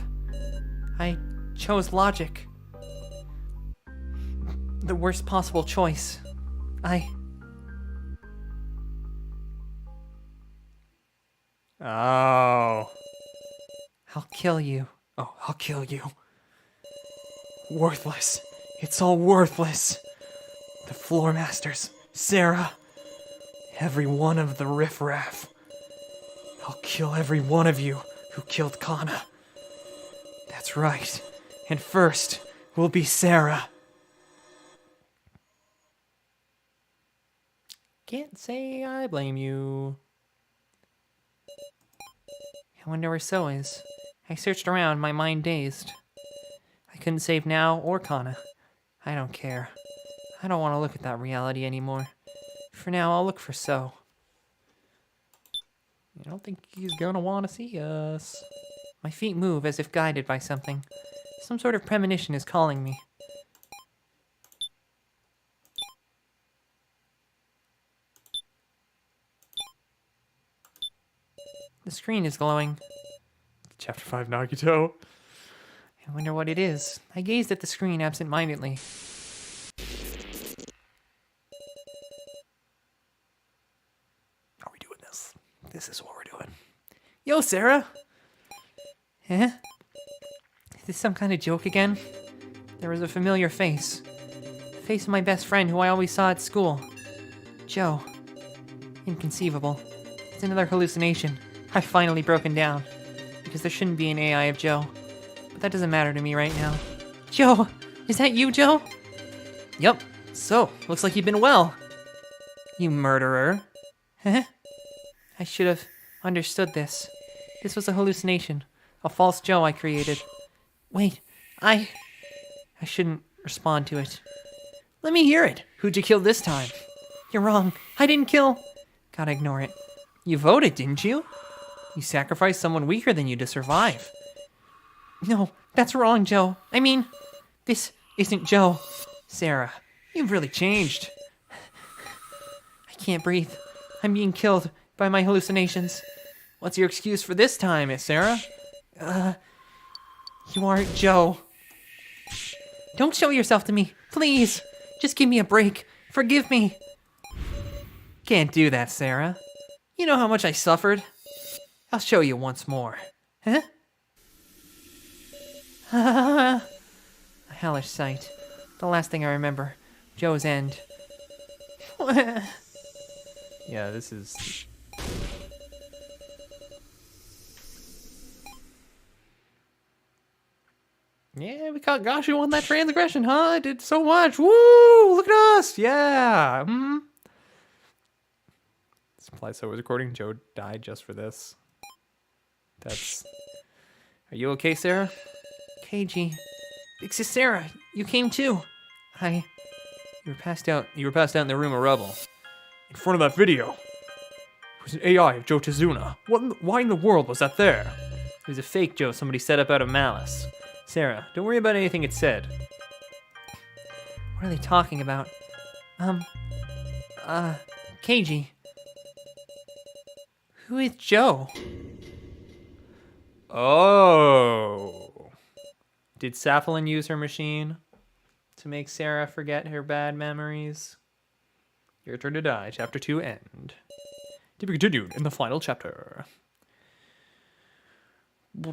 I chose logic. The worst possible choice. Oh. I'll kill you. Oh, I'll kill you. Worthless. It's all worthless. The floor masters, Sarah, every one of the riffraff. I'll kill every one of you who killed Kana. That's right. And first will be Sarah. Can't say I blame you. I wonder where So is. I searched around, my mind dazed. I couldn't save Now or Kana. I don't care. I don't want to look at that reality anymore. For now, I'll look for So. I don't think he's gonna want to see us. My feet move as if guided by something. Some sort of premonition is calling me. The screen is glowing. Chapter 5 Nagito. I wonder what it is. I gazed at the screen absent-mindedly. Are we doing this? This is what we're doing. Yo, Sarah! Huh? Is this some kind of joke again? There was a familiar face. The face of my best friend who I always saw at school. Joe. Inconceivable. It's another hallucination. I've finally broken down. Because there shouldn't be an AI of Joe. But that doesn't matter to me right now. Joe! Is that you, Joe? Yup. So, looks like you've been well. You murderer. Huh? I should have understood this. This was a hallucination. A false Joe I created. Wait, I shouldn't respond to it. Let me hear it. Who'd you kill this time? You're wrong. I didn't kill. Gotta ignore it. You voted, didn't you? You sacrificed someone weaker than you to survive. No, that's wrong, Joe. I mean, this isn't Joe. Sarah, You've really changed. I can't breathe. I'm being killed by my hallucinations. What's your excuse for this time, Miss Sarah? You aren't Joe. Don't show yourself to me, please. Just give me a break. Forgive me. Can't do that, Sarah. You know how much I suffered? I'll show you once more. Huh? A hellish sight. The last thing I remember. Joe's end. Yeah, this is... Yeah, we caught Gashu on that transgression, huh? I did so much. Woo! Look at us! Yeah! Supply so was recording. Joe died just for this. That's... Are you okay, Sarah? KG. Big Sis Sarah, you came too. You were passed out. You were passed out in the room of rubble. In front of that video. It was an AI of Joe Tizuna. Why in the world was that there? It was a fake Joe somebody set up out of malice. Sarah, don't worry about anything it said. What are they talking about? KG. Who is Joe? Oh. Did Safalin use her machine to make Sarah forget her bad memories? Your turn to die. Chapter 2 end. To be continued in the final chapter. Hey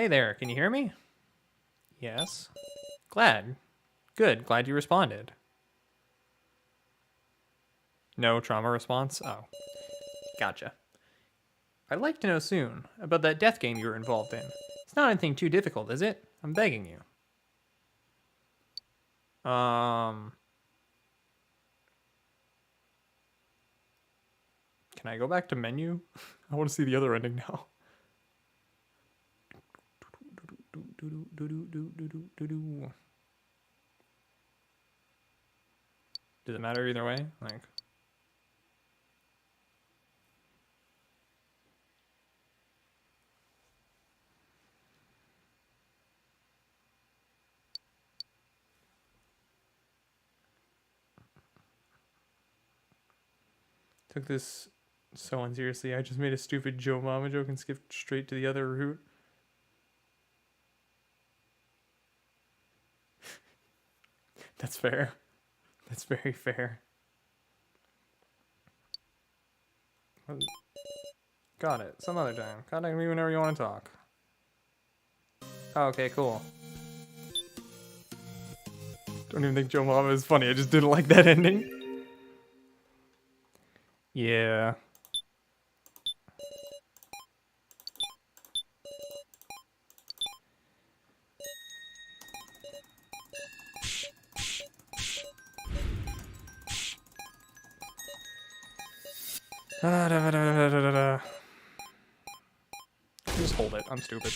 there, can you hear me? Yes. Glad. Good, glad you responded. No trauma response? Oh. Gotcha. I'd like to know soon about that death game you were involved in. It's not anything too difficult, is it? I'm begging you. Can I go back to menu? I want to see the other ending now. Does it matter either way? Like... Took this so unseriously. I just made a stupid Joe Mama joke and skipped straight to the other route. That's fair. That's very fair. Got it. Some other time. Contact me whenever you want to talk. Oh, okay, cool. Don't even think Joe Mama is funny. I just didn't like that ending. Yeah. Just hold it. I'm stupid.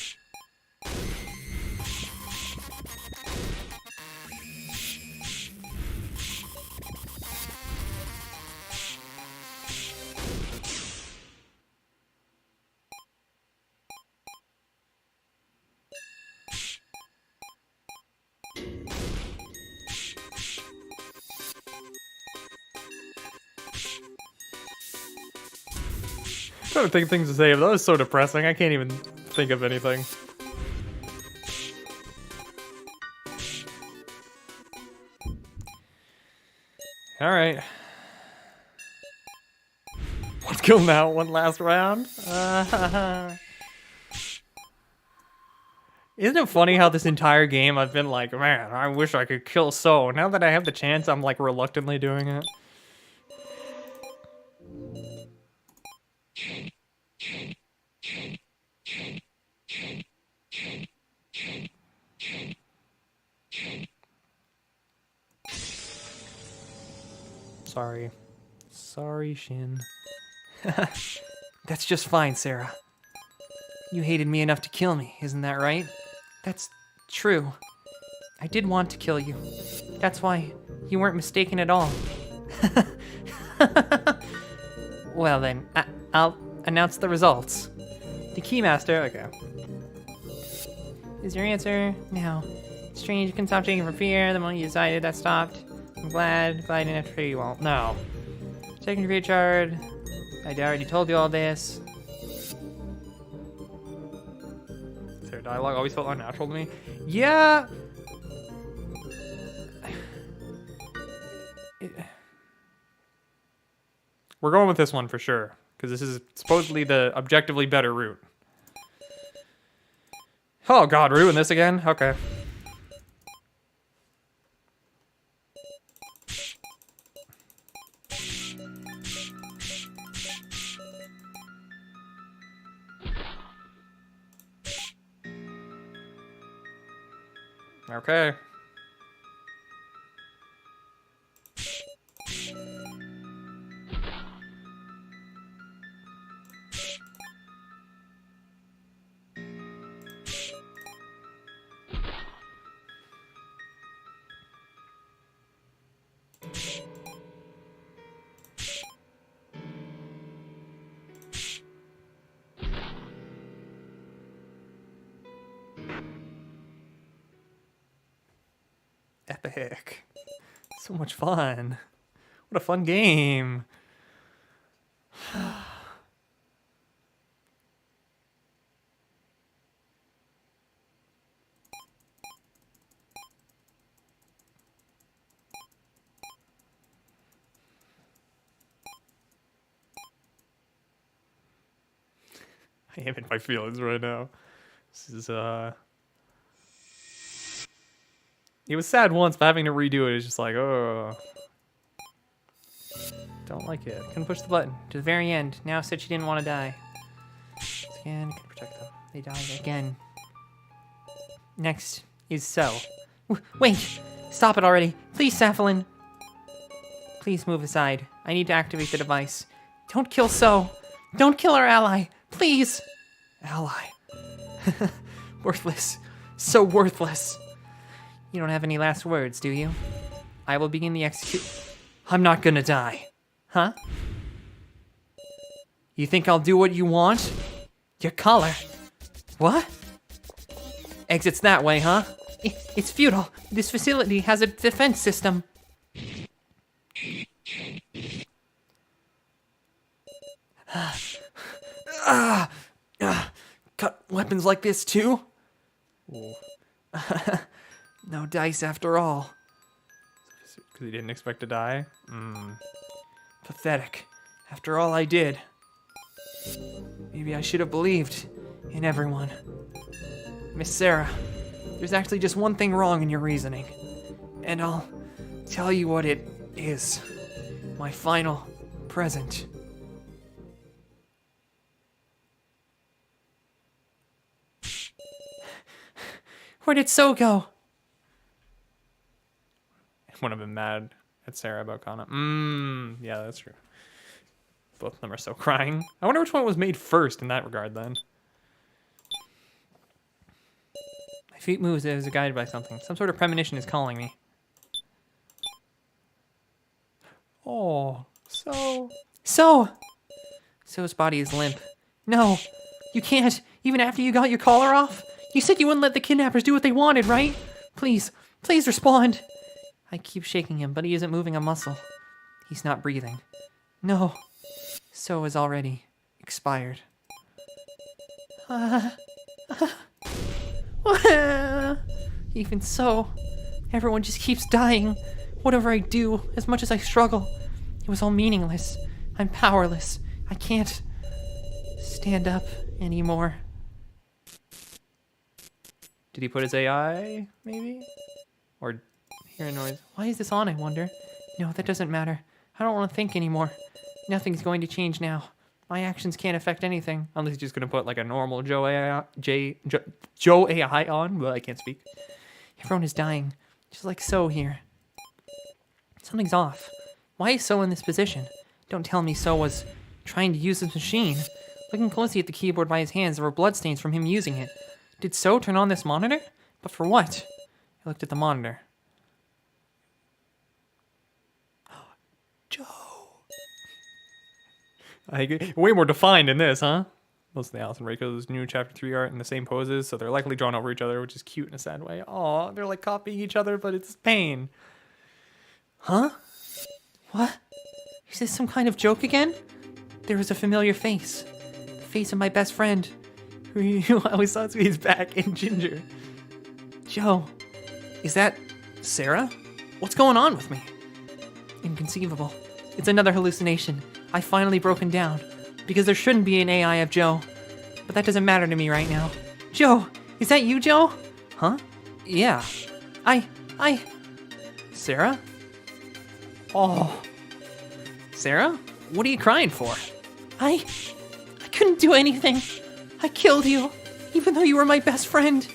trying to think of things to say, but that was so depressing. I can't even think of anything. All right. Let's kill now. One last round. Isn't it funny how this entire game I've been like, man, I wish I could kill So. Now that I have the chance, I'm like reluctantly doing it. Sorry. Sorry, Shin. That's just fine, Sarah. You hated me enough to kill me, isn't that right? That's true. I did want to kill you. That's why you weren't mistaken at all. Well then, I'll announce the results. The Keymaster, okay. Is your answer? No. Strange, you couldn't stop shaking from fear. The moment you decided, that stopped. I'm glad I didn't have to treat you well. No. Checking your fear chart. I already told you all this. Their dialogue always felt unnatural to me. Yeah. We're going with this one for sure, because this is supposedly the objectively better route. Oh god, we're doing this again? Okay. Okay. Epic. So much fun. What a fun game. I am in my feelings right now. This is it was sad once, but having to redo it is just like, oh. Don't like it. Couldn't push the button to the very end. Now said she didn't want to die. Again, can protect them. They died again. Next is So. Wait! Stop it already. Please, Safalin. Please move aside. I need to activate the device. Don't kill So. Don't kill our ally. Please. Ally. Worthless. So worthless. You don't have any last words, do you? I will begin the execute. I'm not gonna die. Huh? You think I'll do what you want? Your collar. What? Exit's that way, huh? It's futile. This facility has a defense system. Cut weapons like this too? No dice after all. Because he didn't expect to die? Pathetic. After all I did. Maybe I should have believed in everyone. Miss Sarah, there's actually just one thing wrong in your reasoning. And I'll tell you what it is. My final present. Where did So go? Would have been mad at Sarah about Kana. Yeah, that's true. Both of them are so crying. I wonder which one was made first in that regard, then. My feet move as if guided by something. Some sort of premonition is calling me. Oh, So. So's body is limp. No, you can't. Even after you got your collar off? You said you wouldn't let the kidnappers do what they wanted, right? Please respond. I keep shaking him, but he isn't moving a muscle. He's not breathing. No. So is already expired. Even so, everyone just keeps dying. Whatever I do, as much as I struggle, it was all meaningless. I'm powerless. I can't stand up anymore. Did he put his AI, maybe? Or hear a noise? Why is this on, I wonder? No, that doesn't matter. I don't want to think anymore. Nothing's going to change now. My actions can't affect anything. Unless he's just gonna put like a normal Joe AI, Joe AI on, but I can't speak. Everyone is dying, just like So here. Something's off. Why is So in this position? Don't tell me So was trying to use this machine. Looking closely at the keyboard by his hands, there were bloodstains from him using it. Did So turn on this monitor? But for what? I looked at the monitor. Joe. I agree. Way more defined in this, huh? Most of the Alice and Reiko's new Chapter 3 art in the same poses, so they're likely drawn over each other, which is cute in a sad way. Aw, they're like copying each other, but it's pain. Huh? What? Is this some kind of joke again? There was a familiar face. The face of my best friend. Who always thought he's back in Ginger. Joe. Is that Sarah? What's going on with me? Inconceivable. It's another hallucination. I've finally broken down. Because there shouldn't be an AI of Joe. But that doesn't matter to me right now. Joe! Is that you, Joe? Huh? Yeah. Sarah? Oh. Sarah? What are you crying for? I couldn't do anything. I killed you, even though you were my best friend.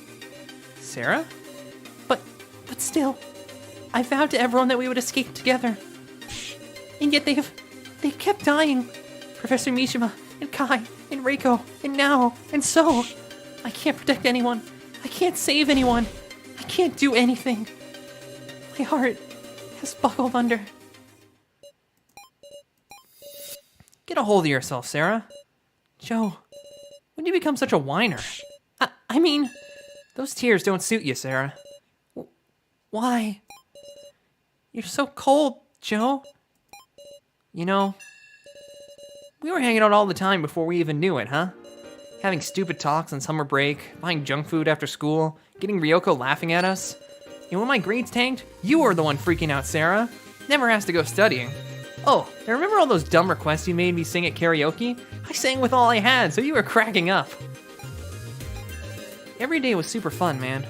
Sarah? But still, I vowed to everyone that we would escape together. And yet they kept dying. Professor Mishima, and Kai, and Reiko, and now, and So. I can't protect anyone. I can't save anyone. I can't do anything. My heart has buckled under. Get a hold of yourself, Sarah. Joe, when did you become such a whiner? I mean, those tears don't suit you, Sarah. Why? You're so cold, Joe. You know, we were hanging out all the time before we even knew it, huh? Having stupid talks on summer break, buying junk food after school, getting Ryoko laughing at us. And when my grades tanked, you were the one freaking out, Sarah. Never asked to go studying. Oh, and remember all those dumb requests you made me sing at karaoke? I sang with all I had, so you were cracking up. Every day was super fun, man.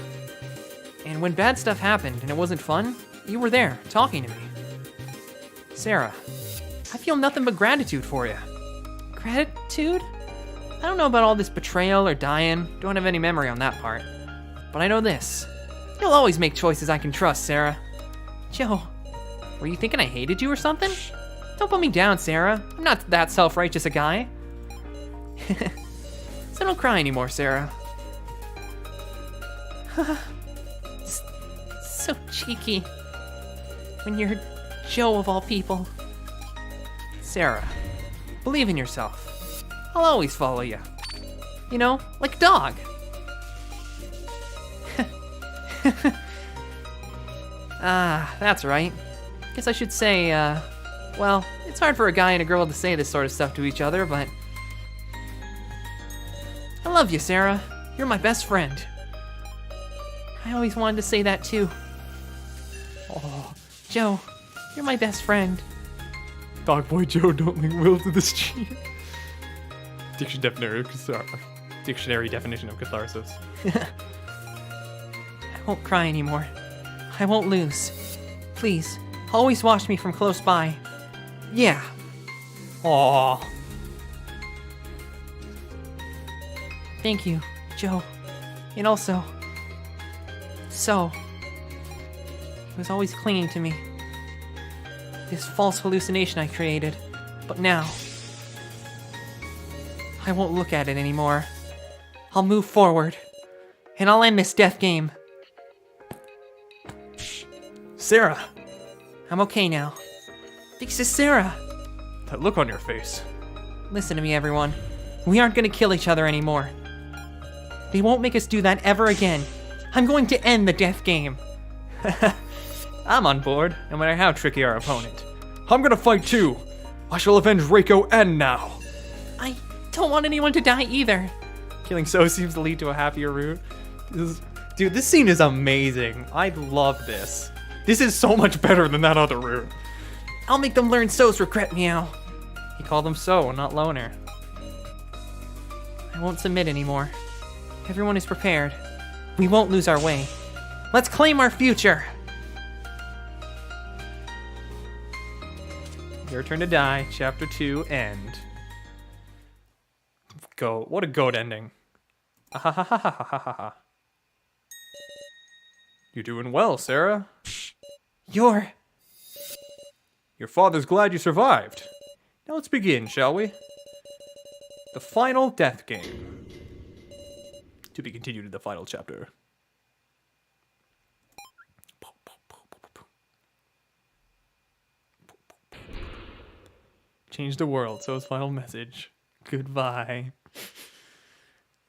And when bad stuff happened and it wasn't fun, you were there, talking to me. Sarah, I feel nothing but gratitude for you. Gratitude? I don't know about all this betrayal or dying. Don't have any memory on that part. But I know this. You'll always make choices I can trust, Sarah. Joe, were you thinking I hated you or something? Don't put me down, Sarah. I'm not that self-righteous a guy. So don't cry anymore, Sarah. So cheeky. When you're Joe of all people. Sarah, believe in yourself. I'll always follow you. You know, like a dog. That's right. Guess I should say, well, it's hard for a guy and a girl to say this sort of stuff to each other, but I love you, Sarah. You're my best friend. I always wanted to say that too. Oh, Joe, you're my best friend. Dog boy Joe don't link Will to the street. Dictionary definition of catharsis. I won't cry anymore. I won't lose. Please, always watch me from close by. Yeah. Aww. Thank you, Joe. And also, So. He was always clinging to me. This false hallucination I created. But now, I won't look at it anymore. I'll move forward. And I'll end this death game. Sarah! I'm okay now. This is Sarah. That look on your face. Listen to me, everyone. We aren't gonna kill each other anymore. They won't make us do that ever again. I'm going to end the death game. I'm on board, no matter how tricky our opponent. I'm gonna fight too. I shall avenge Reiko and now. don't want anyone to die either. Killing So seems to lead to a happier route. Dude, this scene is amazing. I love this. This is so much better than that other route. I'll make them learn So's regret, meow. He called him So, not Loner. I won't submit anymore. Everyone is prepared. We won't lose our way. Let's claim our future. Your turn to die. Chapter 2, end. Go. What a goat ending. You're doing well, Sarah. Your father's glad you survived. Now let's begin, shall we? The final death game. To be continued in the final chapter. Change the world, So's final message. Goodbye.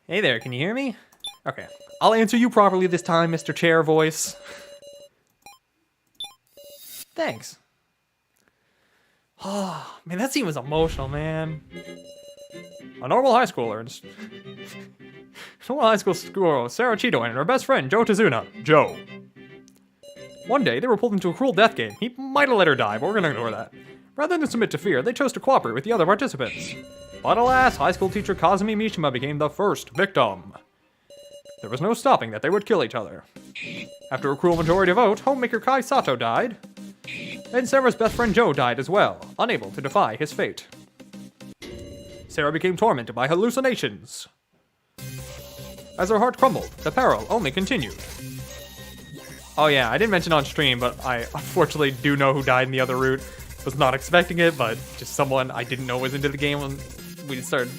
Hey there, can you hear me? Okay, I'll answer you properly this time, Mr. Chair Voice. Thanks. Oh, man, that scene was emotional, man. A normal high schooler. Normal high school Sarah Cheeto and her best friend, Joe Tazuna. Joe. One day, they were pulled into a cruel death game. He might have let her die, but we're gonna ignore that. Rather than submit to fear, they chose to cooperate with the other participants. But alas, high school teacher Kazumi Mishima became the first victim. There was no stopping that they would kill each other. After a cruel majority vote, homemaker Kai Sato died. And Sarah's best friend Joe died as well, unable to defy his fate. Sarah became tormented by hallucinations. As her heart crumbled, the peril only continued. Oh yeah, I didn't mention on stream, but I unfortunately do know who died in the other route. Was not expecting it, but just someone I didn't know was into the game when we started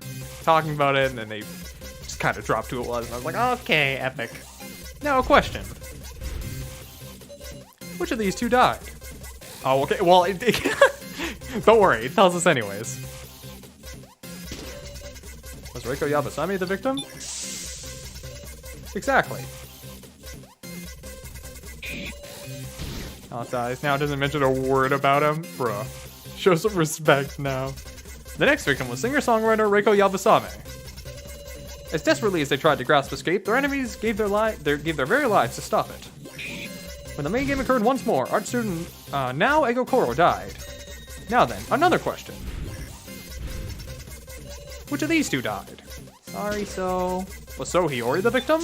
talking about it, and then they just kind of dropped who it was, and I was like, okay, epic. Now a question. Which of these two died? Oh, okay, well, don't worry, it tells us anyways. Was Reiko Yabasami the victim? Exactly. Now it doesn't mention a word about him. Bruh. Show some respect now. The next victim was singer-songwriter Reiko Yabasame. As desperately as they tried to grasp escape, their enemies gave their very lives to stop it. When the main game occurred once more, art student now Ego Koro died. Now then, another question. Which of these two died? Sorry, So. Was So Hiyori the victim?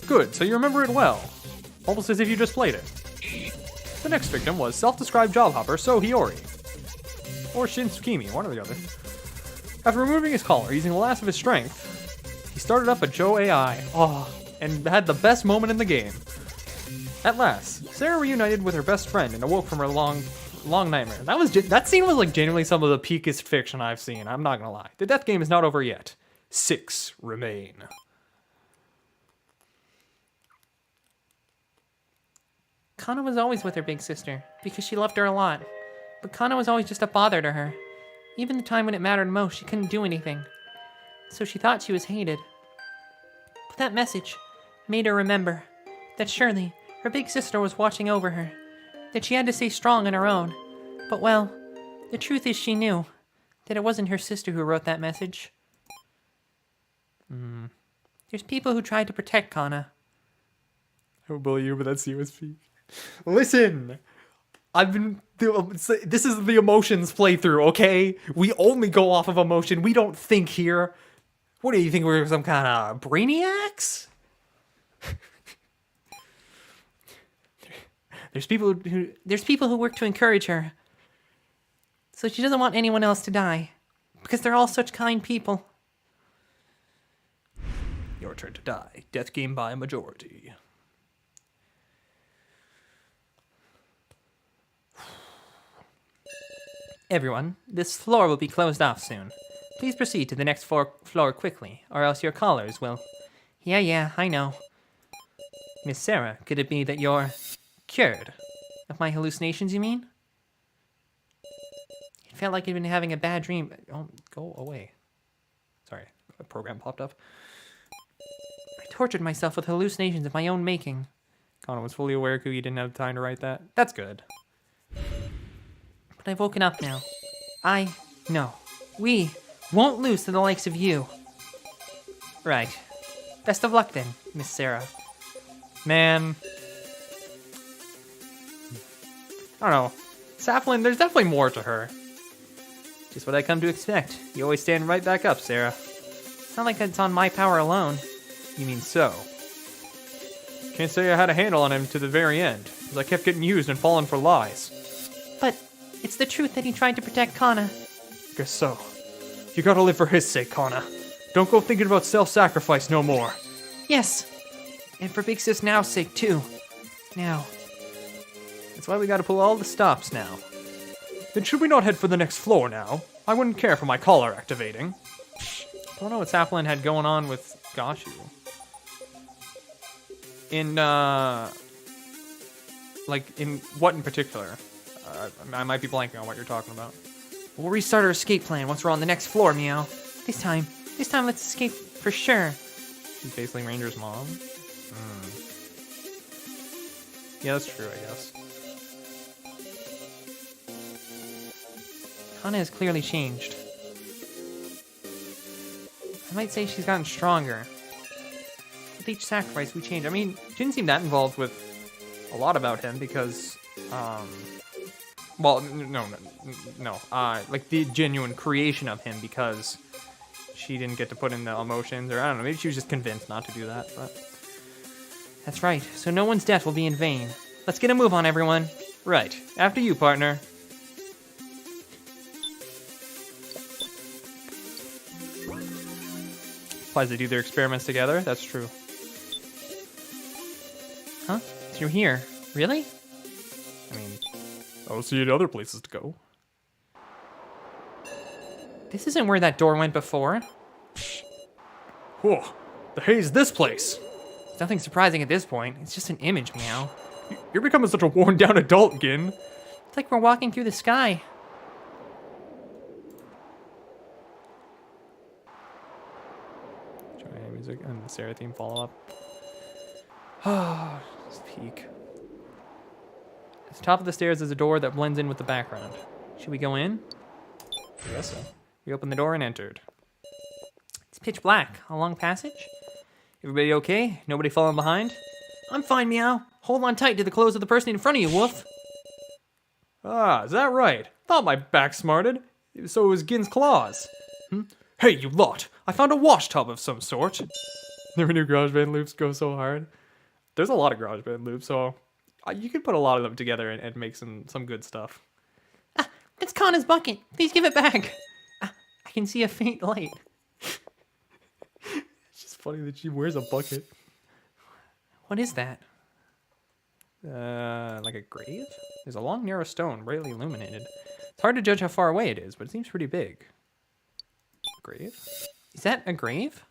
Good, so you remember it well. Almost as if you just played it. The next victim was self-described job hopper So Hiyori. Or Shin Tsukimi, one or the other. After removing his collar using the last of his strength, he started up a Joe AI. And had the best moment in the game. At last, Sarah reunited with her best friend and awoke from her long nightmare. That scene was like genuinely some of the peakest fiction I've seen, I'm not gonna lie. The death game is not over yet. 6 remain. Kana was always with her big sister, because she loved her a lot. But Kana was always just a bother to her. Even the time when it mattered most, she couldn't do anything. So she thought she was hated. But that message made her remember that surely her big sister was watching over her, that she had to stay strong on her own. But well, the truth is she knew that it wasn't her sister who wrote that message. There's people who tried to protect Kana. I won't bully you, but that's USP. Listen, this is the emotions playthrough, okay? We only go off of emotion. We don't think here. What do you think, we're some kind of brainiacs? There's people who work to encourage her. So she doesn't want anyone else to die. Because they're all such kind people. Your turn to die. Death game by majority. Everyone, this floor will be closed off soon. Please proceed to the next floor quickly, or else your callers will... Yeah, I know. Miss Sarah, could it be that you're... cured? Of my hallucinations, you mean? It felt like you'd been having a bad dream. Oh, go away. Sorry, a program popped up. I tortured myself with hallucinations of my own making. Kana was fully aware Kugi didn't have time to write that. That's good. But I've woken up now. We Won't lose to the likes of you. Right. Best of luck then, Miss Sarah. Man. I don't know. Saplin, there's definitely more to her. Just what I come to expect. You always stand right back up, Sarah. It's not like it's on my power alone. You mean so? Can't say I had a handle on him to the very end, because I kept getting used and falling for lies. But it's the truth that he tried to protect Kana. Guess so. You gotta live for his sake, Kana. Don't go thinking about self-sacrifice no more. Yes. And for Big Sis Now's sake, too. Now. That's why we gotta pull all the stops now. Then should we not head for the next floor now? I wouldn't care for my collar activating. I don't know what Saplin had going on with Gashu. In what in particular? I might be blanking on what you're talking about. We'll restart our escape plan once we're on the next floor, Meow. This time let's escape for sure. She's basically Ranger's mom. Yeah, that's true, I guess. Kana has clearly changed. I might say she's gotten stronger. With each sacrifice, we change. I mean, She didn't seem that involved with a lot about him because, well, no. Like the genuine creation of him because she didn't get to put in the emotions, or I don't know, maybe she was just convinced not to do that, but. That's right, so no one's death will be in vain. Let's get a move on, everyone. Right, after you, partner. Implies they do their experiments together, that's true. Huh? So you're here. Really? I mean, I don't see any other places to go. This isn't where that door went before. Whoa, the haze this place. It's nothing surprising at this point. It's just an image, Meow. You're becoming such a worn down adult, Gin. It's like we're walking through the sky. Joy music and the Sarah theme follow up. Ah, this peak. At the top of the stairs is a door that blends in with the background. Should we go in? I guess so. We opened the door and entered. It's pitch black. A long passage? Everybody okay? Nobody falling behind? I'm fine, Meow. Hold on tight to the clothes of the person in front of you, Wolf. Ah, is that right? Thought my back smarted. So it was Gin's claws. Hey, you lot! I found a wash tub of some sort. Never knew GarageBand loops go so hard. There's a lot of GarageBand loops, so you could put a lot of them together and make some good stuff. Ah, that's Kana's bucket. Please give it back. I can see a faint light. It's just funny that she wears a bucket. What is that? Like a grave? There's a long, narrow stone, brightly illuminated. It's hard to judge how far away it is, but it seems pretty big. Grave? Is that a grave?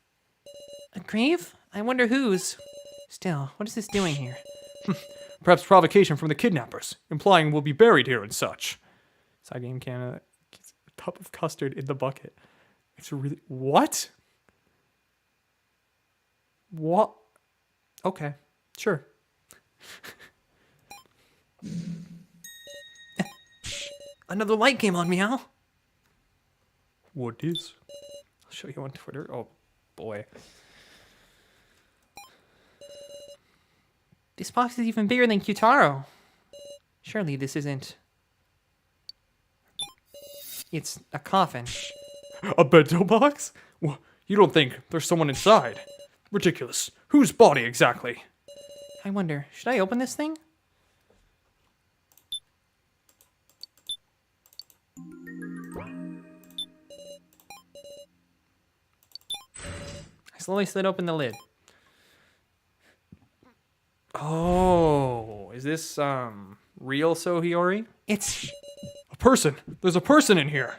A grave? I wonder whose. Still, what is this doing here? Perhaps provocation from the kidnappers, implying we'll be buried here and such. Side game Canada gets a cup of custard in the bucket. It's really... What? What? Okay, sure. Another light came on, Meow. What is? I'll show you on Twitter. Oh, boy. This box is even bigger than Kyutaro. Surely this isn't... It's a coffin. A bento box? Well, you don't think there's someone inside? Ridiculous. Whose body exactly? I wonder, should I open this thing? I slowly slid open the lid. Oh, is this, real Sohiori? It's... A person! There's a person in here!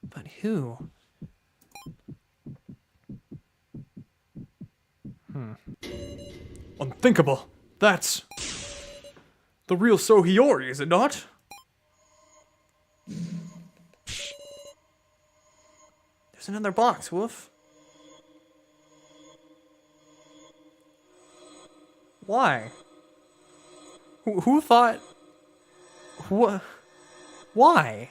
But who? Unthinkable. That's... the real Sohiori, is it not? There's another box, Wolf. Why? Who thought... Why?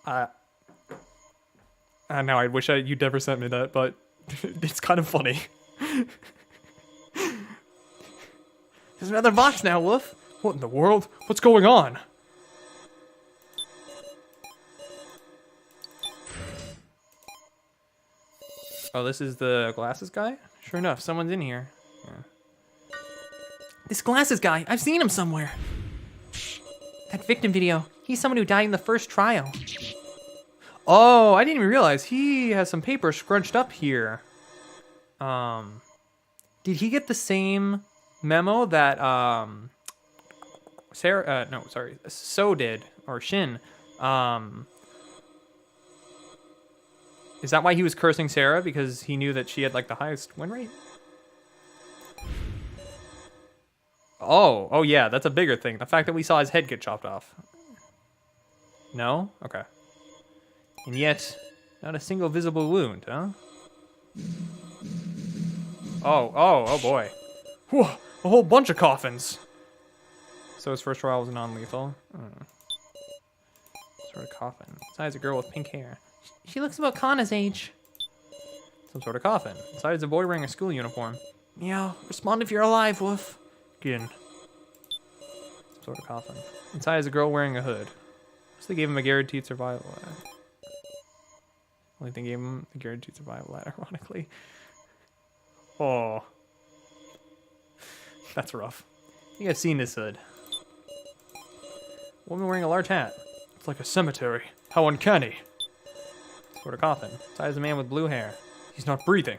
Now I wish you'd never sent me that, but it's kind of funny. There's another box now, Wolf. What in the world? What's going on? Oh, this is the glasses guy? Sure enough, someone's in here. Yeah. This glasses guy, I've seen him somewhere. That victim video, he's someone who died in the first trial. Oh, I didn't even realize he has some paper scrunched up here. Did he get the same memo that So did, or Shin? Is that why he was cursing Sarah? Because he knew that she had like the highest win rate? Oh yeah, that's a bigger thing. The fact that we saw his head get chopped off. No? Okay. And yet, not a single visible wound, huh? Oh boy. Whew, a whole bunch of coffins. So his first trial was non-lethal. Sort of coffin. Besides a girl with pink hair. She looks about Kana's age. Some sort of coffin. Inside is a boy wearing a school uniform. Meow. Respond if you're alive, Wolf. Again. Some sort of coffin. Inside is a girl wearing a hood. So they gave him a guaranteed survival. Only thing gave him a guaranteed survival, ironically. Oh. That's rough. I think I've seen this hood. Woman wearing a large hat. It's like a cemetery. How uncanny. Sort of coffin. Inside is a man with blue hair. He's not breathing.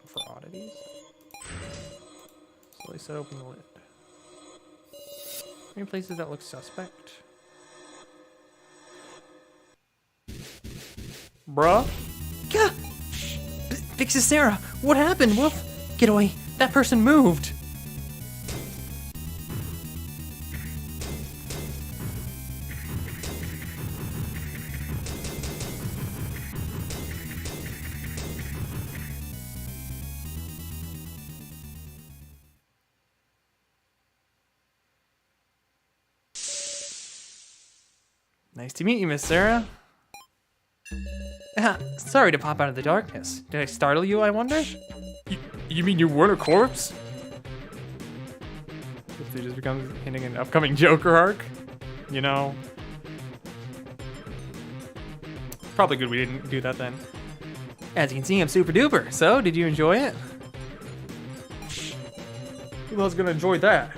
For oddities. Slowly set open the lid. Any places that look suspect? Bruh? Gah! Fix is Sarah. What happened, Wolf? Get away. That person moved. Nice to meet you, Miss Sarah. Sorry to pop out of the darkness. Did I startle you, I wonder? You mean you weren't a corpse? If it just becomes hinting an upcoming Joker arc, you know? Probably good we didn't do that then. As you can see, I'm super duper. So, did you enjoy it? Who else gonna enjoy that?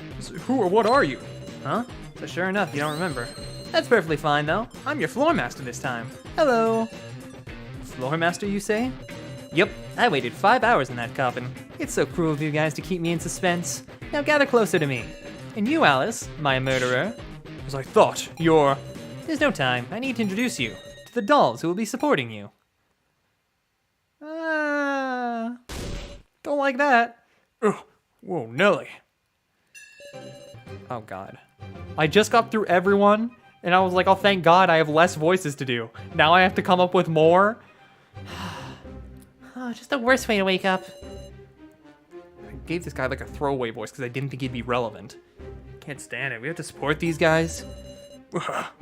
Who or what are you? Huh? So sure enough, you don't remember. That's perfectly fine, though. I'm your floor master this time. Hello. Floor master, you say? Yep, I waited 5 hours in that coffin. It's so cruel of you guys to keep me in suspense. Now gather closer to me. And you, Alice, my murderer. As I thought, you're... There's no time. I need to introduce you to the dolls who will be supporting you. Don't like that. Ugh. Whoa, Nelly. Oh, God. I just got through everyone, and I was like, oh, thank God I have less voices to do. Now I have to come up with more. Oh, just the worst way to wake up. I gave this guy like a throwaway voice because I didn't think he'd be relevant. Can't stand it. We have to support these guys.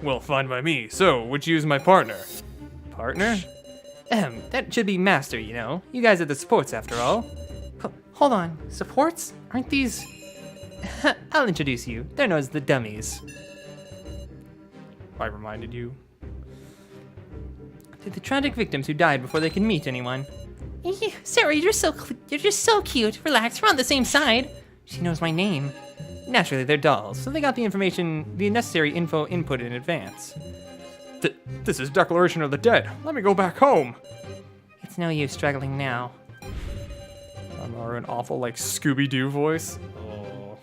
Well, fine by me. So, would you use my partner? Partner? That should be master, you know. You guys are the supports after all. Hold on. Supports? Aren't these... I'll introduce you. They're known as the dummies. I reminded you. They're the tragic victims who died before they could meet anyone. Sarah, you're just so cute. Relax, we're on the same side. She knows my name. Naturally, they're dolls, so they got the necessary info input in advance. This is Declaration of the Dead. Let me go back home. It's no use struggling now. Or an awful, like, Scooby-Doo voice. Oh.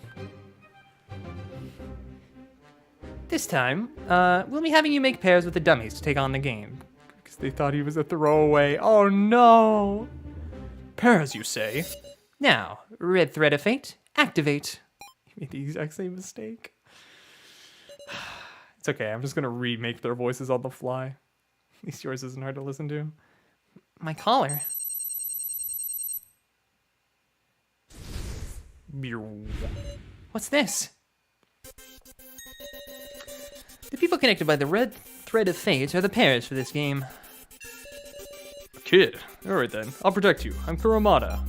This time, we'll be having you make pairs with the dummies to take on the game. Because they thought he was a throwaway. Oh, no. Pairs, you say? Now, red thread of fate, activate. You made the exact same mistake. It's okay, I'm just gonna remake their voices on the fly. At least yours isn't hard to listen to. My collar. What's this? The people connected by the red thread of fate are the pairs for this game. Kid. Alright then, I'll protect you. I'm Kurumada.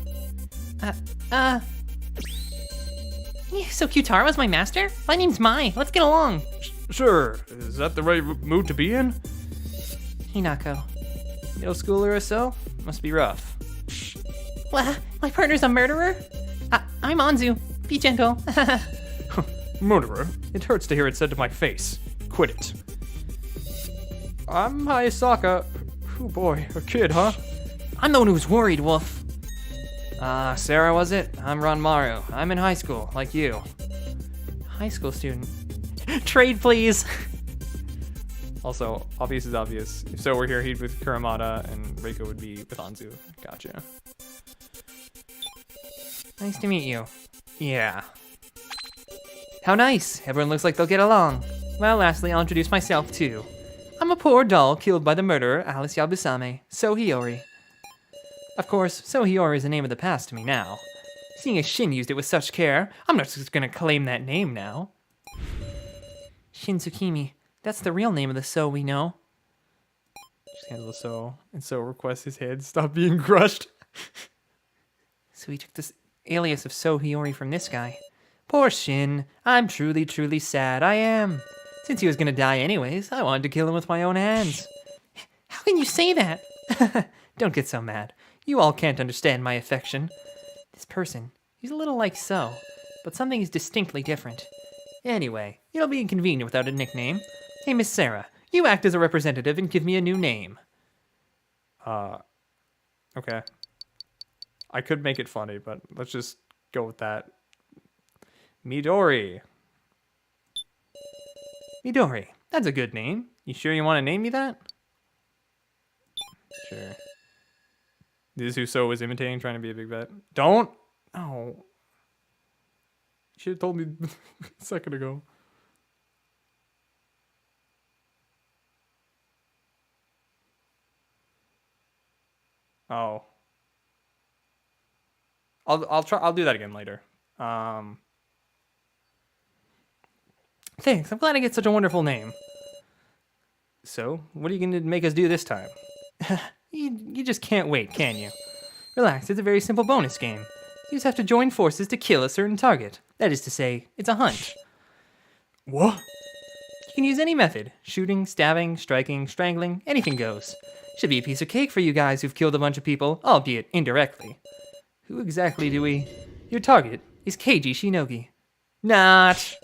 So Kyutara my master? My name's Mai. Let's get along. Sure. Is that the right mood to be in? Hinako. Middle schooler or so? Must be rough. What? My partner's a murderer? I'm Anzu. Be gentle. Murderer? It hurts to hear it said to my face. Quit it. I'm Hayasaka. Oh boy, a kid, huh? I'm the one who's worried, Wolf. Sarah, was it? I'm Ranmaru. I'm in high school, like you. High school student. Trade, please. Also, obvious is obvious. If so, we're here, he'd with Kurumada, and Reiko would be with Anzu. Gotcha. Nice to meet you. Yeah. How nice. Everyone looks like they'll get along. Well, lastly, I'll introduce myself, too. I'm a poor doll killed by the murderer, Alice Yabusame, So Hiyori. Of course, So Hiyori is a name of the past to me now. Seeing as Shin used it with such care, I'm not just gonna claim that name now. Shin Tsukimi. That's the real name of the So we know. Just handle the So, and So requests his head stop being crushed. So he took this alias of So Hiyori from this guy. Poor Shin. I'm truly, truly sad. I am. Since he was gonna die anyways, I wanted to kill him with my own hands. How can you say that? Don't get so mad. You all can't understand my affection. This person, he's a little like So, but something is distinctly different. Anyway, it'll be inconvenient without a nickname. Hey, Miss Sarah, you act as a representative and give me a new name. Okay. I could make it funny, but let's just go with that. Midori. Midori, that's a good name. You sure you want to name me that? Sure. This is who So was imitating, trying to be a big vet. Don't! Oh. You should have told me a second ago. Oh. I'll do that again later. Thanks, I'm glad I get such a wonderful name. So, what are you going to make us do this time? You just can't wait, can you? Relax, it's a very simple bonus game. You just have to join forces to kill a certain target. That is to say, it's a hunt. What? You can use any method. Shooting, stabbing, striking, strangling, anything goes. Should be a piece of cake for you guys who've killed a bunch of people, albeit indirectly. Who exactly do we... Your target is Keiji Shinogi. Not.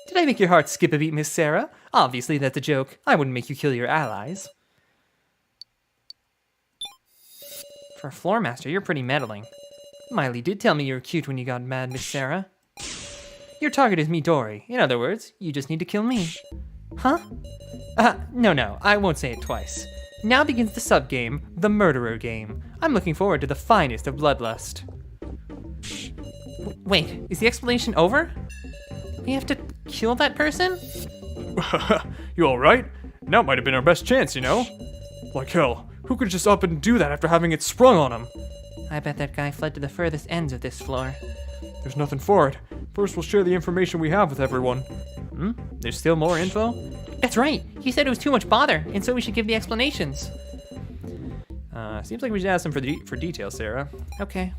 Did I make your heart skip a beat, Miss Sarah? Obviously that's a joke. I wouldn't make you kill your allies. For a floor master, you're pretty meddling. Miley did tell me you were cute when you got mad, Miss Sarah. Your target is Midori. In other words, you just need to kill me. Huh? No, I won't say it twice. Now begins the sub-game, the murderer game. I'm looking forward to the finest of bloodlust. Wait, is the explanation over? We have to kill that person? You alright? Now might have been our best chance, you know? Like hell, who could just up and do that after having it sprung on him? I bet that guy fled to the furthest ends of this floor. There's nothing for it. First we'll share the information we have with everyone. There's still more info? That's right. He said it was too much bother, and so we should give the explanations. Seems like we should ask him for details, Sarah. Okay.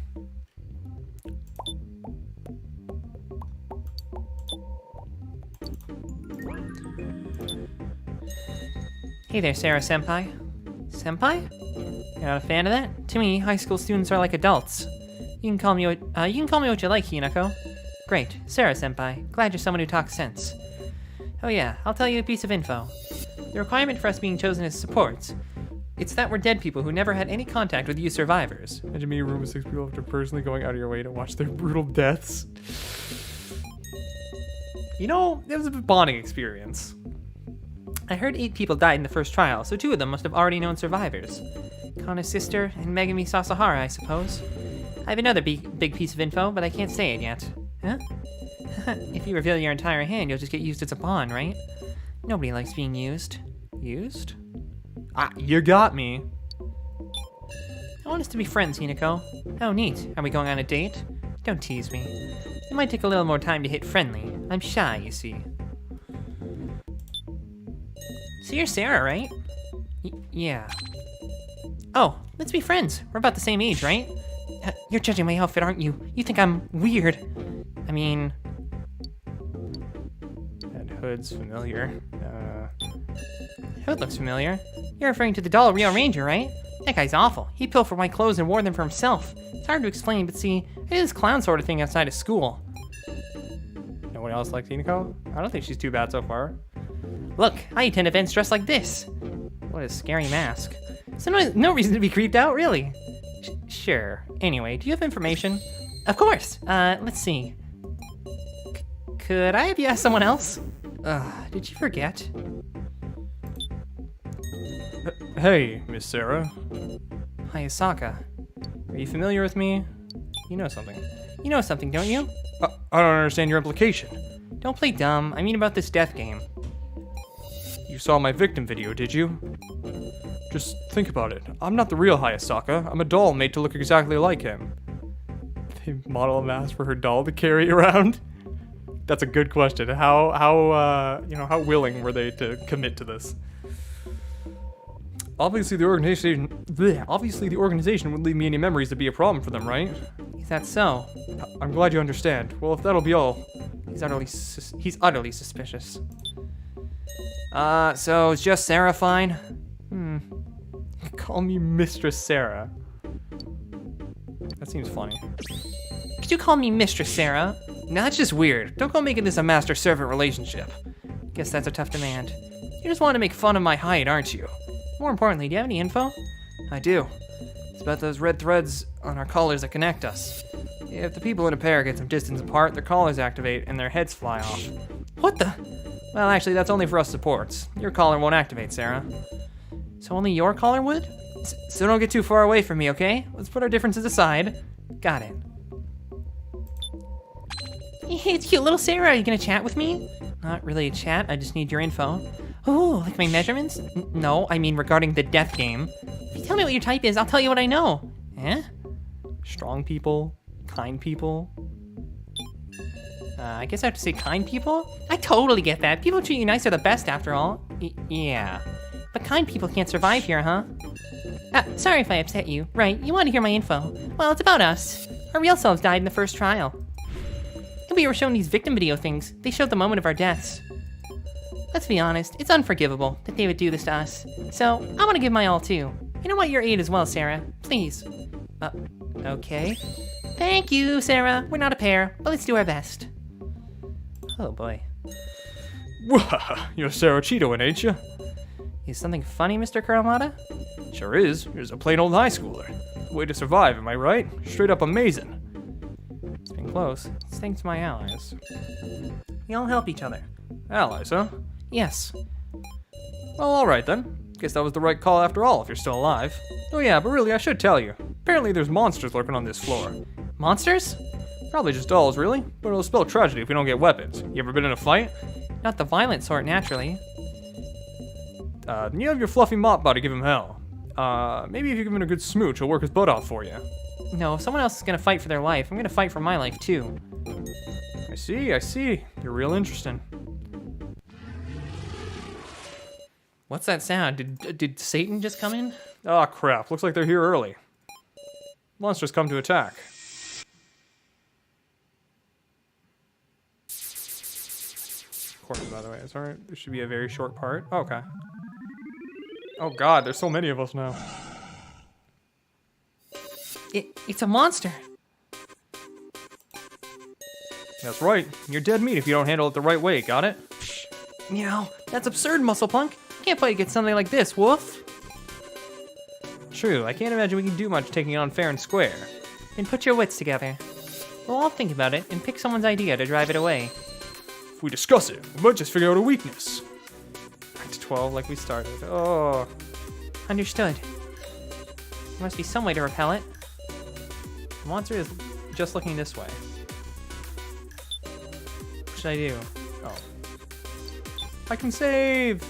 Hey there, Sarah Senpai. Senpai? You're not a fan of that? To me, high school students are like adults. You can call me what you like, Hinako. Great, Sarah Senpai. Glad you're someone who talks sense. Oh yeah, I'll tell you a piece of info. The requirement for us being chosen as supports, it's that we're dead people who never had any contact with you survivors. Imagine me in a room with 6 people after personally going out of your way to watch their brutal deaths. You know, it was a bonding experience. I heard 8 people died in the first trial, so 2 of them must have already known survivors. Kana's sister and Megami Sasahara, I suppose. I have another big piece of info, but I can't say it yet. Huh? If you reveal your entire hand, you'll just get used as a pawn, right? Nobody likes being used. Used? You got me. I want us to be friends, Hinako. Oh, neat. Are we going on a date? Don't tease me. It might take a little more time to hit friendly. I'm shy, you see. So you're Sarah, right? Yeah. Oh, let's be friends. We're about the same age, right? You're judging my outfit, aren't you? You think I'm weird. I mean... That hood's familiar. Hood looks familiar. You're referring to the doll Rio Ranger, right? That guy's awful. He pilfered white clothes and wore them for himself. It's hard to explain, but see, I did this clown sort of thing outside of school. No one else likes Hinako? I don't think she's too bad so far. Look, I attend events dressed like this. What a scary mask. So no reason to be creeped out, really. Sure. Anyway, do you have information? Of course. Let's see. Could I have you ask someone else? Did you forget? Hey, Miss Sarah. Hi, Asaka. Are you familiar with me? You know something. You know something, don't you? I don't understand your implication. Don't play dumb. I mean about this death game. You saw my victim video, did you? Just think about it. I'm not the real Hayasaka. I'm a doll made to look exactly like him. They model a mask for her doll to carry around? That's a good question. How willing were they to commit to this? Obviously the organization wouldn't leave me any memories to be a problem for them, right? Is that so? I'm glad you understand. Well, if that'll be all. He's utterly suspicious. So is just Sarah fine? Call me Mistress Sarah. That seems funny. Could you call me Mistress Sarah? No, that's just weird. Don't go making this a master-servant relationship. Guess that's a tough demand. You just want to make fun of my height, aren't you? More importantly, do you have any info? I do. It's about those red threads on our collars that connect us. If the people in a pair get some distance apart, their collars activate and their heads fly off. What the? Well, actually, that's only for us supports. Your collar won't activate, Sarah. So only your collar would? So don't get too far away from me, okay? Let's put our differences aside. Got it. Hey, it's cute little Sarah. Are you gonna chat with me? Not really a chat, I just need your info. Oh, like my measurements? No, I mean regarding the death game. If you tell me what your type is, I'll tell you what I know. Eh? Strong people, kind people. I guess I have to say kind people? I totally get that. People who treat you nice are the best after all. Yeah. But kind people can't survive here, huh? Sorry if I upset you. Right, you want to hear my info. Well, it's about us. Our real selves died in the first trial. When we were shown these victim video things, they showed the moment of our deaths. Let's be honest, it's unforgivable that they would do this to us. So, I want to give my all too. You know what, your aid as well, Sarah. Please. Okay. Thank you, Sarah. We're not a pair, but let's do our best. Oh boy. You're Sarah Cheeto, ain't you? Is something funny, Mr. Kuromada? Sure is. You're a plain old high schooler. Way to survive, am I right? Straight up amazing. It's been close. It's thanks to my allies. We all help each other. Allies, huh? Yes. Well, alright then. Guess that was the right call after all, if you're still alive. Oh yeah, but really, I should tell you. Apparently there's monsters lurking on this floor. Monsters? Probably just dolls, really. But it'll spell tragedy if we don't get weapons. You ever been in a fight? Not the violent sort, naturally. You have your fluffy mop bot to give him hell. Maybe if you give him a good smooch, he'll work his butt off for you. No, if someone else is gonna fight for their life, I'm gonna fight for my life too. I see. You're real interesting. What's that sound? Did Satan just come in? Ah, crap. Looks like they're here early. Monsters come to attack. Recording, by the way. It's alright. This should be a very short part. Oh, okay. Oh god, there's so many of us now. It's a monster. That's right. You're dead meat if you don't handle it the right way, got it? Meow. That's absurd, Muscle Punk. Can't fight against something like this, woof. True, I can't imagine we can do much taking it on fair and square. Then put your wits together. We'll all think about it and pick someone's idea to drive it away. If we discuss it, we might just figure out a weakness. Back to 12 like we started. Oh. Understood. There must be some way to repel it. The monster is just looking this way. What should I do? Oh. I can save!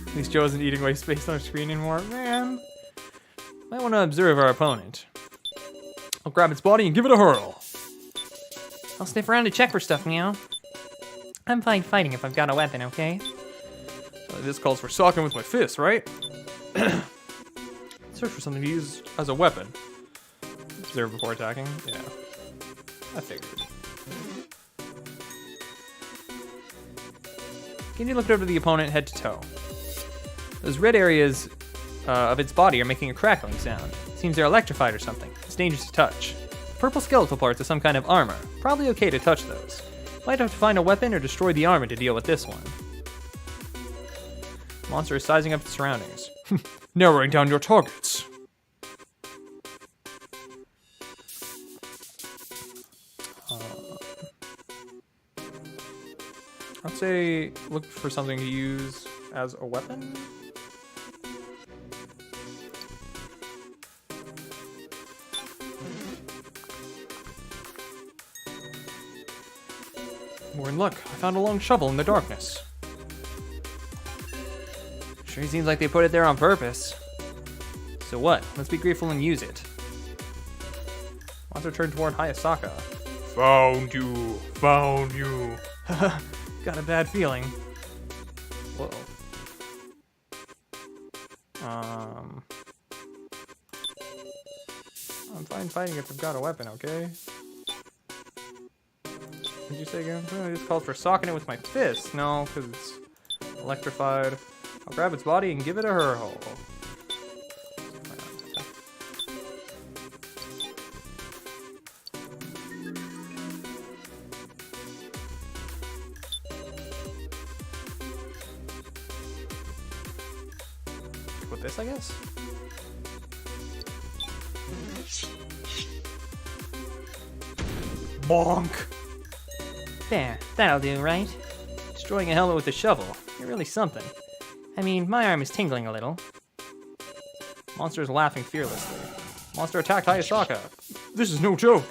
At least Joe isn't eating away space on our screen anymore. Man. Might want to observe our opponent. I'll grab its body and give it a hurl. I'll sniff around to check for stuff, meow. I'm fine fighting if I've got a weapon, okay? This calls for socking with my fist, right? Search for something to use as a weapon. Observe before attacking? Yeah. I figured. Can you look over the opponent head to toe? Those red areas of its body are making a crackling sound. Seems they're electrified or something. It's dangerous to touch. Purple skeletal parts are some kind of armor. Probably okay to touch those. Might have to find a weapon or destroy the armor to deal with this one. Monster is sizing up its surroundings. Narrowing down your targets. I'd say look for something to use as a weapon. We're in luck. I found a long shovel in the darkness. Sure seems like they put it there on purpose. So what? Let's be grateful and use it. Monster turned toward Hayasaka. Found you. Found you. Got a bad feeling. Whoa. I'm fine fighting if I've got a weapon, okay? What did you say again? Oh, this calls for socking it with my fist. No, because it's electrified. I'll grab its body and give it a hurl. With this, I guess? Bonk! There, that'll do, right? Destroying a helmet with a shovel. You're really something. I mean, my arm is tingling a little. Monster is laughing fearlessly. Monster attacked Hayasaka. This is no joke.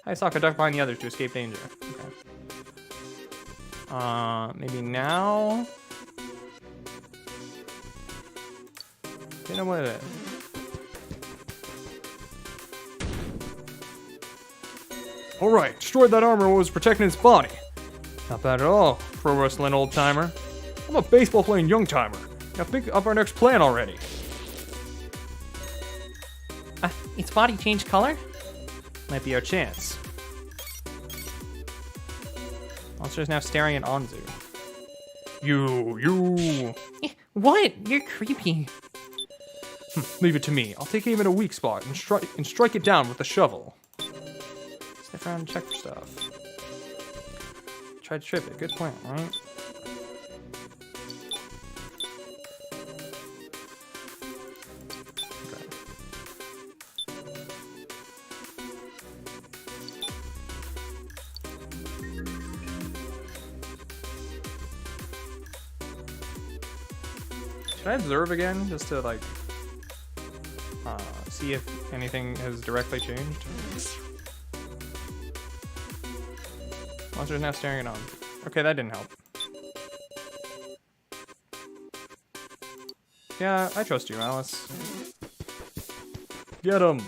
Hayasaka ducked behind the others to escape danger. Okay. Maybe now? You know what it is. Alright, destroyed that armor while it was protecting its body. Not bad at all, pro wrestling old timer. I'm a baseball playing young timer. Now think of our next plan already. Its body changed color? Might be our chance. Monster is now staring at Anzu. You. What? You're creepy. Leave it to me. I'll take aim at a weak spot and strike it down with the shovel. Sniff around and check for stuff. Try to trip it. Good plan, right? Should I observe again, just to, like, see if anything has directly changed? Monster is now staring at Anzu. Okay, that didn't help. Yeah, I trust you, Alice. Get him!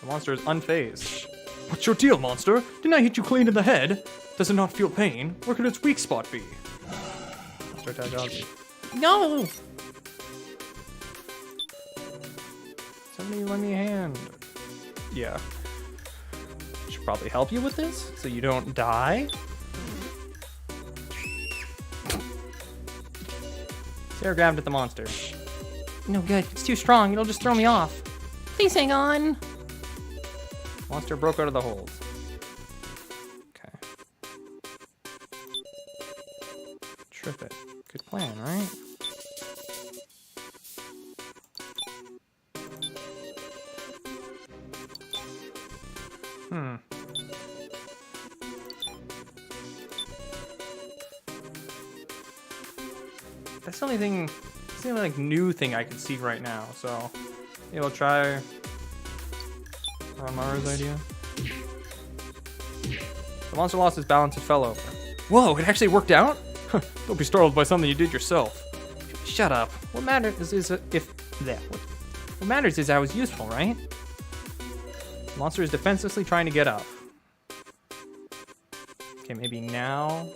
The monster is unfazed. What's your deal, monster? Didn't I hit you clean in the head? Does it not feel pain? Where could its weak spot be? Monster attack Anzu. No! Somebody lend me a hand. Yeah. Should probably help you with this so you don't die. Sarah grabbed at the monster. No good. It's too strong. It'll just throw me off. Please hang on. Monster broke out of the hold. Okay. Trip it. Good plan, right? That's the only thing, it's the only like new thing I can see right now. So, yeah, we'll try Ranmaru's idea. The monster lost his balance and fell over. Whoa! It actually worked out? Don't be startled by something you did yourself. Shut up. What matters is what matters is I was useful, right? Monster is defenselessly trying to get up. Okay, maybe now.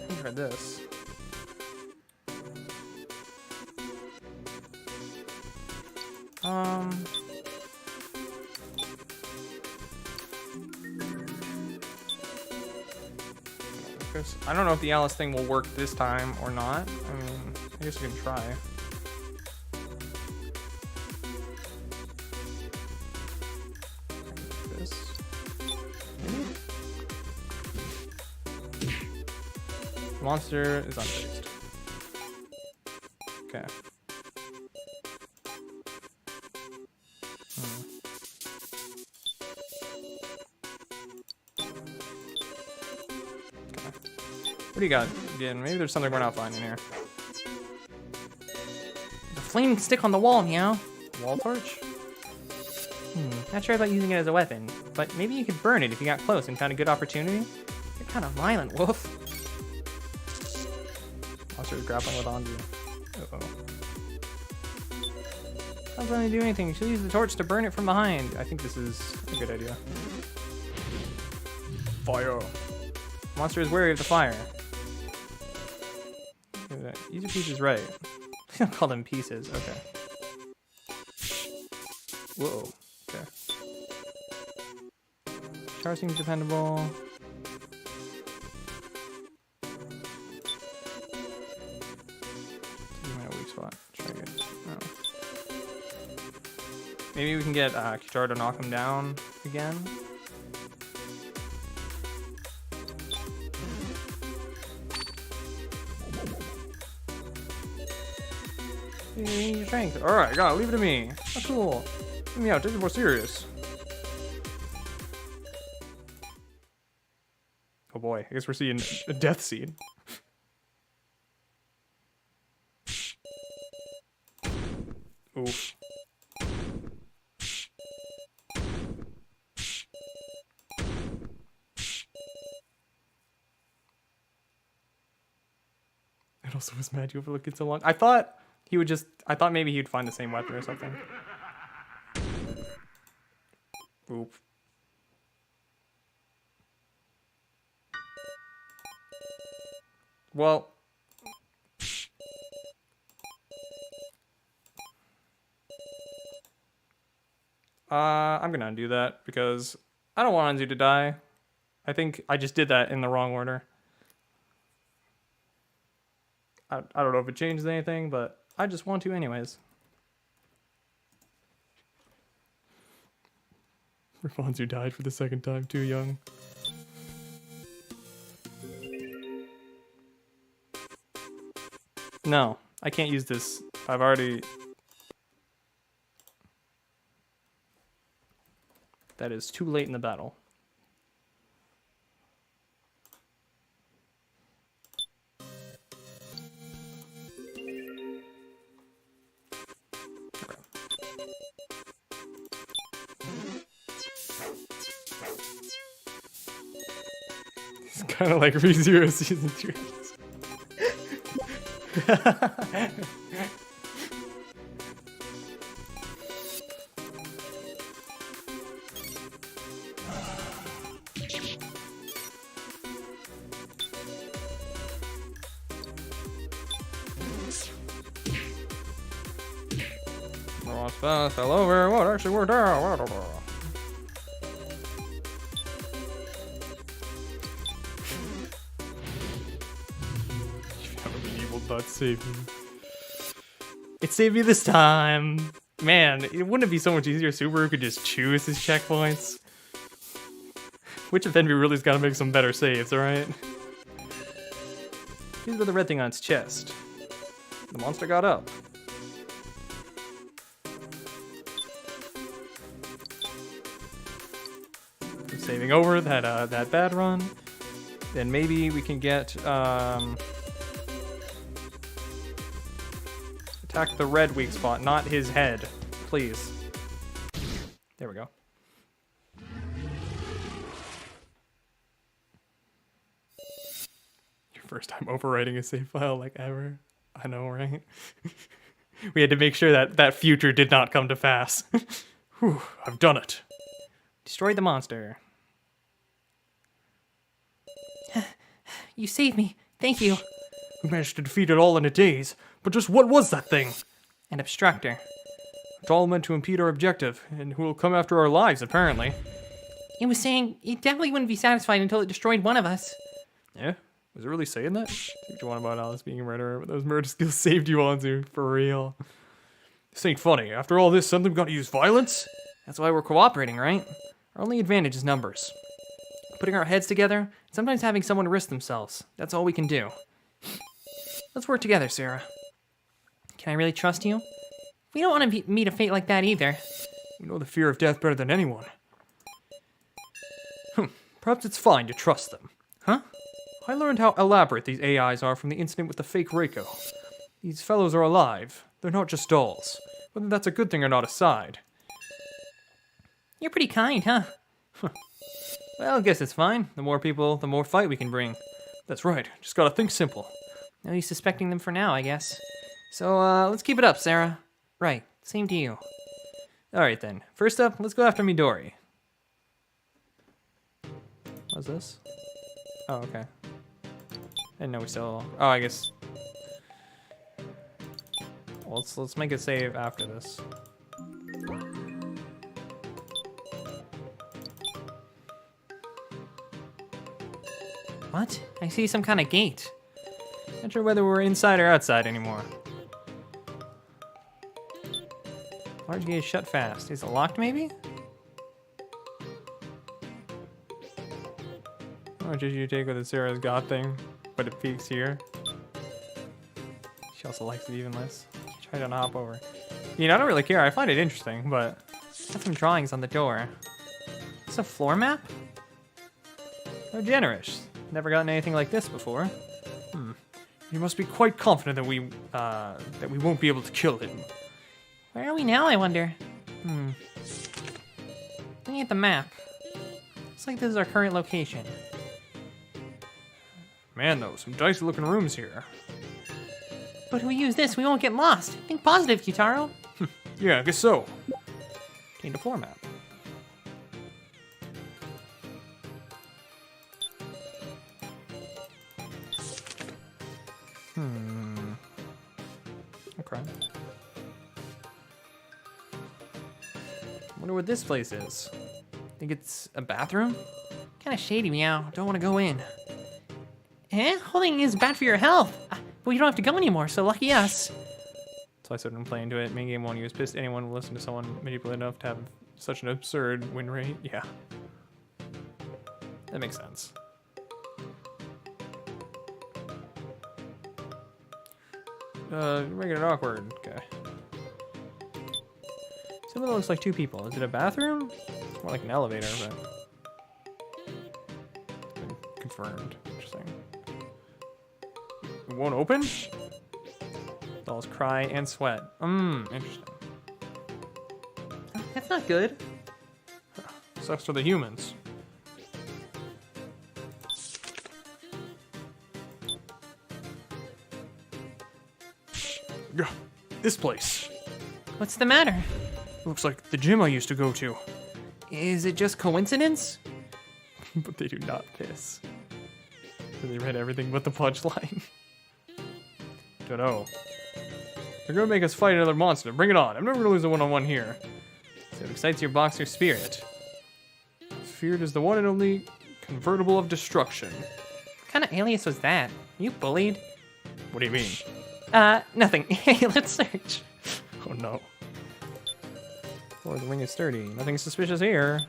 I heard this. I don't know if the Alice thing will work this time or not. I mean, I guess we can try. This. Maybe? Monster is unfixed. Okay. What do you got again? Maybe there's something we're not finding here. The flaming stick on the wall, Meow. Wall torch? Not sure about using it as a weapon, but maybe you could burn it if you got close and found a good opportunity. You're kind of violent, Wolf. Monster's grappling with Anju. Uh-oh. Not going to do anything. You should use the torch to burn it from behind. I think this is a good idea. Fire. Monster is wary of the fire. Easy pieces, right? I'll call them pieces. Okay. Whoa. Okay. Char seems dependable. My weak spot. Try to get. No. Maybe we can get Kichar to knock him down again. Your strength. Alright, gotta leave it to me. Oh, cool. Let me out, take it more serious. Oh boy, I guess we're seeing a death scene. Oof. It also was mad you overlooked it so long. I thought maybe he'd find the same weapon or something. Oop. Well. I'm gonna undo that because I don't want Anzu to die. I think I just did that in the wrong order. I don't know if it changes anything, but I just want to anyways. Rapunzel died for the second time, too young. No, I can't use this. I've already... That is too late in the battle. It's kind of like ReZero Season 2. Fell over. What actually worked out? Thought saved me. It saved me this time. Man, it wouldn't it be so much easier if Subaru could just choose his checkpoints? Which of Envy really's gotta make some better saves, alright? Here's with the red thing on its chest. The monster got up. Saving over that bad run. Then maybe we can get attack the red weak spot, not his head. Please. There we go. Your first time overwriting a save file like ever. I know, right? We had to make sure that that future did not come to pass. Whew, I've done it. Destroyed the monster. You saved me. Thank you. We managed to defeat it all in a daze, but just what was that thing? An obstructor. It's all meant to impede our objective, and who will come after our lives, apparently. It was saying it definitely wouldn't be satisfied until it destroyed one of us. Yeah? Was it really saying that? Think you want about Alice being a murderer, but those murder skills saved you on to, for real. This ain't funny. After all this, suddenly we gotta use violence? That's why we're cooperating, right? Our only advantage is numbers. Putting our heads together, sometimes having someone risk themselves. That's all we can do. Let's work together, Sarah. Can I really trust you? We don't want to meet a fate like that either. You know the fear of death better than anyone. Perhaps it's fine to trust them. Huh? I learned how elaborate these AIs are from the incident with the fake Reiko. These fellows are alive. They're not just dolls. Whether that's a good thing or not aside. You're pretty kind, huh? Well, I guess it's fine. The more people, the more fight we can bring. That's right. Just gotta think simple. No use suspecting them for now, I guess. So, let's keep it up, Sarah. Right, same to you. Alright then. First up, let's go after Midori. What's this? Oh, okay. I didn't know we still... Oh, I guess... Well, let's make a save after this. What? I see some kind of gate. Not sure whether we're inside or outside anymore. Large gate is shut fast. Is it locked, maybe? How much did you take with the Sarah's God thing? But it peaks here. She also likes it even less. Try to hop over. You know, I don't really care. I find it interesting, but... Got some drawings on the door. It's a floor map? They're generous. Never gotten anything like this before. You must be quite confident that we won't be able to kill him. Where are we now, I wonder? Looking at the map. Looks like this is our current location. Man, though, some dicey looking rooms here. But if we use this, we won't get lost. Think positive, Kitaro. Yeah, I guess so. Change the floor map. Okay. Wonder what this place is. Think it's a bathroom? Kind of shady, meow. Don't want to go in. Eh? Holding is bad for your health. But we don't have to go anymore, so lucky us. So I started to play into it. Main game 1, he was pissed anyone would listen to someone manipulated enough to have such an absurd win rate. Yeah. That makes sense. You're making it awkward. Okay. Some of it looks like 2 people. Is it a bathroom? It's more like an elevator, but... Confirmed. Interesting. It won't open? Dolls cry and sweat. Interesting. That's not good. Sucks for the humans. Gah, this place. What's the matter? Looks like the gym I used to go to. Is it just coincidence? But they do not piss. So they read everything but the punchline. Dunno. They're gonna make us fight another monster. Bring it on. I'm never gonna lose a one-on-one here. So it excites your boxer spirit. Feared is the one and only convertible of destruction. What kind of alias was that? You bullied? What do you mean? Nothing. Hey, let's search. Oh no. Oh, the wing is sturdy. Nothing suspicious here.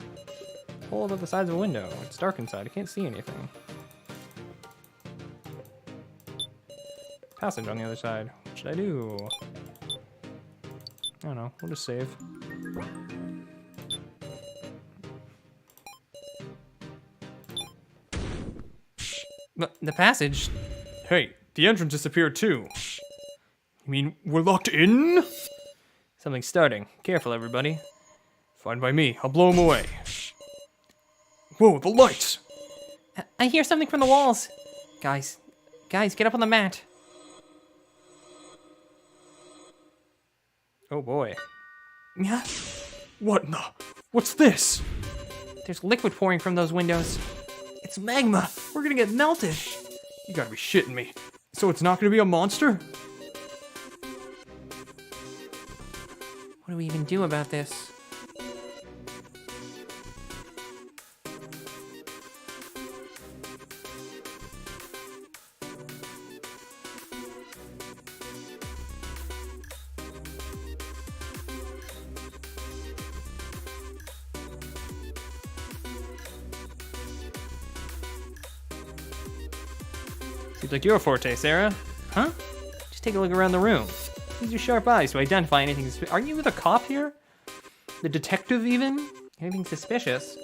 Hold up the sides of a window. It's dark inside. I can't see anything. Passage on the other side. What should I do? I don't know. We'll just save. The passage? Hey, the entrance disappeared too. You mean we're locked in? Something's starting. Careful, everybody. Fine by me. I'll blow him away. Whoa, the lights! I hear something from the walls. Guys, get up on the mat. Oh boy. Yeah? What in the? What's this? There's liquid pouring from those windows. It's magma. We're gonna get melted. You gotta be shitting me. So it's not gonna be a monster? What do we even do about this? Seems like your forte, Sarah. Huh? Just take a look around the room. Use your sharp eyes to identify anything. Aren't you the cop here? The detective, even? Anything suspicious?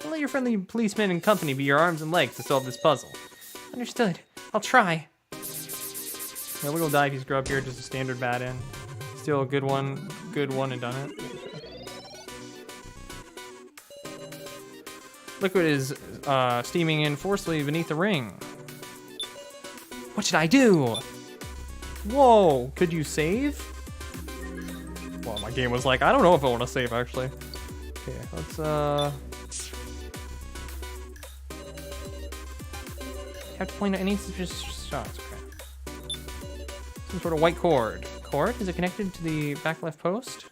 Don't let your friendly policeman and company be your arms and legs to solve this puzzle. Understood. I'll try. Yeah, we'll dive. He's grew up here, just a standard bat in. Still a good one and done it. Liquid is steaming in forcefully beneath the ring. What should I do? Whoa, could you save? Well, my game was like, I don't know if I want to save, actually. Okay, let's, You have to point out any suspicious shots. Okay. some sort of white cord. Cord? Is it connected to the back left post?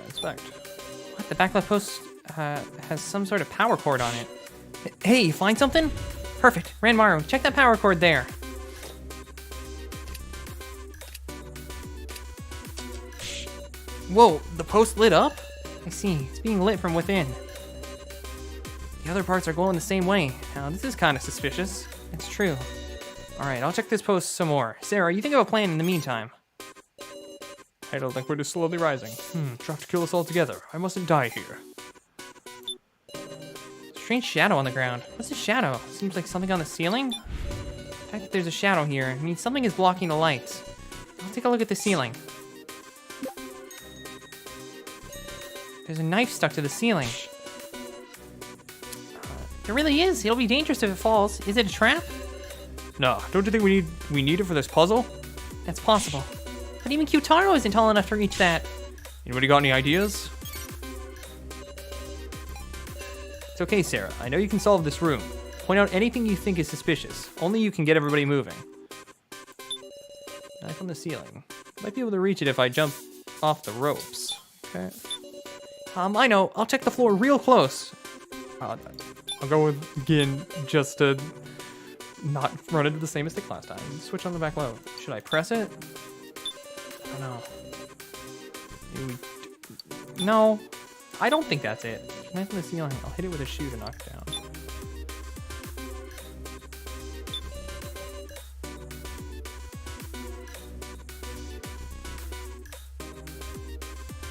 Inspect. What? The back left post has some sort of power cord on it. Hey, you find something? Perfect. Ranmaru, check that power cord there. Whoa, the post lit up? I see. It's being lit from within. The other parts are glowing the same way. Now, this is kind of suspicious. It's true. All right, I'll check this post some more. Sarah, you think of a plan in the meantime. Idle liquid is slowly rising. Try to kill us all together. I mustn't die here. Strange shadow on the ground. What's a shadow? Seems like something on the ceiling? The fact that there's a shadow here means something is blocking the lights. I'll take a look at the ceiling. There's a knife stuck to the ceiling. It really is. It'll be dangerous if it falls. Is it a trap? No, don't you think we need it for this puzzle? That's possible. But even Kyutaro isn't tall enough to reach that. Anybody got any ideas? It's okay, Sarah. I know you can solve this room. Point out anything you think is suspicious. Only you can get everybody moving. Knife on the ceiling. Might be able to reach it if I jump off the ropes. Okay. I know. I'll check the floor real close. I'll go with again just to not run into the same mistake last time. Switch on the back low. Should I press it? I don't know. Maybe No, I don't think that's it. knife on the ceiling. I'll hit it with a shoe to knock it down.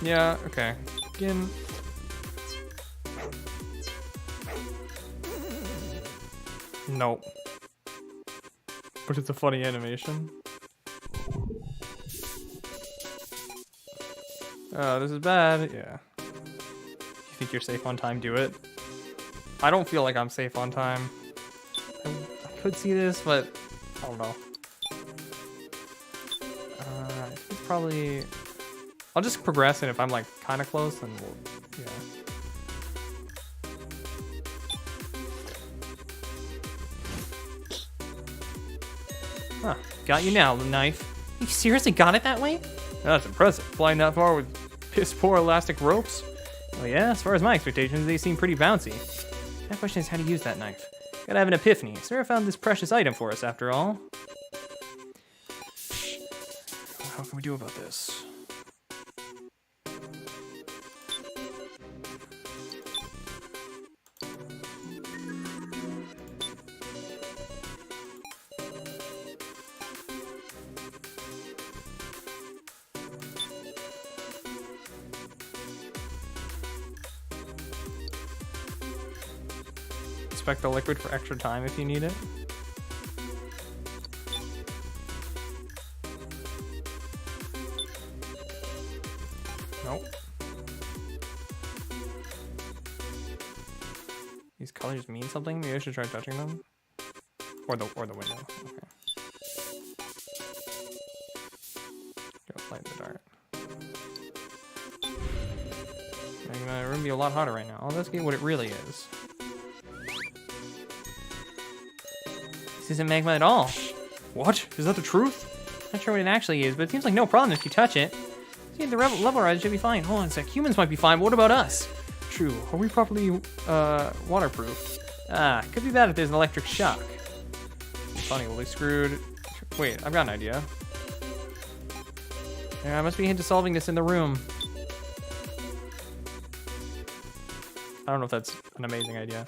Yeah, okay. Again. Nope. But it's a funny animation. Oh, this is bad. Yeah. You think you're safe on time, do it. I don't feel like I'm safe on time. I could see this, but I don't know. It's probably... I'll just progress, and if I'm like kind of close, then we'll... Yeah. Huh. Got you now, the knife. You seriously got it that way? That's impressive. Flying that far with piss-poor elastic ropes? Well, yeah, as far as my expectations, they seem pretty bouncy. My question is how to use that knife. Gotta have an epiphany. Sarah found this precious item for us, after all. How can we do about this? Inspect the liquid for extra time if you need it. These colors mean something? Maybe I should try touching them? Or the window. Okay. Go light the dart. Making my room be a lot hotter right now. Let's get what it really is. This isn't magma at all. What? Is that the truth? Not sure what it actually is, but it seems like no problem if you touch it. See, the level rise should be fine. Hold on a sec. Humans might be fine, but what about us? True. Are we properly waterproof? Could be bad if there's an electric shock. Funny, we'll be screwed. Wait, I've got an idea. There must be a hint to solving this in the room. I don't know if that's an amazing idea.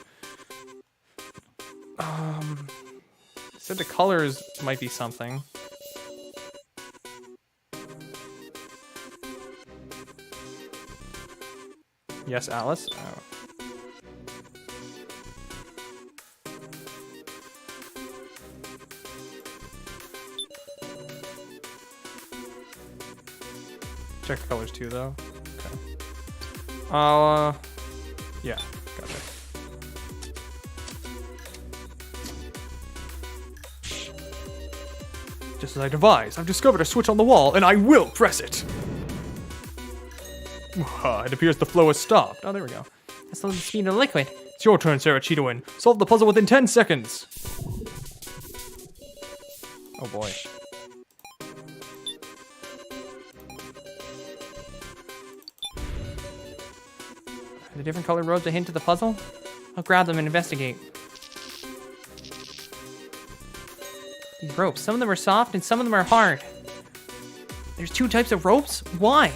Said the colors might be something. Yes, Alice? Oh. Check the colors too, though. Okay. Yeah, gotcha. Just as I devised, I've discovered a switch on the wall, and I will press it! It appears the flow has stopped. Oh, there we go. That's the speed of the liquid. It's your turn, Sarah Cheetowin. Solve the puzzle within 10 seconds. Oh boy. Are the different colored robes a hint to the puzzle? I'll grab them and investigate. These ropes, some of them are soft and some of them are hard. There's 2 types of ropes? Why?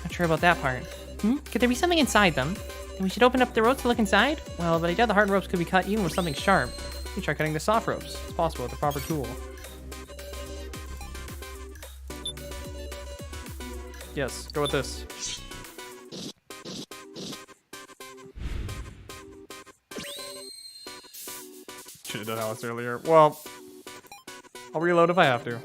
Not sure about that part. Could there be something inside them? Then we should open up the ropes to look inside? Well, but I doubt the hard ropes could be cut even with something sharp. You try cutting the soft ropes. It's possible with the proper tool. Yes, go with this. Should have done Alice earlier. Well, I'll reload if I have to.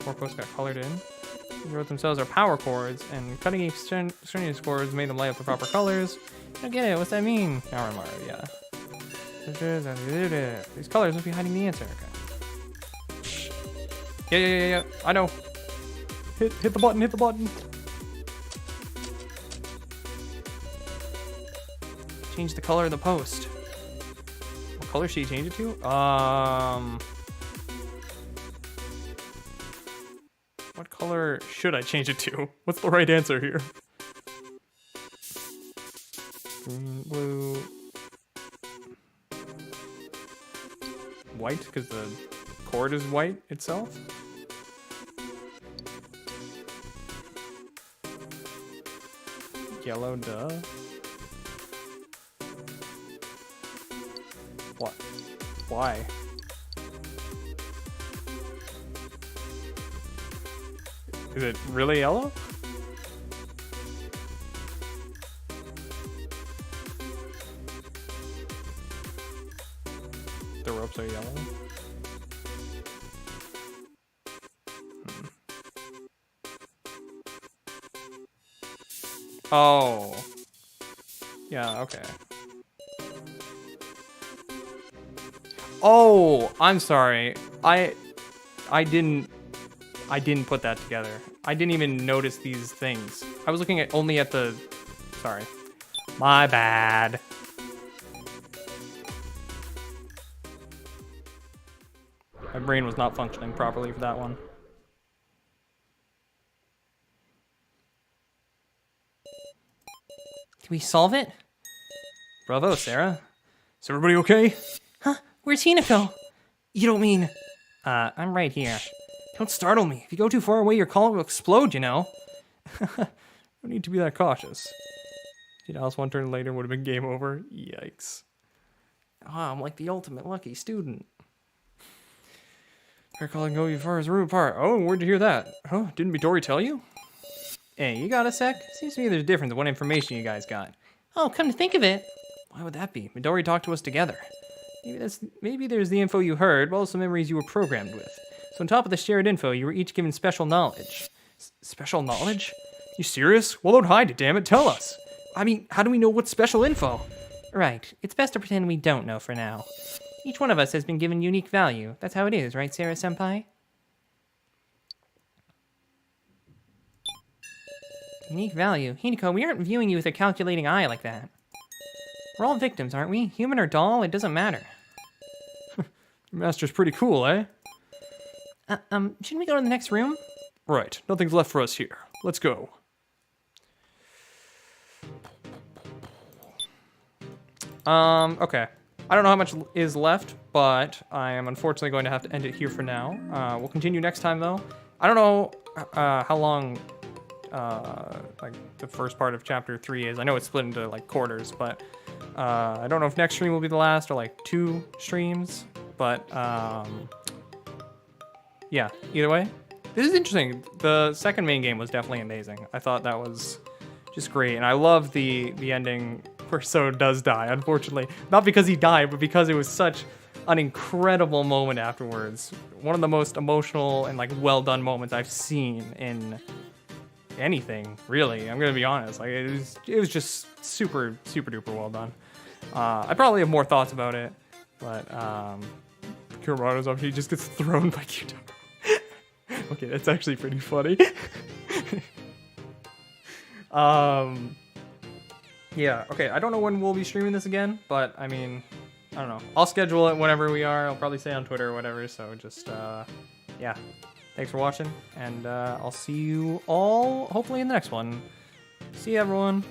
4 posts got colored in. The ropes themselves are power cords, and cutting extraneous cords made them lay up the proper colors. I don't get it. What's that mean? Now I'm Mario, yeah. These colors must be hiding the answer. Okay. Yeah. I know. Hit the button. Hit the button. Change the color of the post. What color should you change it to? What color should I change it to? What's the right answer here? Green, blue, white, because the cord is white itself. Yellow, duh. What? Why? Is it really yellow? The ropes are yellow. Oh. Yeah, okay. Oh, I'm sorry. I didn't put that together. I didn't even notice these things. I was looking at only at the... Sorry. My bad. My brain was not functioning properly for that one. Can we solve it? Bravo, Sarah. Is everybody okay? Huh? Where's Hinako? You don't mean... I'm right here. Don't startle me. If you go too far away, your collar will explode, you know. No need to be that cautious. Did Alice one turn later would have been game over? Yikes. Oh, I'm like the ultimate lucky student. Her calling go as far as room apart. Oh, where'd you hear that? Huh? Didn't Midori tell you? Hey, you got a sec? Seems to me there's a difference in what information you guys got. Oh, come to think of it. Why would that be? Midori talked to us together. Maybe there's the info you heard, but also memories you were programmed with. So on top of the shared info, you were each given special knowledge. Special knowledge? You serious? Well, don't hide it, damn it. Tell us. I mean, how do we know what's special info? Right. It's best to pretend we don't know for now. Each one of us has been given unique value. That's how it is, right, Sarah-senpai? Unique value. Hinako, we aren't viewing you with a calculating eye like that. We're all victims, aren't we? Human or doll, it doesn't matter. Your master's pretty cool, eh? Shouldn't we go to the next room? Right, nothing's left for us here. Let's go. Okay. I don't know how much is left, but I am unfortunately going to have to end it here for now. We'll continue next time, though. I don't know how long like the first part of chapter 3 is. I know it's split into like quarters, but I don't know if next stream will be the last or like 2 streams, but yeah, either way. This is interesting. The second main game was definitely amazing. I thought that was just great, and I love the ending where So does die, unfortunately. Not because he died, but because it was such an incredible moment afterwards. One of the most emotional and like well done moments I've seen in anything, really. I'm gonna be honest. Like it was just super duper well done. I probably have more thoughts about it, but Kurama's up, he just gets thrown by Kyudo. Okay, that's actually pretty funny. Yeah, okay, I don't know when we'll be streaming this again, but I mean, I don't know. I'll schedule it whenever we are. I'll probably say on Twitter or whatever, so just, yeah. Thanks for watching, and I'll see you all hopefully in the next one. See you, everyone.